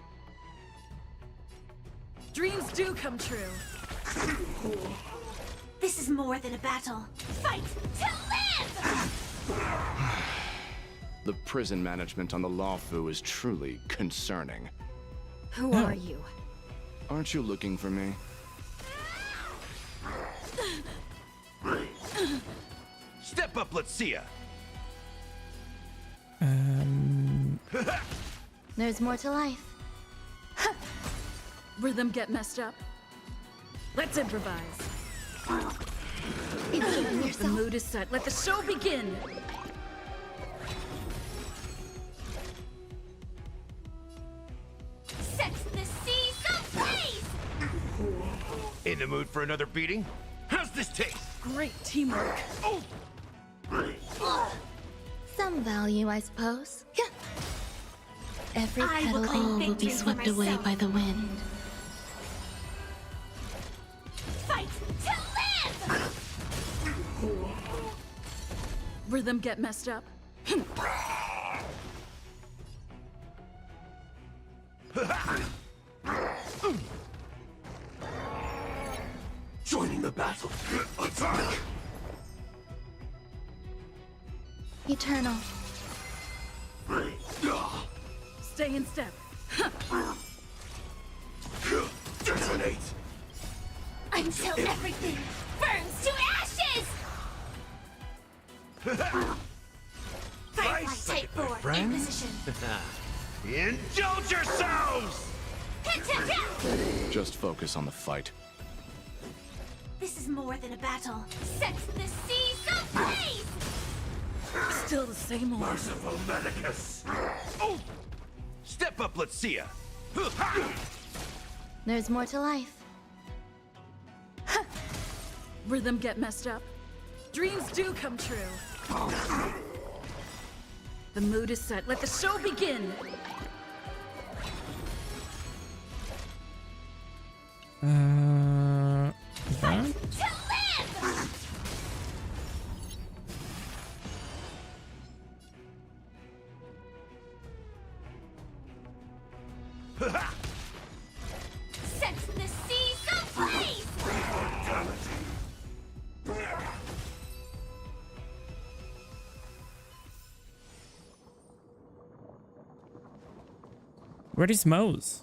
Dreams do come true. This is more than a battle. Fight to live! The prison management on the Lawfu is truly concerning. Who are you? Aren't you looking for me? Step up, let's see ya! There's more to life. Rhythm get messed up. Let's improvise. The mood is set. Let the show begin! Set the Seas ablaze! In the mood for another beating? How's this taste? Great teamwork. Oh! Some value, I suppose. Every I will petal claim will be victory for swept away myself. by the wind. Fight to live! Rhythm get messed up. Joining the battle. Attack! Eternal. Stay in step. Detonate! Until everything burns to ashes! Firefly Nice, Type my 4 in friends. position. Indulge yourselves! Hit, hit, hit! Just focus on the fight. This is more than a battle. Set the Seas ablaze! Still the same old. Merciful Medicus! Oh! Step up, let's see ya! There's more to life. Rhythm get messed up. Dreams do come true. The mood is set. Let the show begin! That? To live! Set the Seas ablaze! Where is Mose?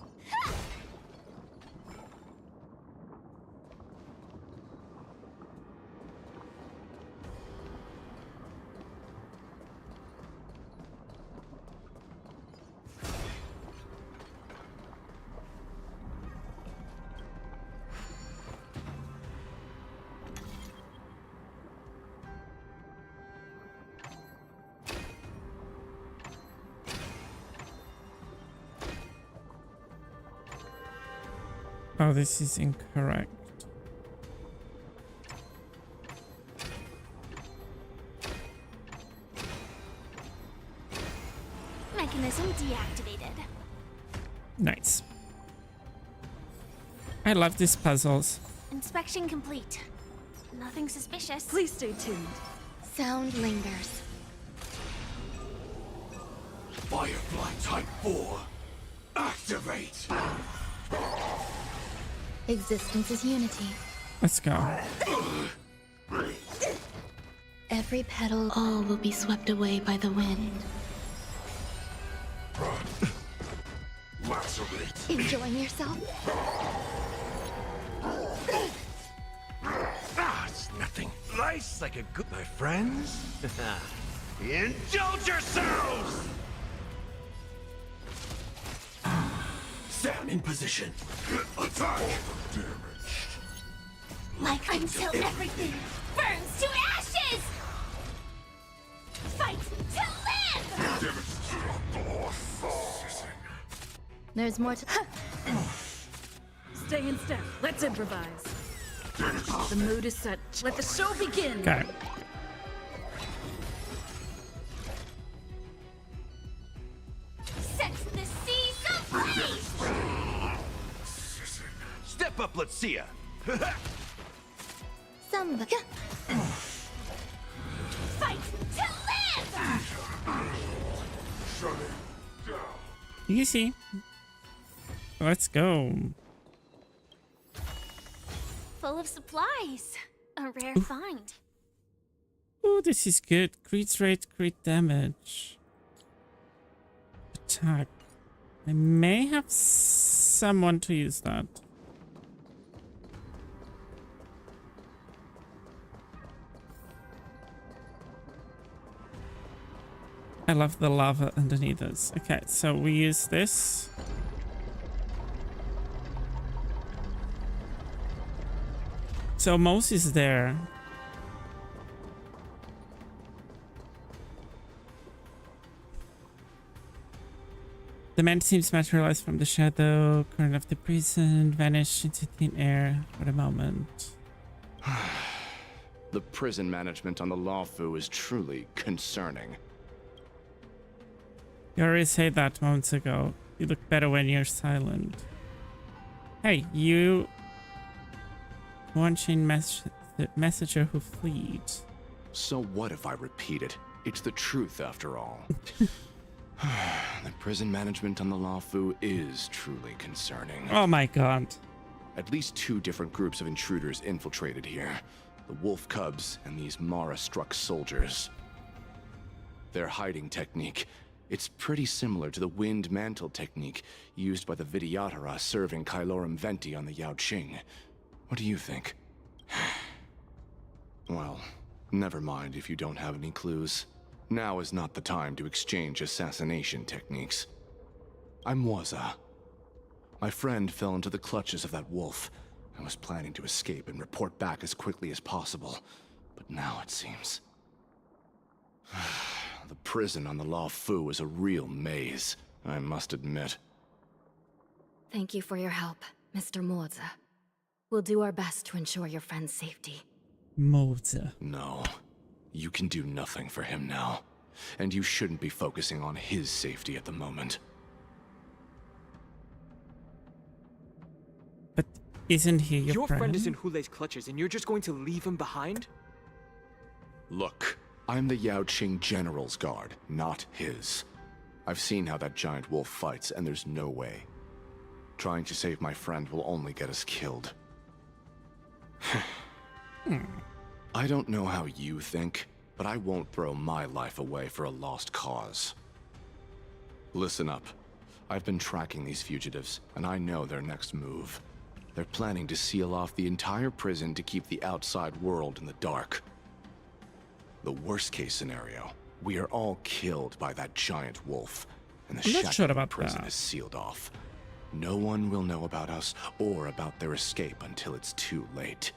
Oh, this is incorrect. mechanism deactivated. Nice. I love these puzzles. Inspection complete. Nothing suspicious. Please stay tuned. Sound lingers. Firefly Type 4. Activate! Existence is unity. Let's go. Every petal, all will be swept away by the wind. Lacerate. Enjoying yourself? It's nothing. Life's like a good... My friends? Indulge yourselves! Stand in position. Attack! Like until everything burns to ashes! Fight to live! There's more to... Stay in step. Let's improvise. The mood is set. Let the show begin. Okay. Set the seas ablaze! Step up, let's see ya. Somebody... Fight to live! Easy. Let's go. Full of supplies. A rare find. Oh, this is good. Crit rate, crit damage. Attack. I may have someone to use that. I love the lava underneath us. Okay, so we use this. So Mose is there. The man seems materialized from the shadow, current of the prison, vanished into thin air for a moment. The prison management on the Lawfu is truly concerning. You already said that moments ago. You look better when you're silent. Hey, you... One-chain messenger who fled. So what if I repeat it? It's the truth after all. The prison management on the Lawfu is truly concerning. Oh my god. At least 2 different groups of intruders infiltrated here. The wolf cubs and these Mara-struck soldiers. Their hiding technique, it's pretty similar to the wind mantle technique used by the Vidyatara serving Kailorum Venti on the Yaoqing. What do you think? Well, never mind if you don't have any clues. Now is not the time to exchange assassination techniques. I'm Waza. My friend fell into the clutches of that wolf. I was planning to escape and report back as quickly as possible, but now it seems... The prison on the Lawfu is a real maze, I must admit. Thank you for your help, Mr. Moza. We'll do our best to ensure your friend's safety. Moza. No. You can do nothing for him now. And you shouldn't be focusing on his safety at the moment. But isn't he your friend? Your friend is in Hulei's clutches and you're just going to leave him behind? Look, I'm the Yaoqing General's guard, not his. I've seen how that giant wolf fights, and there's no way. Trying to save my friend will only get us killed. I don't know how you think, but I won't throw my life away for a lost cause. Listen up. I've been tracking these fugitives, and I know their next move. They're planning to seal off the entire prison to keep the outside world in the dark. The worst-case scenario, we are all killed by that giant wolf, and the Shackling prison is sealed off. No one will know about us or about their escape until it's too late.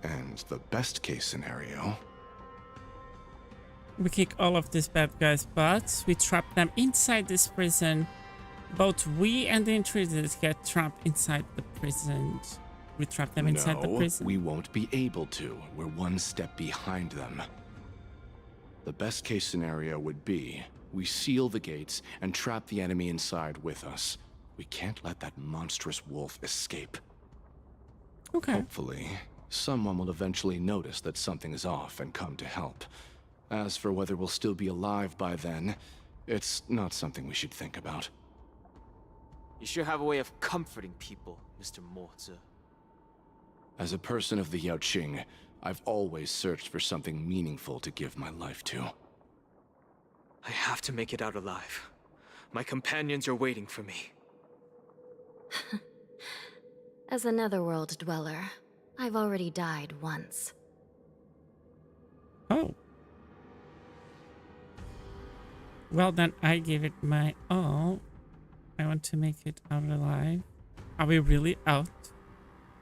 And the best-case scenario... We kick all of these bad guys' butts, we trap them inside this prison. Both we and the intruders get trapped inside the prison. We trap them inside the prison. We won't be able to. We're one step behind them. The best case scenario would be We seal the gates and trap the enemy inside with us. We can't let that monstrous wolf escape. Okay. Hopefully, someone will eventually notice that something is off and come to help. As for whether we'll still be alive by then, it's not something we should think about. You sure have a way of comforting people, Mr. Morza. As a person of the Yaoqing, I've always searched for something meaningful to give my life to. I have to make it out alive. My companions are waiting for me. As a netherworld dweller, I've already died once. Oh. Well, then I give it my all. I want to make it out alive. Are we really out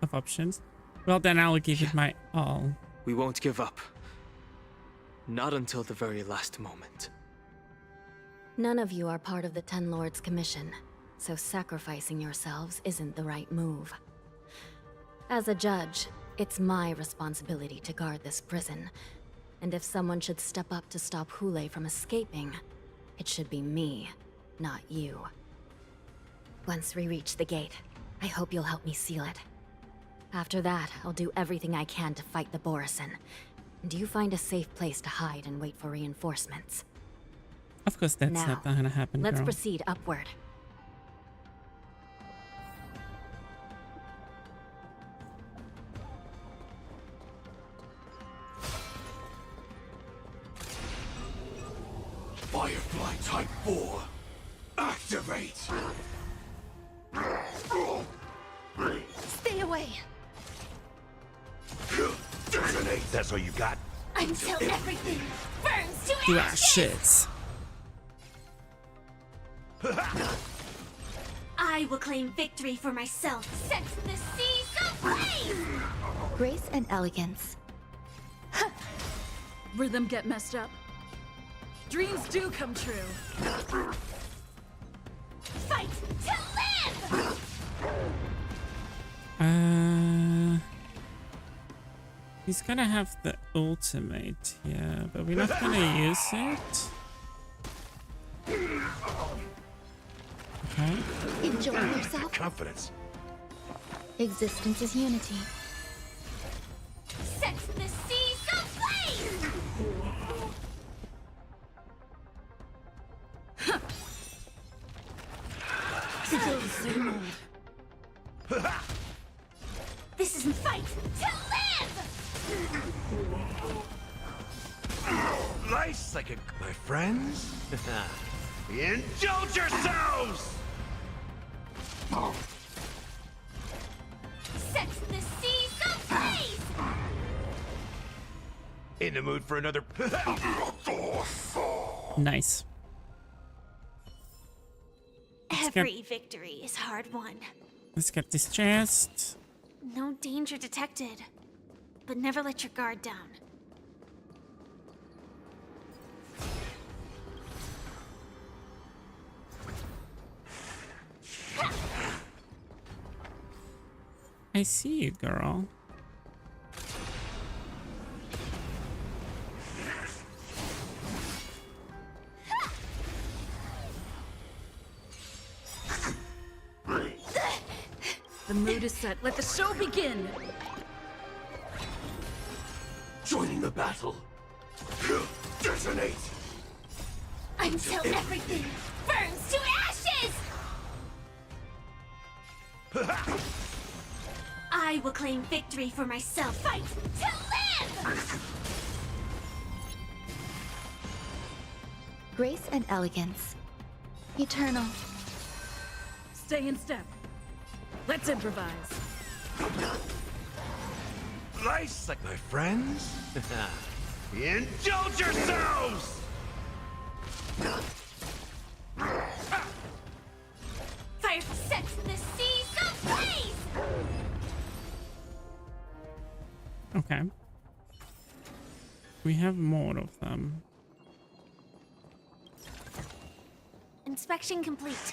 of options? Well, then I'll give it my all. We won't give up. Not until the very last moment. None of you are part of the Ten Lords' commission, so sacrificing yourselves isn't the right move. As a judge, it's my responsibility to guard this prison, and if someone should step up to stop Hule from escaping, it should be me, not you. Once we reach the gate, I hope you'll help me seal it. After that, I'll do everything I can to fight the Borisin, and you find a safe place to hide and wait for reinforcements. Of course, that's now, not gonna happen, let's girl. proceed upward. Firefly Type 4, activate! Stay away. Detonate! That's all you got? Until everything burns to Ah, ashes! shit. I will claim victory for myself. Set the seas ablaze! Grace and elegance. Rhythm get messed up. Dreams do come true. Fight to live! He's gonna have the ultimate here, but we're not gonna use it. Okay. Enjoy yourself. Confidence. Existence is unity. Set the seas ablaze! Still the same old. This isn't fight to live! Nice, like my friends. Indulge yourselves! Set the seas ablaze! In the mood for another. Nice. Every victory is hard won. Let's get this chest. No danger detected. But never let your guard down. I see you, girl. The mood is set. Let the show begin. Joining the battle. Detonate! Until everything burns to ashes! I will claim victory for myself. Fight to live! Grace and elegance. Eternal. Stay in step. Let's improvise. Nice, like my friends. Indulge yourselves! Fire sets the seas ablaze! Okay. We have more of them. Inspection complete.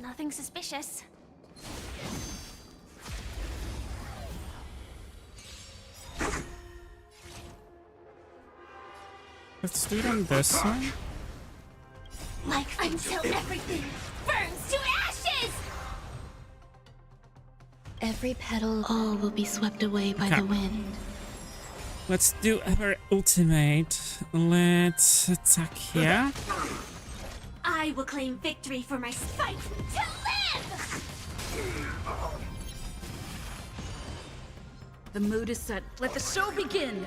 Nothing suspicious. Let's do it on this one. Until everything burns to ashes! Every petal, all will be swept away by the wind. Let's do our ultimate. Let's attack here. I will claim victory for my fight to live! The mood is set. Let the show begin!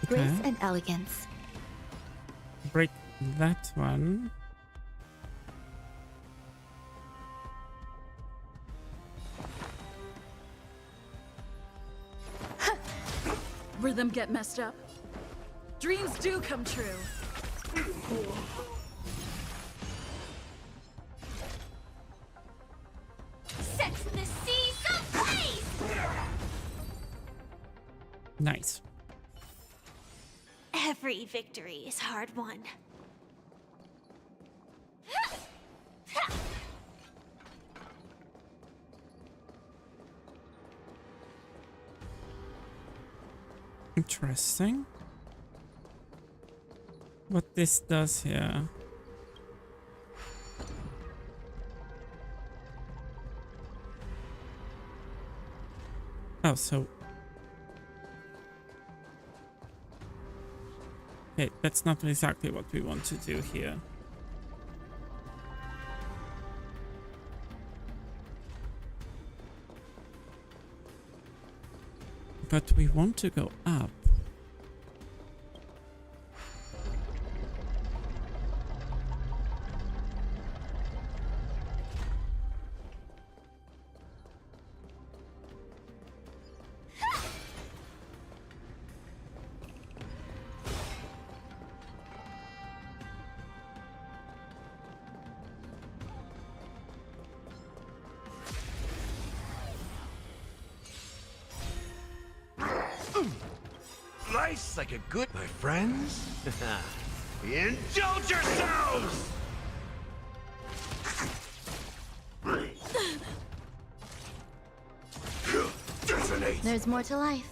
Grace and elegance. Break that one. Rhythm get messed up. Dreams do come true. Set the seas ablaze! Nice. Every victory is hard won. Interesting. What this does here. Oh, so... Okay, that's not exactly what we want to do here. But we want to go up. Life's like a good, my friends. Indulge yourselves! There's more to life.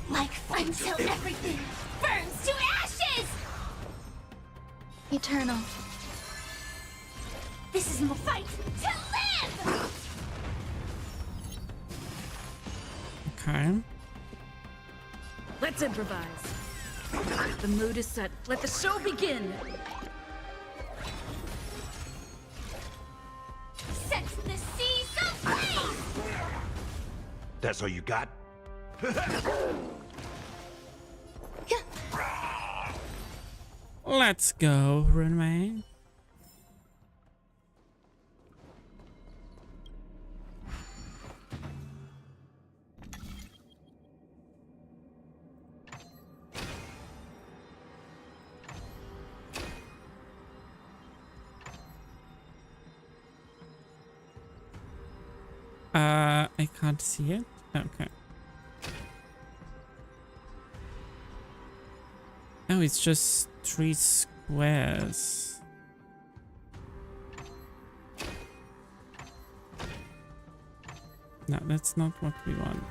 Like until everything burns to ashes! Eternal. This is my fight to live! Okay. Let's improvise. The mood is set. Let the show begin! Set the seas ablaze! That's all you got? Let's go, Runway. I can't see it. Okay. Oh, it's just 3 squares. No, that's not what we want.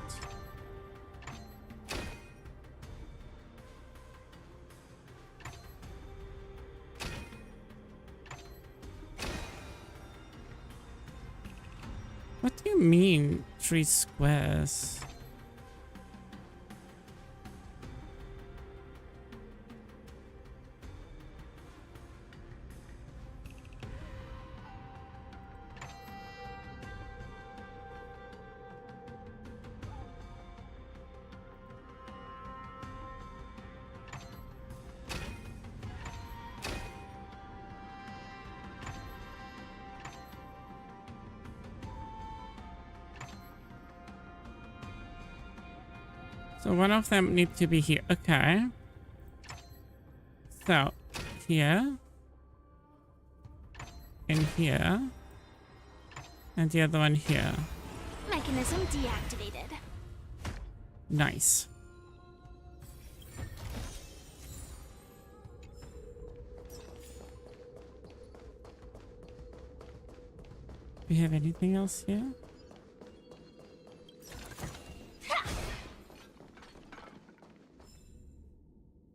What do you mean, 3 squares? So one of them need to be here. Okay. So here. And here. And the other one here. Mechanism deactivated. Nice. Do we have anything else here?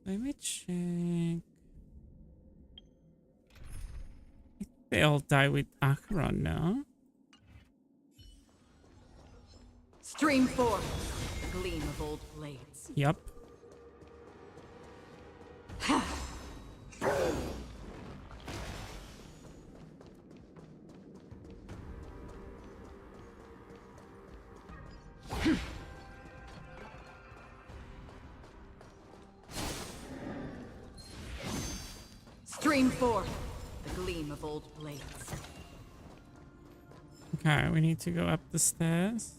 Let me check. They all die with Acheron now. Stream forth the gleam of old blades. Yep. Stream forth the gleam of old blades. Okay, we need to go up the stairs.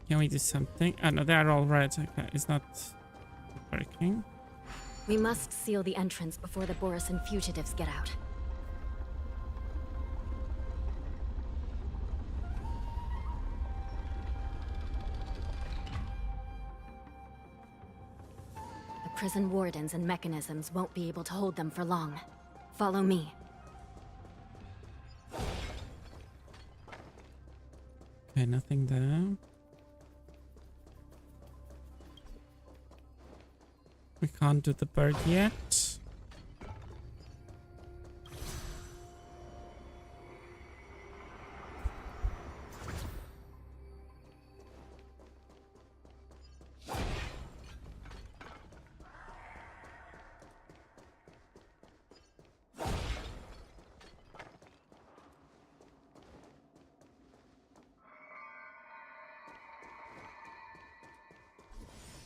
Can we do something? Oh no, they're all red. Okay, it's not working. We must seal the entrance before the Borisan fugitives get out. The prison wardens and mechanisms won't be able to hold them for long. Follow me. Okay, nothing there. We can't do the bird yet.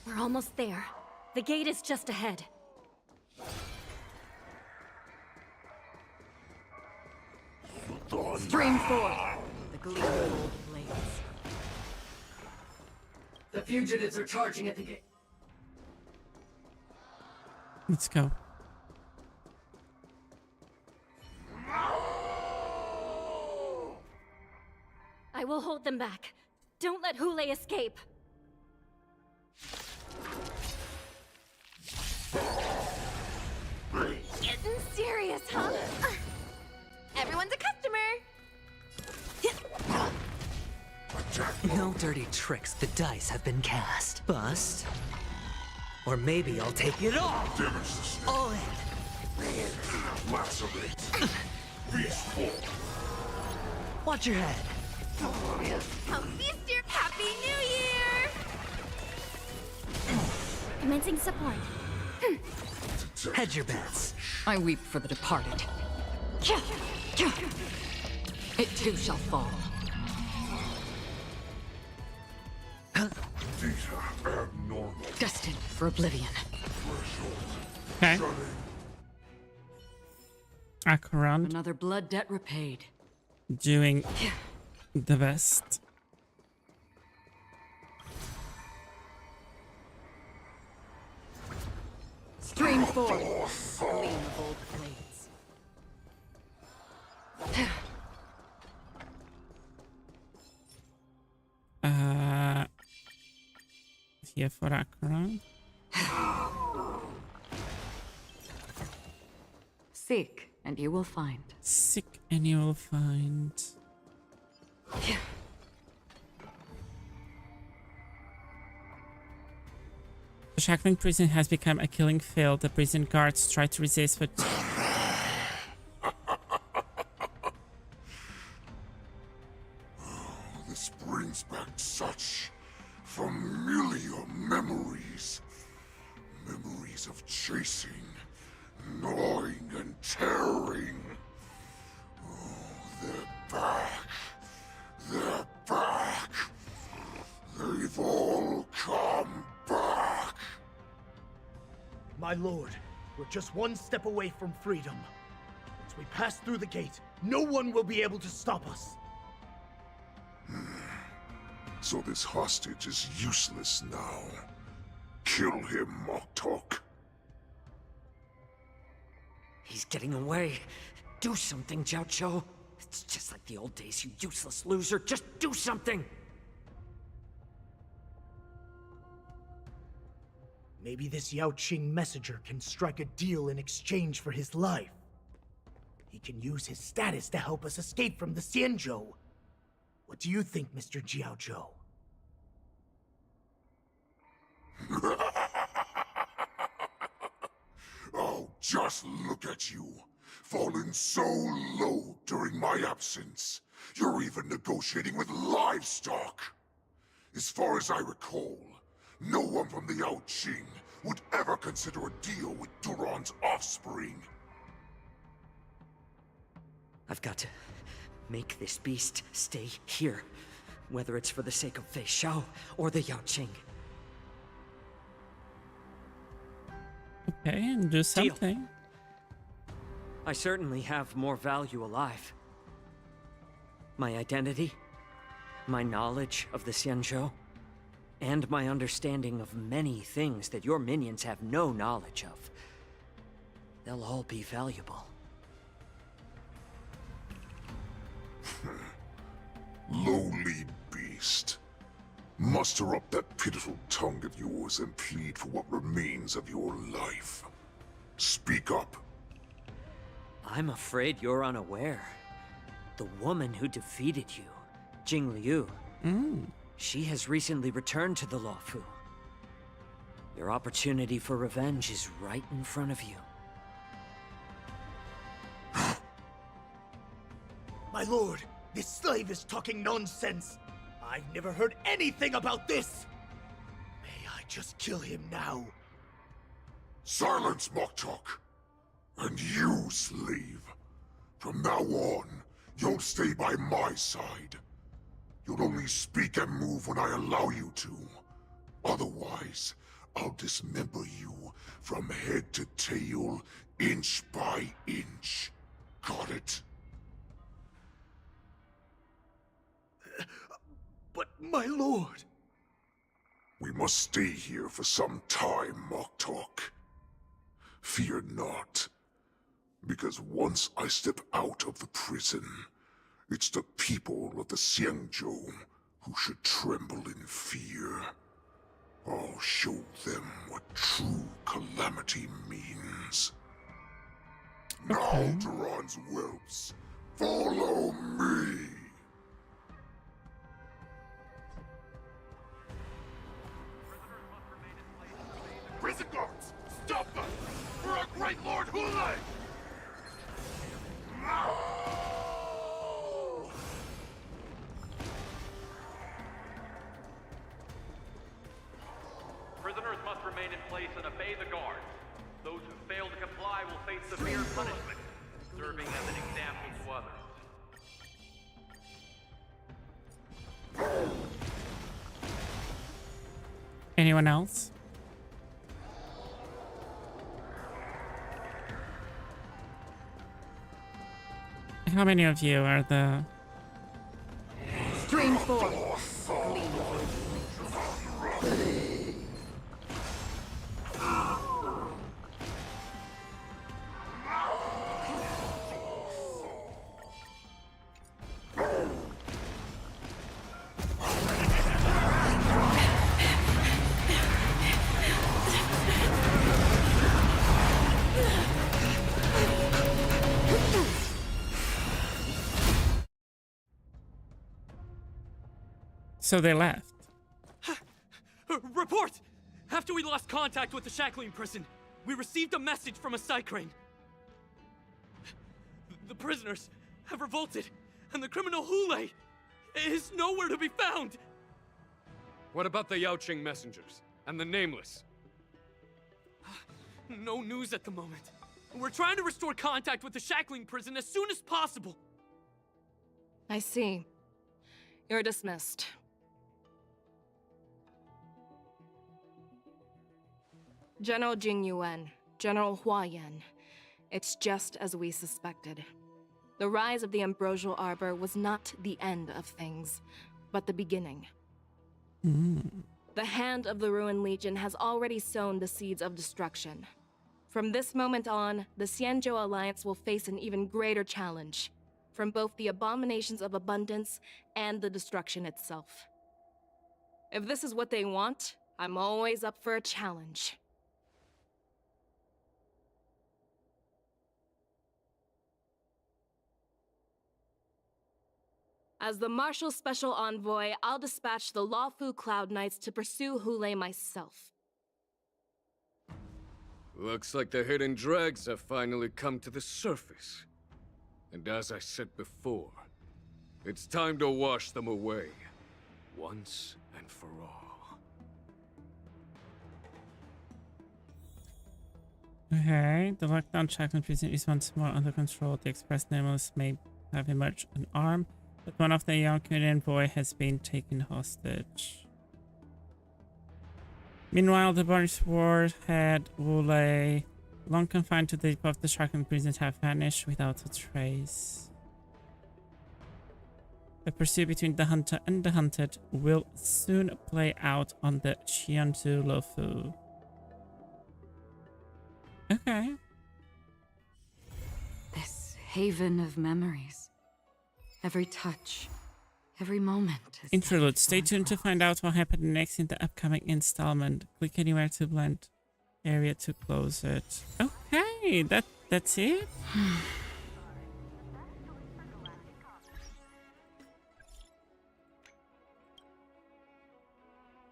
We're almost there. The gate is just ahead. Stream forth the gleam of old blades. The fugitives are charging at the gate. Let's go. I will hold them back. Don't let Hule escape. Getting serious, huh? Everyone's a customer. No dirty tricks. The dice have been cast. Bust. Or maybe I'll take it all. All in. Lacerate. Beastful. Watch your head. Come feast your Happy New Year! Commencing support. Hedge your bets. I weep for the departed. It too shall fall. Abnormal. Destined for oblivion. Okay. Acheron Another blood debt repaid. doing the best. Stream forth the gleam of old blades. Here for Acheron. Seek, and you will find. Seek and you will find. The Shackling prison has become a killing field. The prison guards try to resist, but This brings back such familiar memories. Memories of chasing, gnawing, and tearing. Oh, they're back. They're back. They've all come back. My lord, we're just one step away from freedom. Once we pass through the gate, no one will be able to stop us. So this hostage is useless now. Kill him, Moktok. He's getting away. Do something, Jiao. It's just like the old days, you useless loser. Just do something! Maybe this Yao Qing messenger can strike a deal in exchange for his life. He can use his status to help us escape from the Xianzhou. What do you think, Mr. Jiaozhou? Oh, just look at you. Fallen so low during my absence. You're even negotiating with livestock. As far as I recall, no one from the Yao Qing would ever consider a deal with Duran's offspring. I've got to make this beast stay here, whether it's for the sake of Fei Shao or the Yao Qing. Okay, and do something. I certainly have more value alive. My identity, my knowledge of the Xianzhou, and my understanding of many things that your minions have no knowledge of. They'll all be valuable. Lowly beast. Muster up that pitiful tongue of yours and plead for what remains of your life. Speak up. I'm afraid you're unaware. The woman who defeated you, Jing Liu, she has recently returned to the Luofu. Your opportunity for revenge is right in front of you. My lord, this slave is talking nonsense. I've never heard anything about this. May I just kill him now? Silence, mock talk. And you, slave. From now on, you'll stay by my side. You'll only speak and move when I allow you to. Otherwise, I'll dismember you from head to tail, inch by inch. Got it? But my lord... We must stay here for some time, mock talk. Fear not. Because once I step out of the prison, it's the people of the Xianzhou who should tremble in fear. I'll show them what true calamity means. Now, Duran's whelps, follow me! Prison guards, stop them! For our great Lord Hulei! Prisoners must remain in place and obey the guards. Those who fail to comply will face severe punishment, serving as an example to others. Anyone else? How many of you are the... Stream 4. So they left. Report! After we lost contact with the Shackling prison, we received a message from a Psycrane. The prisoners have revolted, and the criminal Hulei is nowhere to be found! What about the Yao Qing messengers? And the Nameless? No news at the moment. We're trying to restore contact with the Shackling prison as soon as possible. I see. You're dismissed. General Jing Yuan, General Hua Yan. It's just as we suspected. The rise of the Ambrosial Arbor was not the end of things, but the beginning. The hand of the Ruined Legion has already sown the seeds of destruction. From this moment on, the Xianzhou Alliance will face an even greater challenge, from both the abominations of abundance and the destruction itself. If this is what they want, I'm always up for a challenge. As the Marshal's special envoy, I'll dispatch the Lawfu Cloud Knights to pursue Hule myself. Looks like the hidden dregs have finally come to the surface. And as I said before, it's time to wash them away, once and for all. Okay, the lockdown Shackling prison is once more under control. The express nameless may have emerged unarmed, but one of the young Korean boy has been taken hostage. Meanwhile, the Burnish warhead Wule, long confined to the deep of the Shackling prison, have vanished without a trace. The pursuit between the hunter and the hunted will soon play out on the Xianzhu Lofu. Okay. This haven of memories. Every touch, every moment. Interlude. Stay tuned to find out what happened next in the upcoming installment. Click anywhere to blend area to close it. Okay, that's it.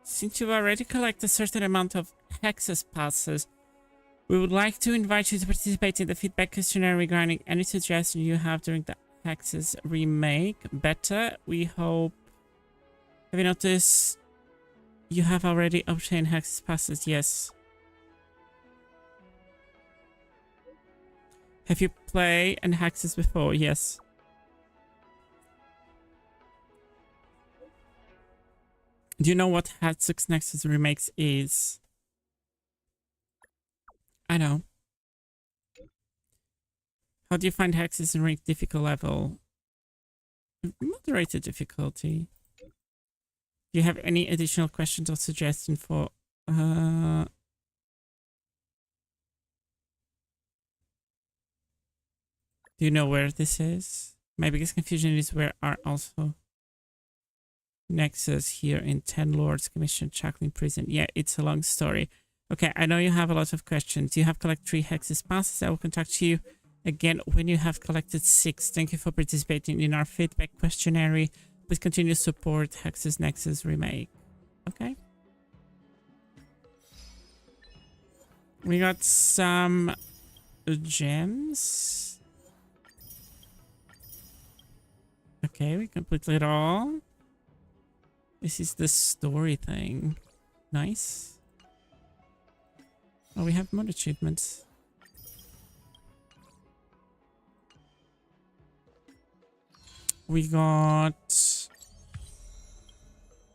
Since you've already collected a certain amount of Hexus passes, we would like to invite you to participate in the feedback questionnaire regarding any suggestion you have during the Hexus remake. Beta, we hope... Have you noticed you have already obtained Hexus passes? Yes. Have you played an Hexus before? Yes. Do you know what Hexus Nexus Remakes is? I know. How do you find Hexus in rank difficult level? Moderated difficulty. Do you have any additional questions or suggestions for... Do you know where this is? My biggest confusion is where are also Nexus here in 10 Lords Commission Shackling Prison. Yeah, it's a long story. Okay, I know you have a lot of questions. You have collected 3 Hexus passes. I will contact you again when you have collected 6. Thank you for participating in our feedback questionnaire. Please continue to support Hexus Nexus Remake. Okay. We got some gems. Okay, we completed it all. This is the story thing. Nice. Oh, we have more achievements. We got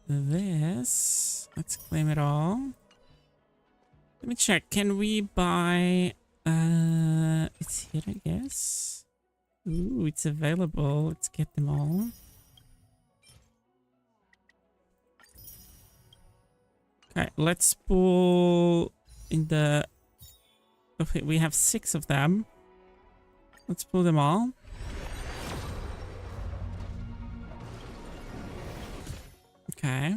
this. Let's claim it all. Let me check. Can we buy... it's here, I guess. Ooh, it's available. Let's get them all. Okay, let's pull in the... Okay, we have 6 of them. Let's pull them all. Okay.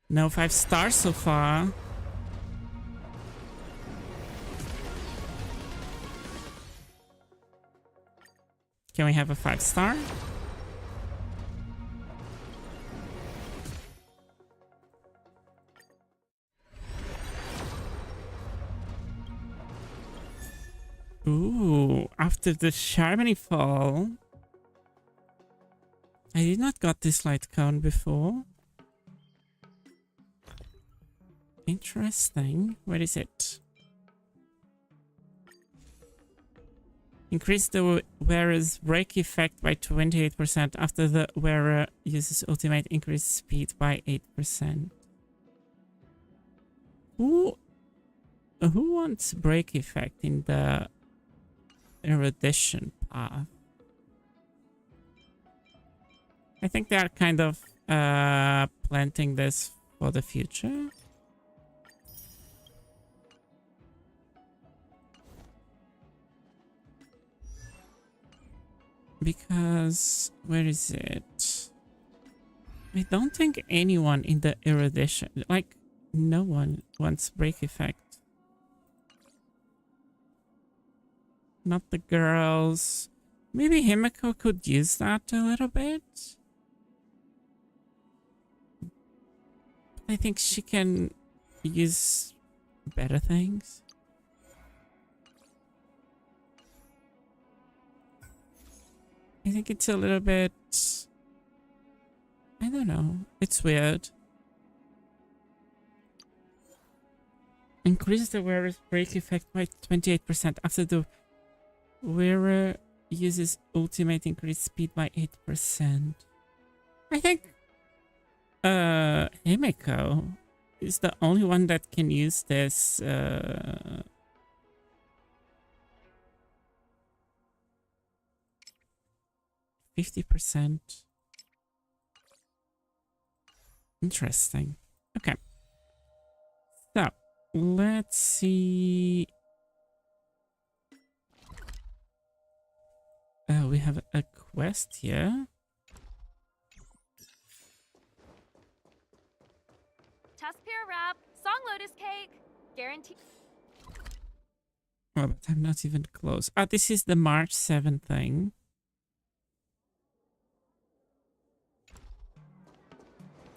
No 5 stars so far. Can we have a 5 star? Ooh, after the Charmony fall. I did not got this light cone before. Interesting. Where is it? Increase the wearer's brake effect by 28% after the wearer uses ultimate. Increase speed by 8%. Who wants brake effect in the erudition path? I think they are kind of planting this for the future. Because where is it? I don't think anyone in the erudition, like no one wants break effect. Not the girls. Maybe Himiko could use that a little bit. I think she can use better things. I think it's a little bit... I don't know. It's weird. Increase the wearer's break effect by 28% after the wearer uses ultimate increase speed by 8%. I think Himiko is the only one that can use this 50%. Interesting. Okay. So, let's see. We have a quest here. Tusk pear wrap, song lotus cake, guarantee. Oh, but I'm not even close. Ah, this is the March 7th thing.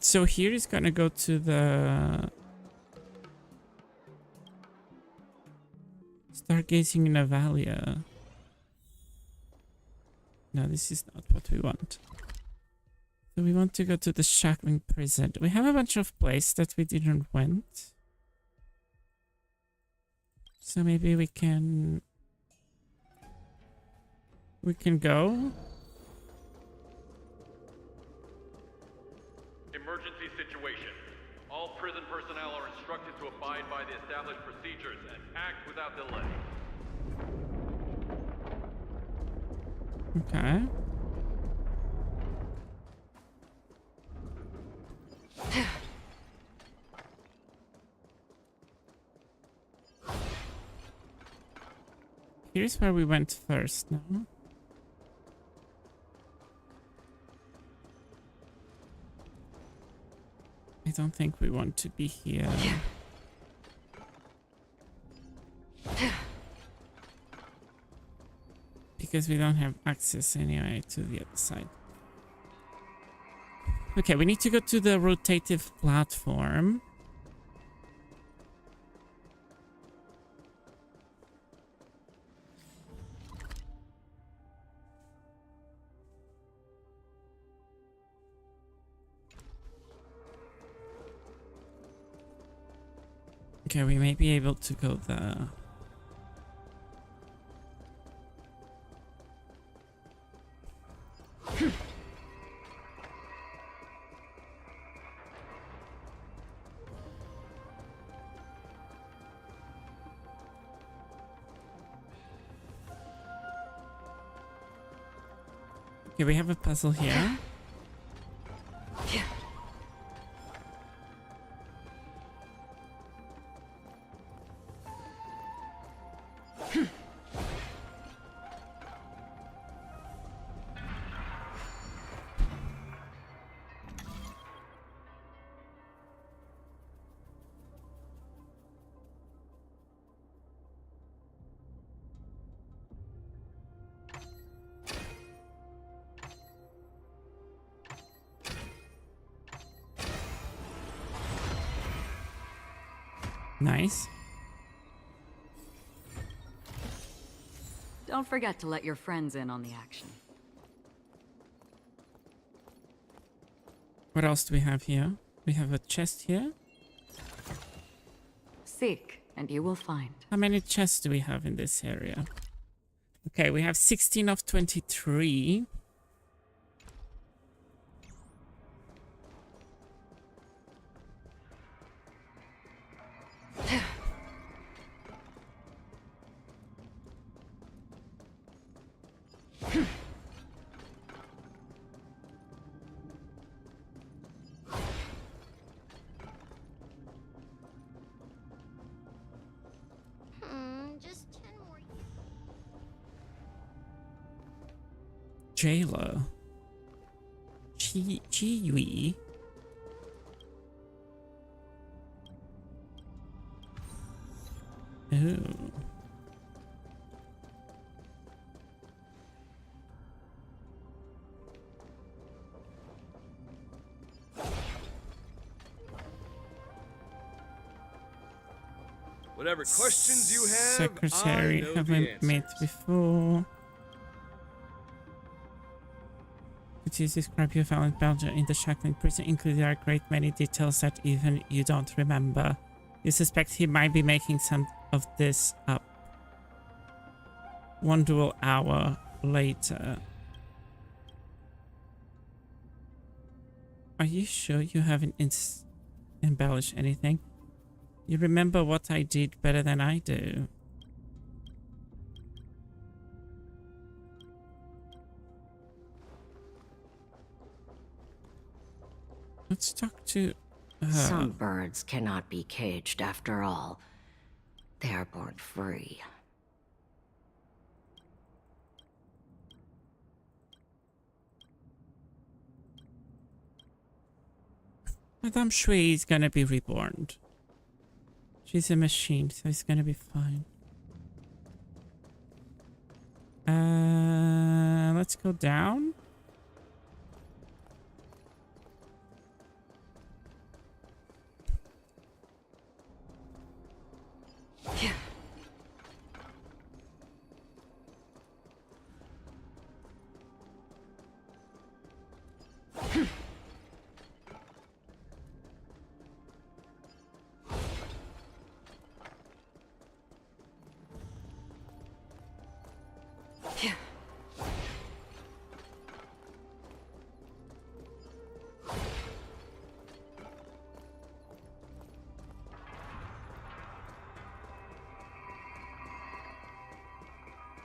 So here is gonna go to the Stargazing in Avalia. No, this is not what we want. So we want to go to the Shackling prison. We have a bunch of places that we didn't went. So maybe we can go. Emergency situation. All prison personnel are instructed to abide by the established procedures and act without delay. Okay. Here's where we went first, no? I don't think we want to be here. Because we don't have access anyway to the other side. Okay, we need to go to the rotative platform. Okay, we may be able to go there. Okay, we have a puzzle here. Nice. Don't forget to let your friends in on the action. What else do we have here? We have a chest here. Seek, and you will find. How many chests do we have in this area? Okay, we have 16 of 23. Just 10 more. jailer. Chiwi. Ooh. Whatever questions you have, Secretary, I know haven't the met answers. before. Could you describe your violent Belgium in the Shackling prison? Including a great many details that even you don't remember. You suspect he might be making some of this up. One dual hour later. Are you sure you haven't embellished anything? You remember what I did better than I do. Let's talk to her. Some birds cannot be caged after all. They are born free. Madame Shui is gonna be reborn. She's a machine, so it's gonna be fine. Let's go down.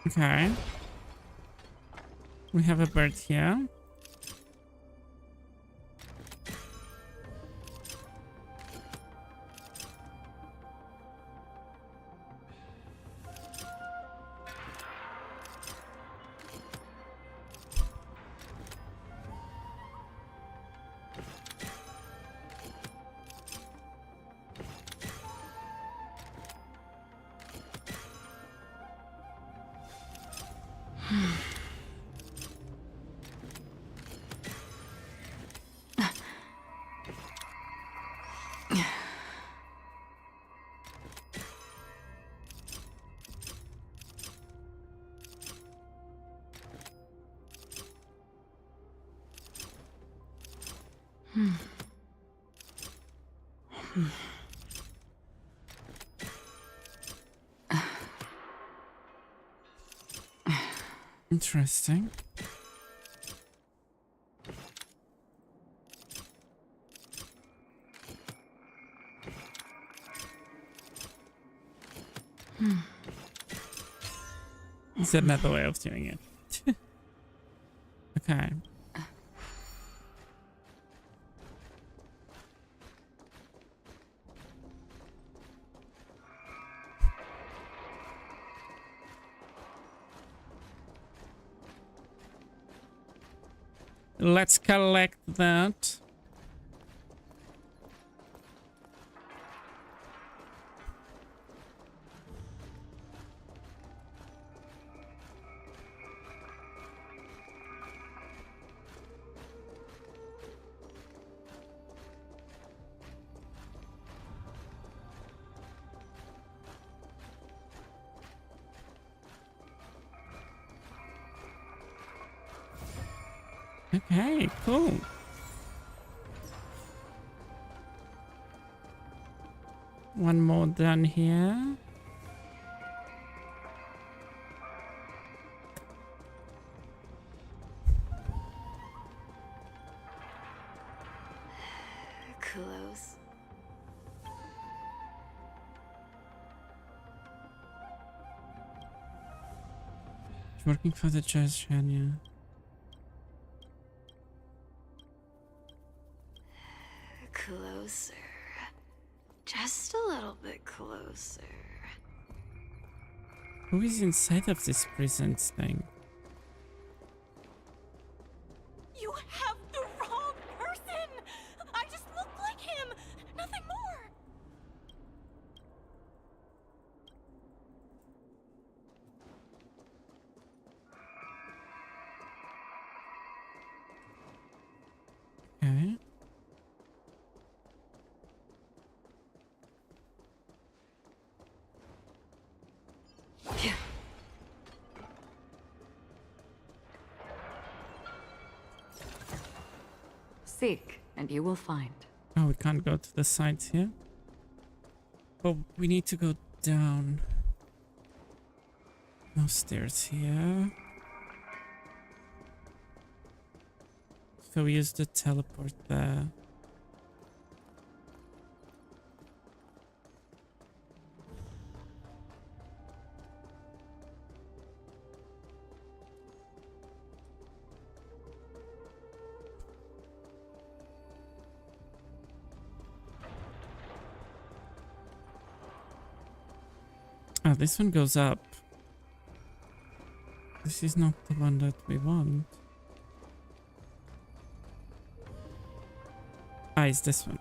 Okay. We have a bird here. Interesting. Is that another way of doing it? Okay. Let's collect that. Okay, cool. One more done here. Close. She's working for the judge, Shania. Closer. Just a little bit closer. Who is inside of this prison thing? Seek, and you will find. Oh, we can't go to the sides here. But we need to go down. No stairs here. So we use the teleport there. Oh, this one goes up. This is not the one that we want. Ah, it's this one.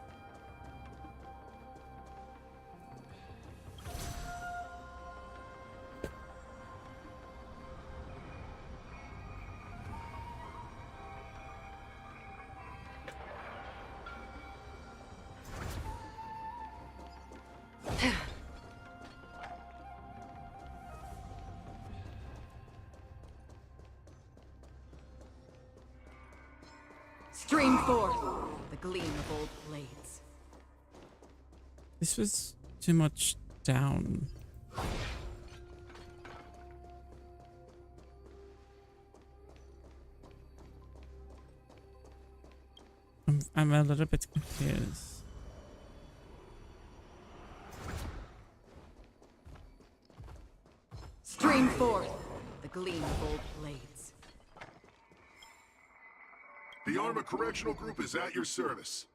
Stream forth the gleam of old blades. This was too much down. I'm a little bit confused. Stream forth the gleam of old blades. The Armor Correctional Group is at your service.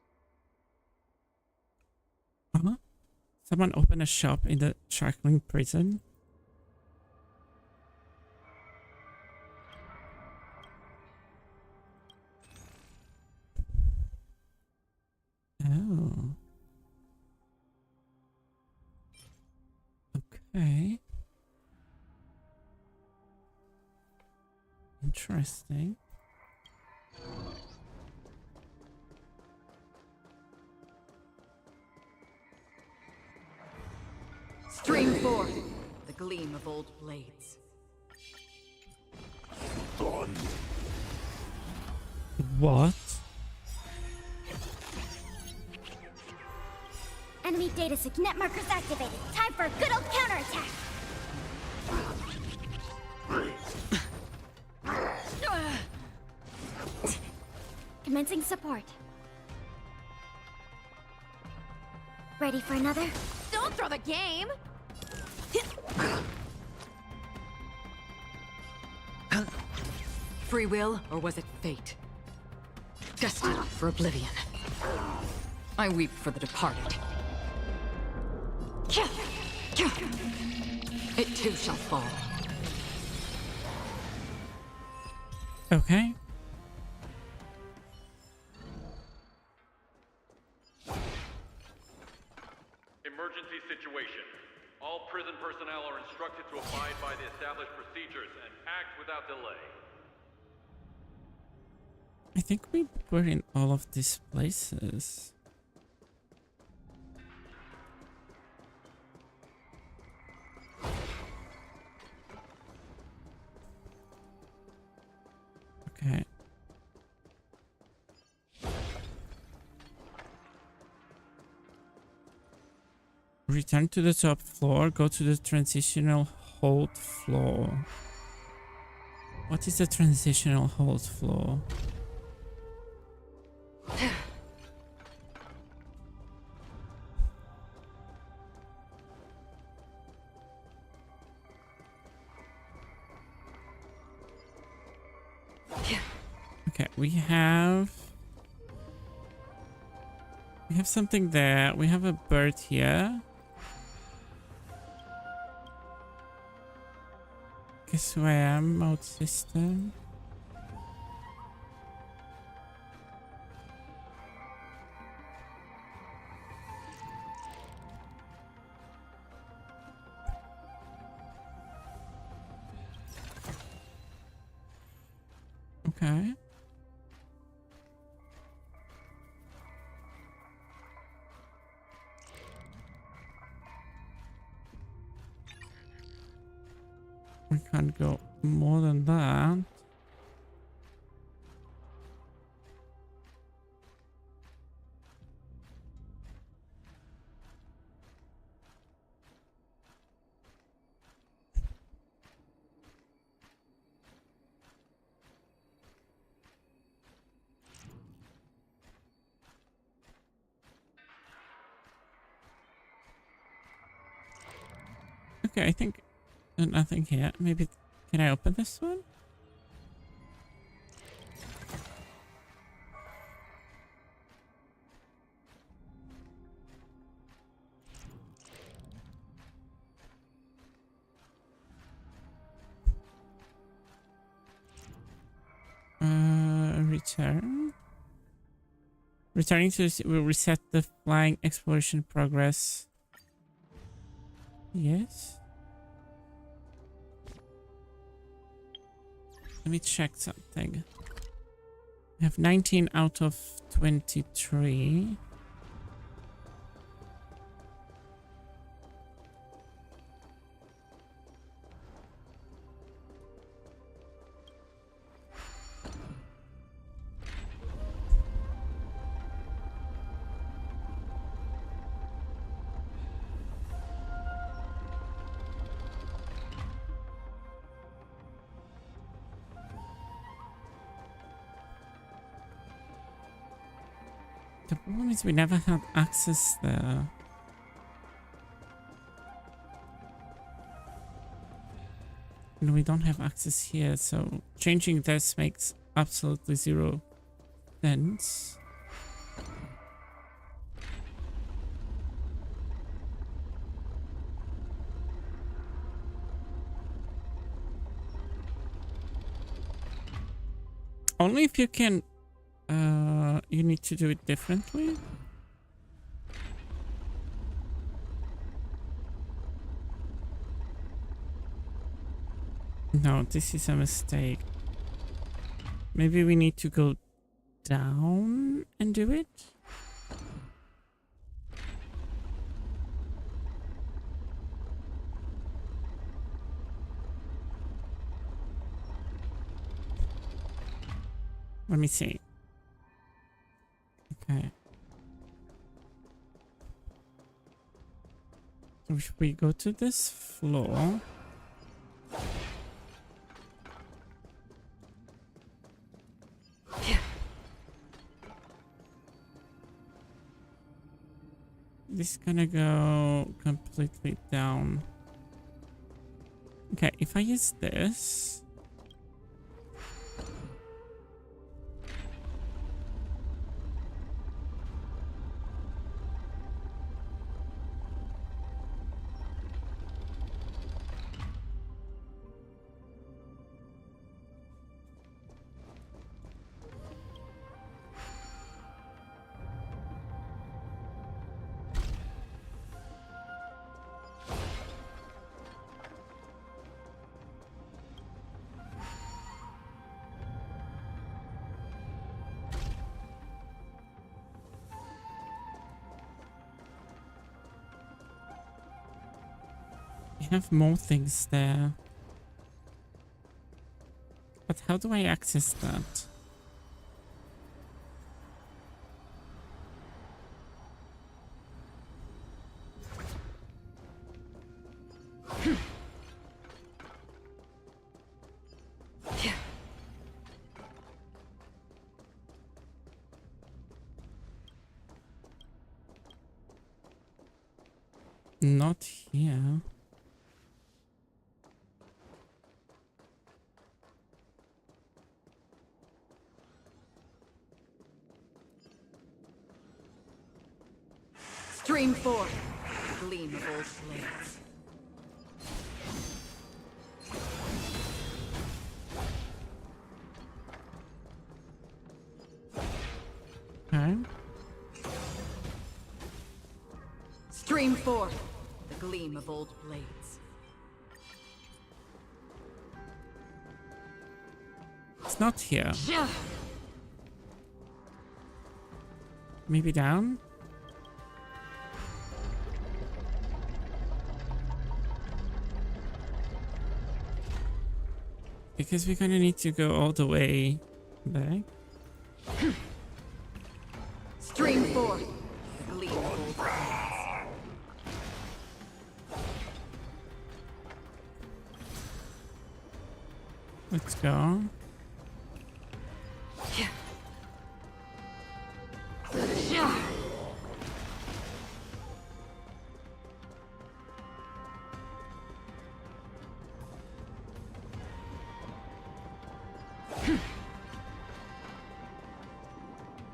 Huh? Someone opened a shop in the Shackling prison? Oh. Okay. Interesting. Stream forth the gleam of old blades. Done. What? Enemy data signet markers activated. Time for a good old counterattack. Commencing support. Ready for another? Don't throw the game! Free will, or was it fate? Destined for oblivion. I weep for the departed. It too shall fall. Okay. Emergency situation. All prison personnel are instructed to abide by the established procedures and act without delay. I think we were in all of these places. Okay. Return to the top floor. Go to the transitional hold floor. What is the transitional hold floor? Okay, we have something there. We have a bird here. Guess who I am, mode system. Okay. We can't go more than that. Okay, I think nothing here. Maybe can I open this one? Return. Returning to this will reset the flying exploration progress. Yes. Let me check something. We have 19 out of 23. The problem is we never had access there. And we don't have access here, so changing this makes absolutely zero sense. Only if you can, you need to do it differently. No, this is a mistake. Maybe we need to go down and do it? Let me see. Okay. So if we go to this floor... This is gonna go completely down. Okay, if I use this... We have more things there. But how do I access that? Not here. Stream forth, gleam of old blades. Okay. Stream forth, the gleam of old blades. It's not here. Maybe down? Because we're gonna need to go all the way back. Stream forth, the gleam of old blades. Let's go.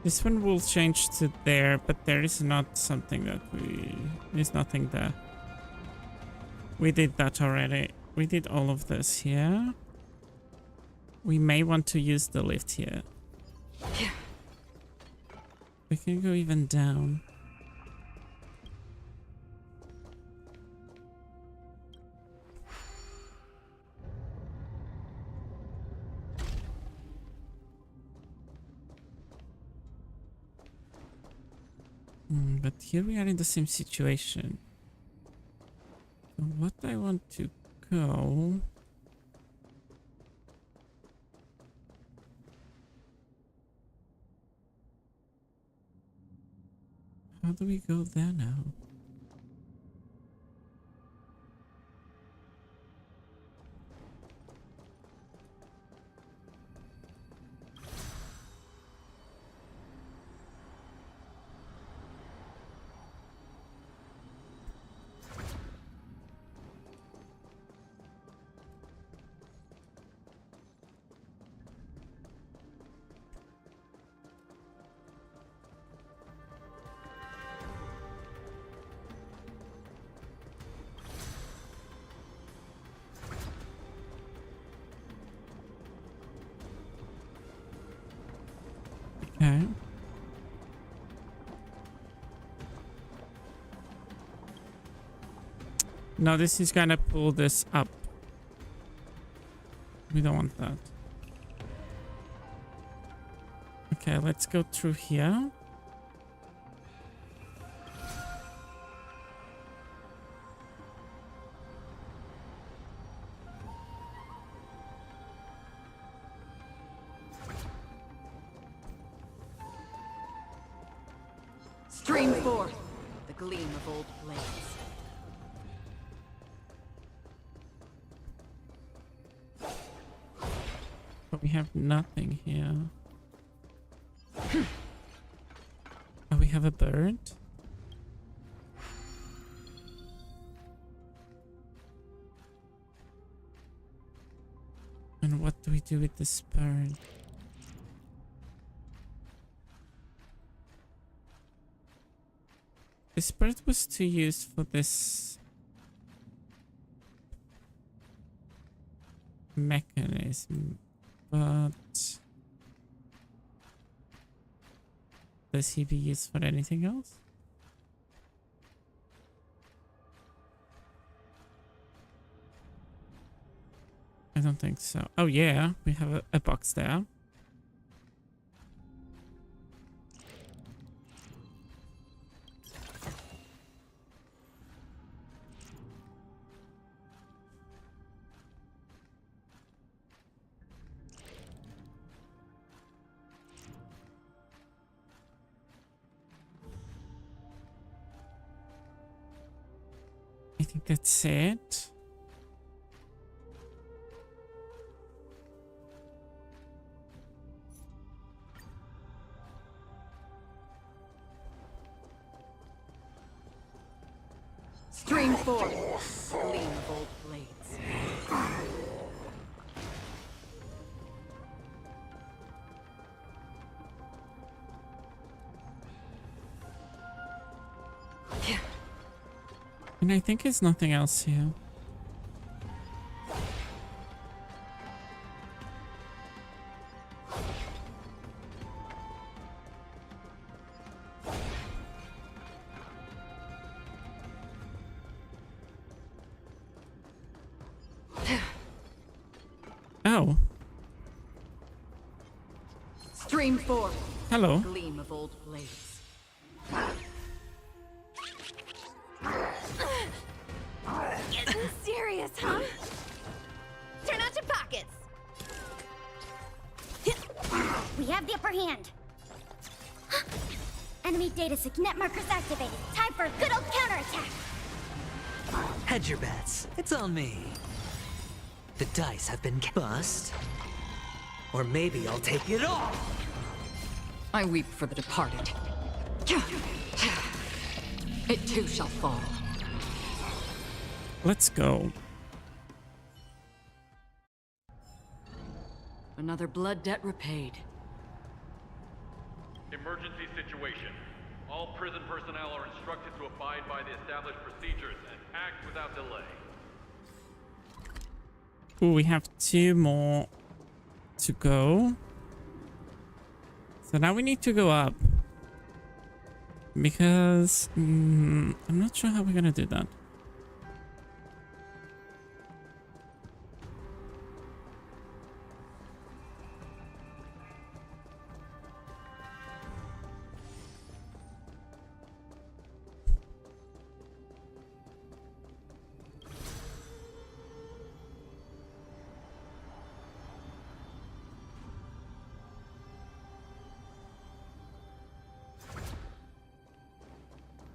This one will change to there, but there is not something that there's nothing there. We did that already. We did all of this here. We may want to use the lift here. We can go even down. But here we are in the same situation. So what I want to go... How do we go there now? Okay. Now this is gonna pull this up. We don't want that. Okay, let's go through here. Stream forth the gleam of old blades. But we have nothing here. Oh, we have a bird? And what do we do with this bird? This bird was too used for this mechanism, but does he be used for anything else? I don't think so. Oh yeah, we have a box there. I think that's it. Stream forth the gleam of old blades. And I think there's nothing else here. Oh. Stream forth. Hello. Gleam of old blades. Getting serious, huh? Turn out your pockets. We have the upper hand. Enemy data signet markers activated. Time for a good old counterattack. Hedge your bets. It's on me. The dice have been bust. Or maybe I'll take it all. I weep for the departed. It too shall fall. Let's go. Another blood debt repaid. Emergency situation. All prison personnel are instructed to abide by the established procedures and act without delay. Ooh, we have 2 more to go. So now we need to go up. Because I'm not sure how we're gonna do that.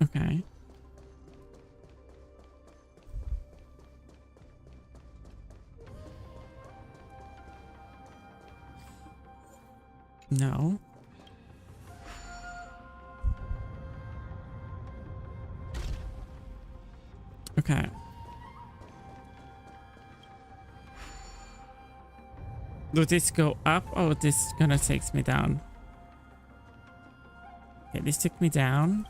Okay. No. Okay. Do this go up or this gonna takes me down? Okay, this took me down.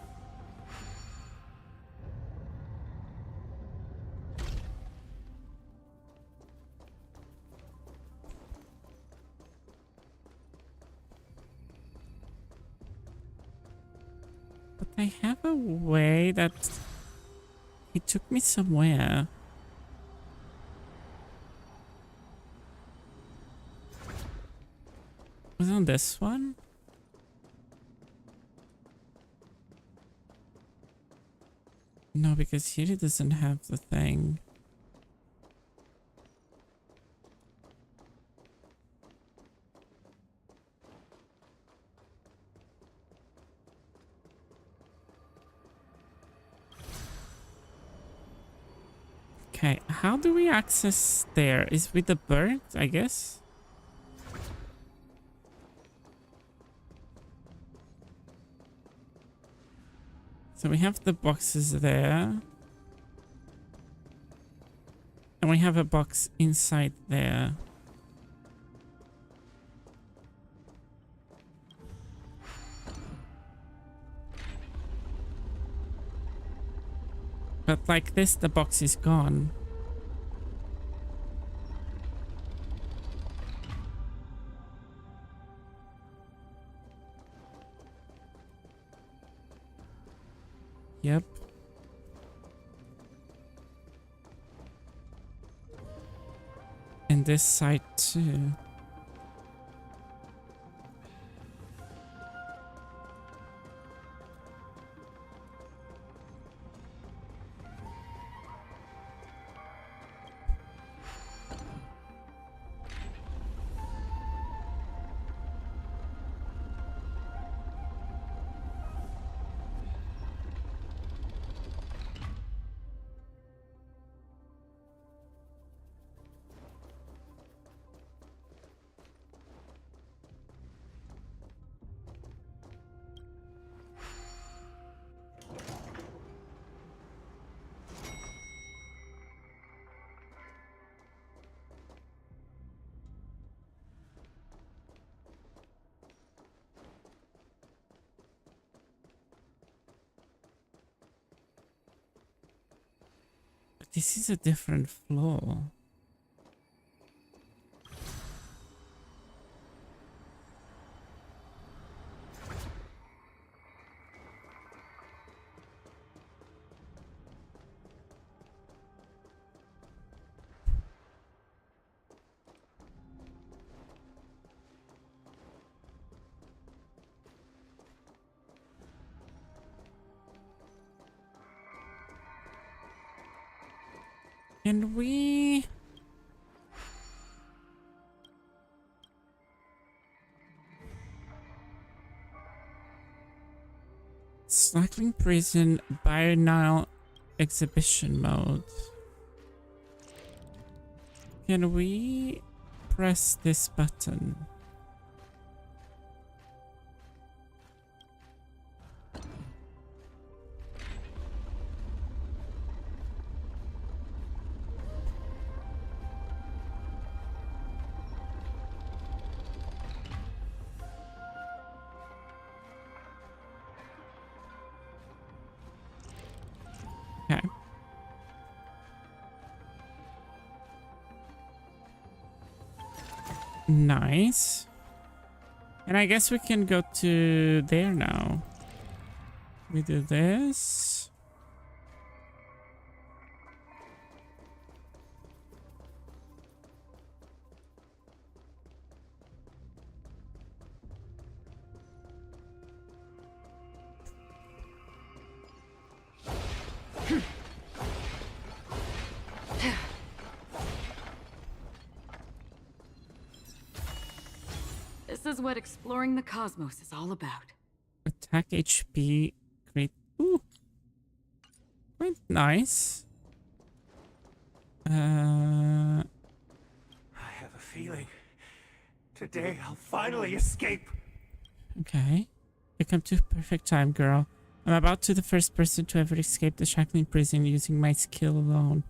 But I have a way that he took me somewhere. Was it on this one? No, because here it doesn't have the thing. Okay, how do we access there? Is with the bird, I guess? So we have the boxes there. And we have a box inside there. But like this, the box is gone. Yep. And this side too. This is a different floor. Can we... Shackling prison biennial exhibition mode. Can we press this button? Nice. And I guess we can go to there now. We do this. This is what exploring the cosmos is all about. Attack HP. Great. Ooh. Quite nice. I have a feeling today I'll finally escape. Okay. You come to perfect time, girl. I'm about to be the first person to ever escape the Shackling prison using my skill alone.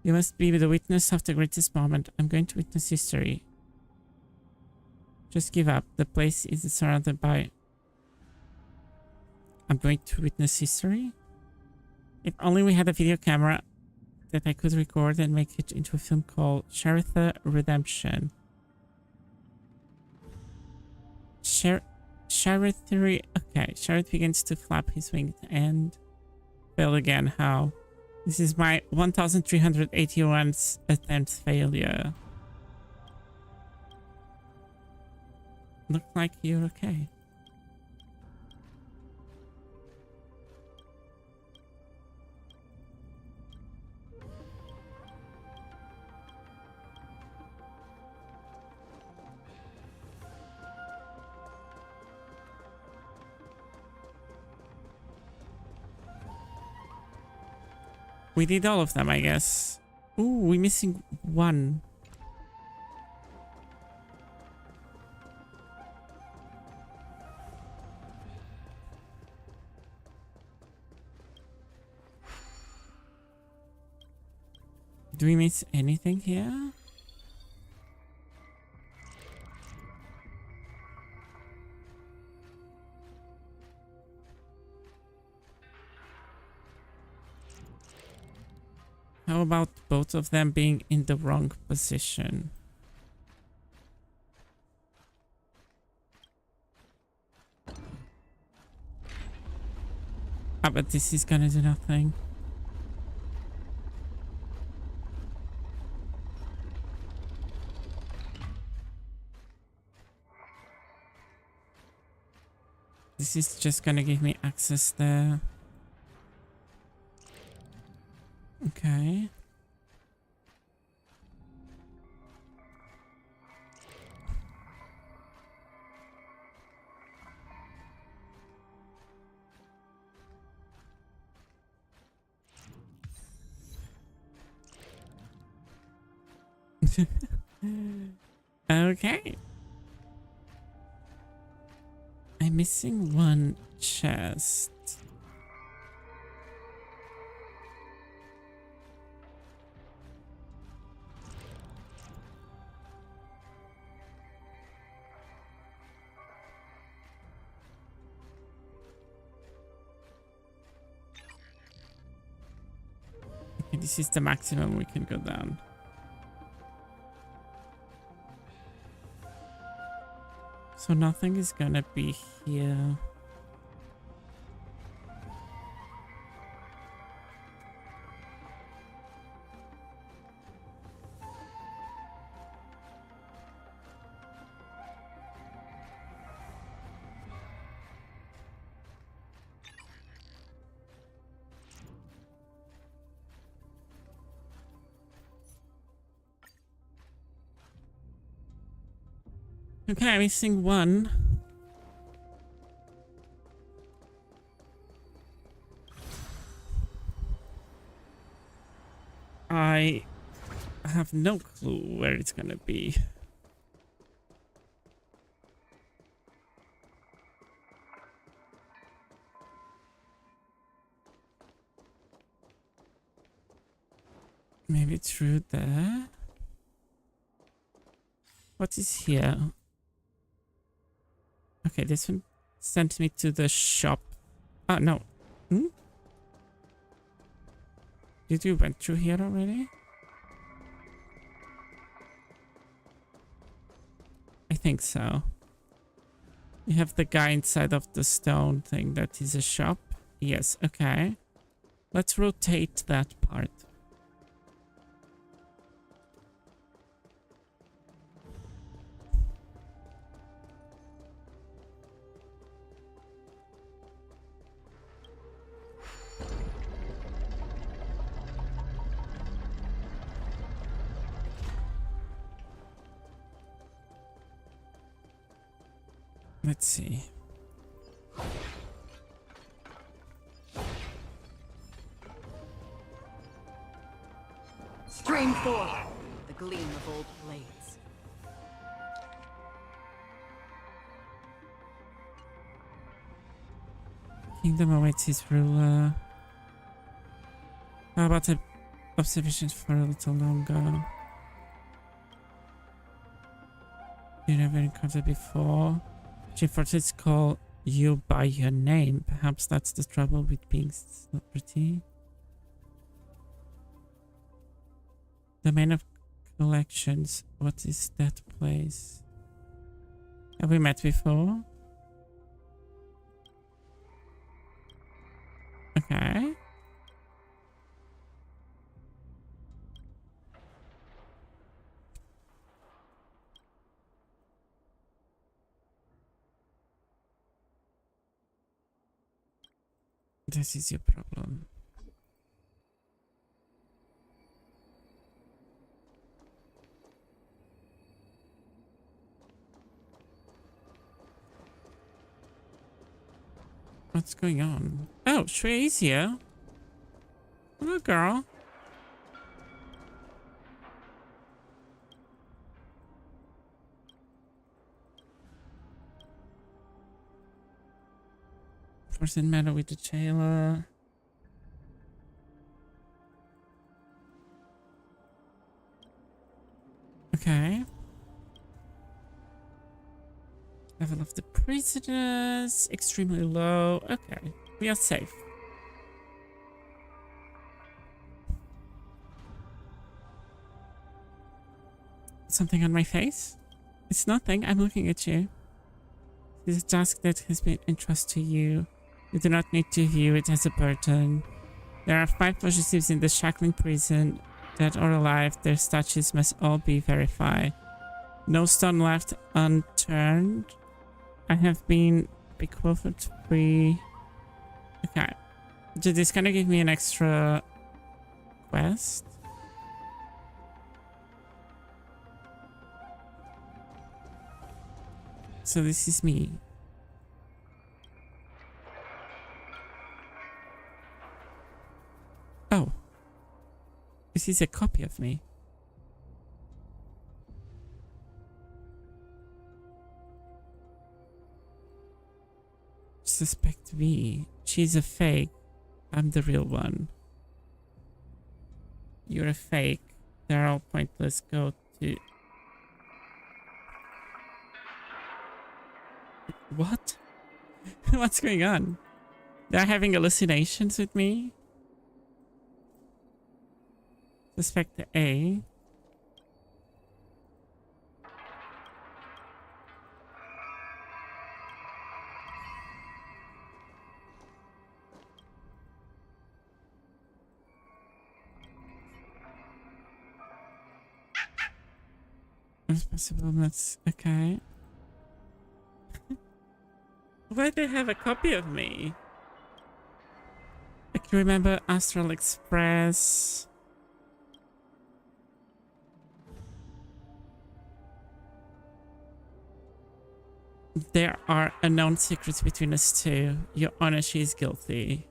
You must be the witness of the greatest moment. I'm going to witness history. Just give up. The place is surrounded by... I'm going to witness history? If only we had a video camera that I could record and make it into a film called Sharitha Redemption. Sharith begins to flap his wings and fail again. How? This is my 1381st attempt failure. Look like you're okay. We did all of them, I guess. Ooh, we're missing one. Do we miss anything here? How about both of them being in the wrong position? Ah, but this is gonna do nothing. This is just gonna give me access there. Okay. Okay. I'm missing one chest. Okay, this is the maximum we can go down. So nothing is gonna be here. Okay, I'm missing one. I have no clue where it's gonna be. Maybe through there. What is here? Okay, this one sent me to the shop. Oh, no. Hmm? Did you went through here already? think so. You have the guy inside of the stone thing that is a shop. Yes, okay. Let's rotate that part. Let's see. Stream 4. The gleam of old blades. Kingdom awaits his ruler. How about observation for a little longer? You never encountered before. Chief Fortress call you by your name. Perhaps that's the trouble with being celebrity. Domain of collections. What is that place? Have we met before? Okay. This is your problem. What's going on? Oh, Shui is here. Hello, girl. Person matter with the jailer. Okay. Level of the prisoners extremely low. Okay, we are safe. Something on my face? It's nothing. I'm looking at you. This is a task that has been entrusted to you. You do not need to view it as a burden. There are 5 fugitives in the Shackling prison, dead or alive. Their statues must all be verified. No stone left unturned. I have been bequeathed free. Okay. Did this kind of give me an extra quest? So this is me. Oh. This is a copy of me. Suspect me. She's a fake. I'm the real one. You're a fake. They're all pointless. Go to... What? What's going on? They're having hallucinations with me? Suspect A. It's possible that's okay. Why do they have a copy of me? I can remember Astral Express. There are unknown secrets between us two. Your Honor, she is guilty.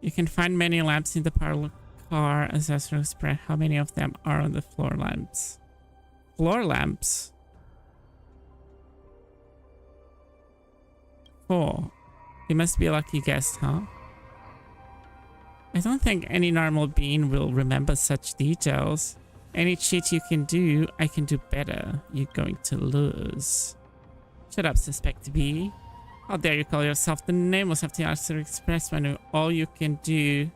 You can find many lamps in the parlor car as Astral Express. How many of them are on the floor lamps? Floor lamps? 4. You must be a lucky guest, huh? I don't think any normal being will remember such details. Any cheat you can do, I can do better. You're going to lose. Shut up, Suspect B. How dare you call yourself the nameless of the Astral Express when all you can do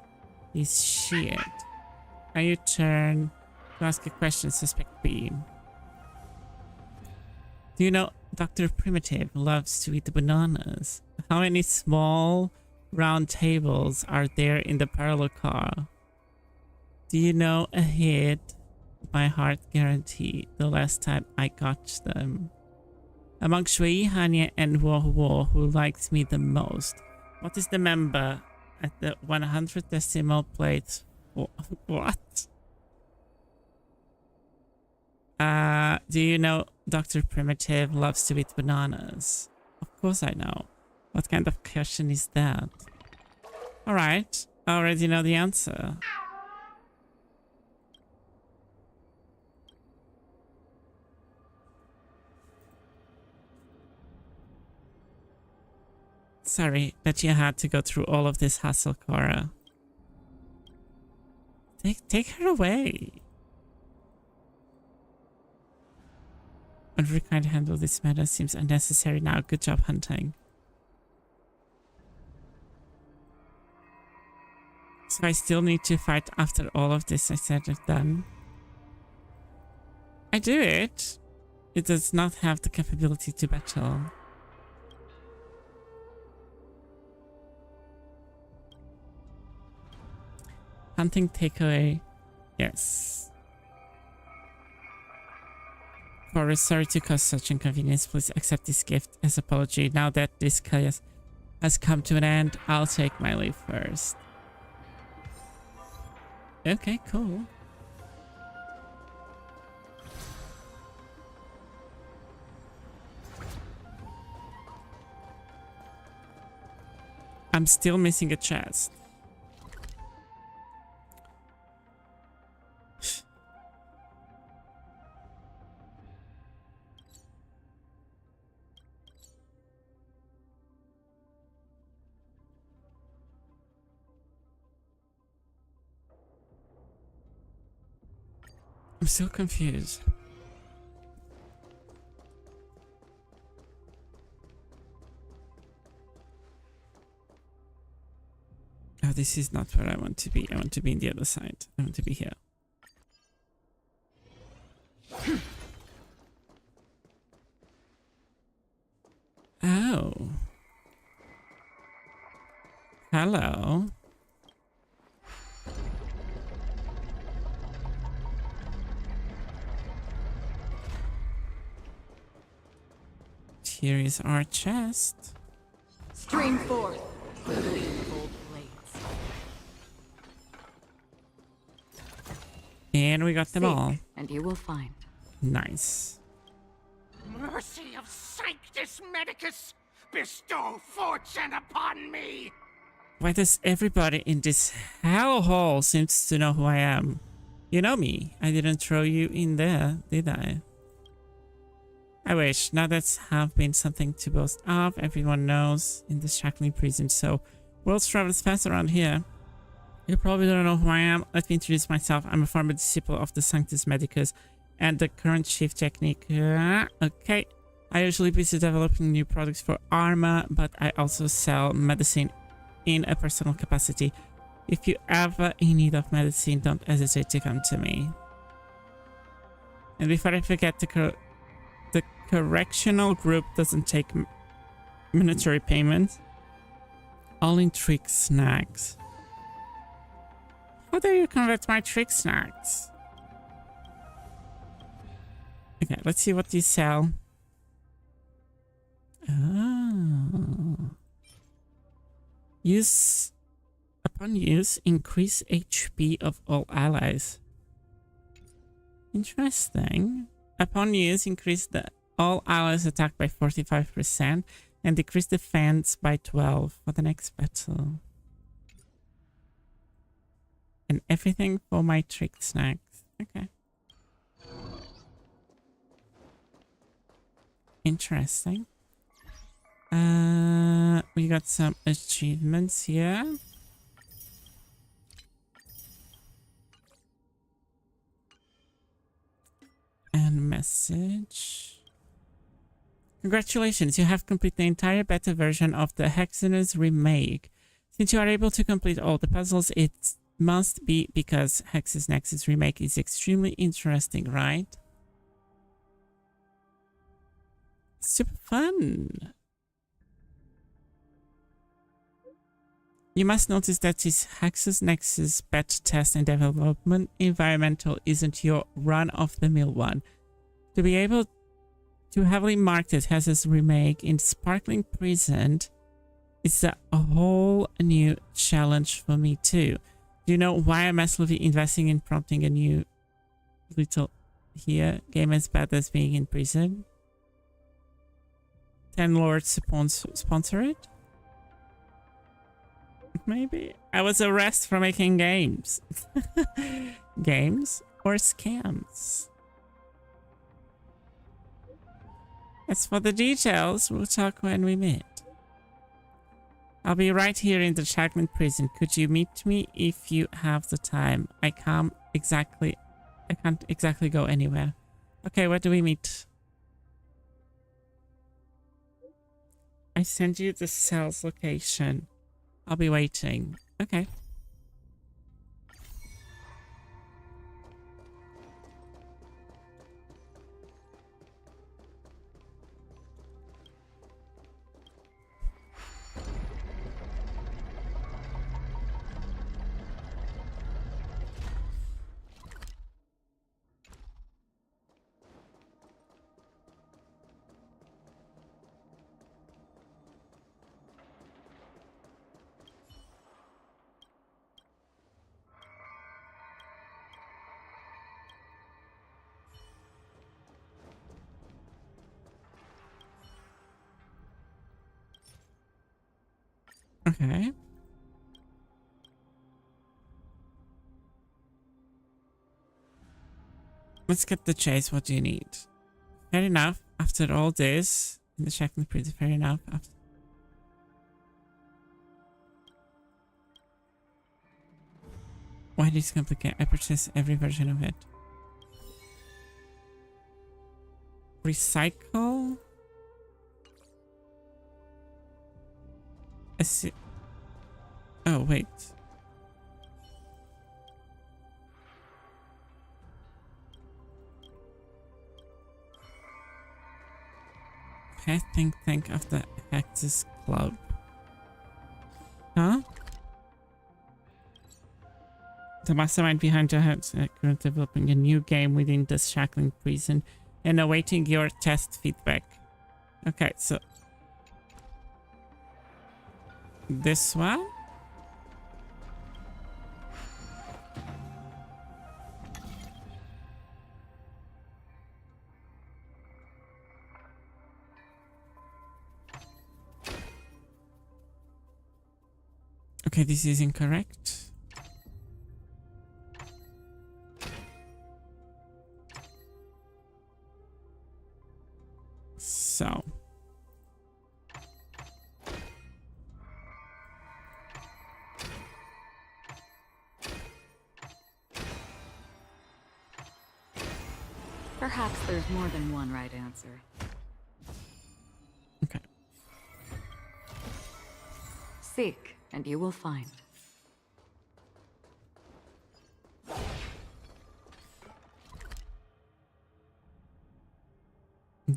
is shit. Now you turn to ask a question, Suspect B. Do you know Dr. Primitive loves to eat bananas? How many small round tables are there in the parlor car? Do you know a hit my heart guarantee the last time I got them? Among Shui, Hanya, and Wo, who likes me the most? What is the member at the 100 decimal place? What? Do you know Dr. Primitive loves to eat bananas? Of course I know. What kind of question is that? Alright, I already know the answer. Sorry that you had to go through all of this hassle, Cora. Take her away. Whenever you can't handle this matter seems unnecessary now. Good job hunting. So I still need to fight after all of this I said and done. I do it. It does not have the capability to battle. Hunting takeaway. Yes. Cora, sorry to cause such inconvenience. Please accept this gift as apology. Now that this chaos has come to an end, I'll take my leave first. Okay, cool. I'm still missing a chest. I'm so confused. Oh, this is not where I want to be. I want to be in the other side. I want to be here. Oh. Hello. Here is our chest. Stream forth. Gold blades. And we got them all. And you will find. Nice. Mercy of Sanctus Medicus, bestow fortune upon me. Why does everybody in this hellhole seems to know who I am? You know me. I didn't throw you in there, did I? I wish. Now that's have been something to boast of. Everyone knows in the Shackling prison, so worlds travels fast around here. You probably don't know who I am. Let me introduce myself. I'm a former disciple of the Sanctus Medicus and the current chief technique. Okay. I usually busy developing new products for Arma, but I also sell medicine in a personal capacity. If you ever in need of medicine, don't hesitate to come to me. And before I forget, the correctional group doesn't take monetary payments. All in trick snacks. How dare you convert my trick snacks? Okay, let's see what you sell. Oh. Upon use, increase HP of all allies. Interesting. Upon use, increase all allies attack by 45% and decrease defense by 12 for the next battle. And everything for my trick snacks. Okay. Interesting. We got some achievements here. And message. Congratulations, you have completed the entire beta version of the Hexenus remake. Since you are able to complete all the puzzles, it must be because Hex's Nexus remake is extremely interesting, right? super fun. You must notice that this Hexus Nexus beta test and development environmental isn't your run-of-the-mill one. To be able to heavily market Hexus remake in Sparkling Prison is a whole new challenge for me too. Do you know why I'm massively investing in prompting a new little here game as bad as being in prison? 10 Lords sponsor it? Maybe. I was arrested for making games. Games or scams? As for the details, we'll talk when we meet. I'll be right here in the Shackling prison. Could you meet me if you have the time? I can't exactly go anywhere. Okay, where do we meet? I sent you the cell's location. I'll be waiting. Okay. Okay. Let's get the chase. What do you need? Fair enough. After all this, in the Shackling prison, fair enough. Why this complicated? I purchased every version of it. Recycle? I see. Oh, wait. I think of the Hexus Club. Huh? The mastermind behind the Hexus currently developing a new game within the Shackling prison and awaiting your test feedback. Okay, so this one? Okay, this is incorrect. So. Perhaps there's more than one right answer. Okay. Seek, and you will find.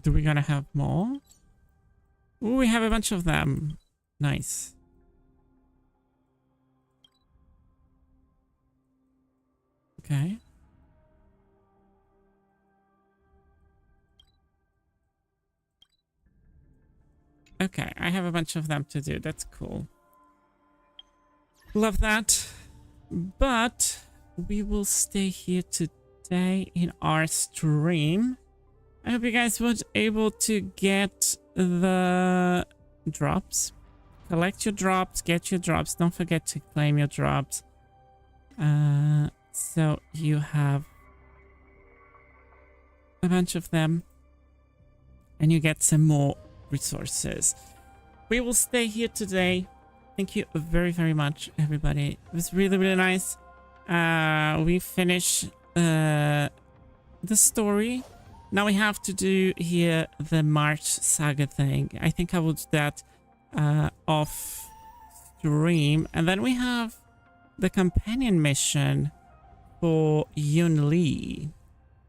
Do we gonna have more? Ooh, we have a bunch of them. Nice. Okay. Okay, I have a bunch of them to do. That's cool. Love that. But we will stay here today in our stream. I hope you guys were able to get the drops. Collect your drops, get your drops. Don't forget to claim your drops. So you have a bunch of them. And you get some more resources. We will stay here today. Thank you very, very much, everybody. It was really, really nice. We finished the story. Now we have to do here the March Saga thing. I think I will do that off stream. And then we have the companion mission for Yun Lee.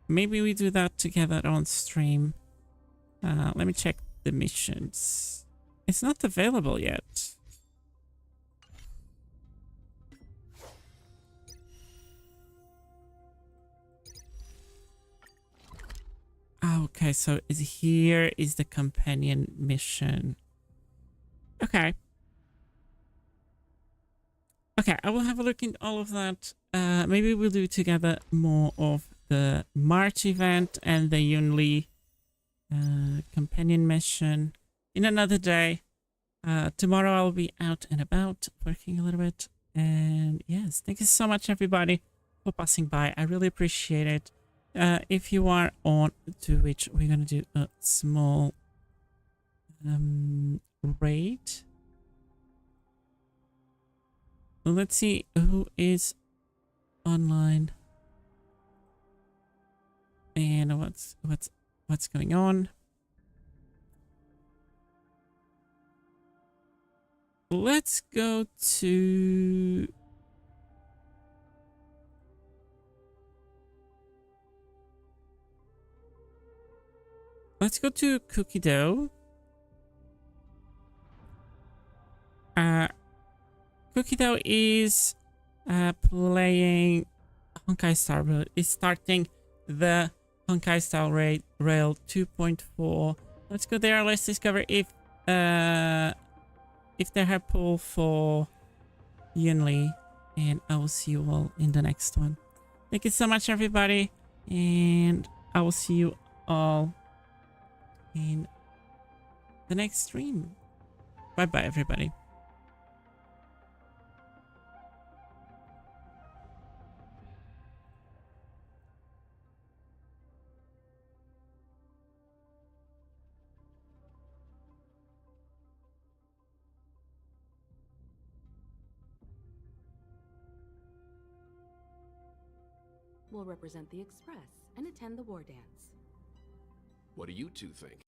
Maybe we do that together on stream. Let me check the missions. It's not available yet. Okay, so here is the companion mission. Okay. Okay, I will have a look into all of that. Maybe we'll do together more of the March event and the Yunli companion mission in another day. Tomorrow I'll be out and about working a little bit. And yes, thank you so much everybody for passing by. I really appreciate it. If you are on Twitch, we're gonna do a small raid. Let's see who is online and what's going on. Let's go to Cookie Dough. Cookie Dough is playing Honkai Star Rail. Is starting the Honkai Star Rail 2.4. Let's go there. Let's discover if they have pull for Yunli, and I will see you all in the next one. Thank you so much, everybody, and I will see you all in the next stream. Bye bye, everybody. Will represent the Express and attend the war dance. What do you two think?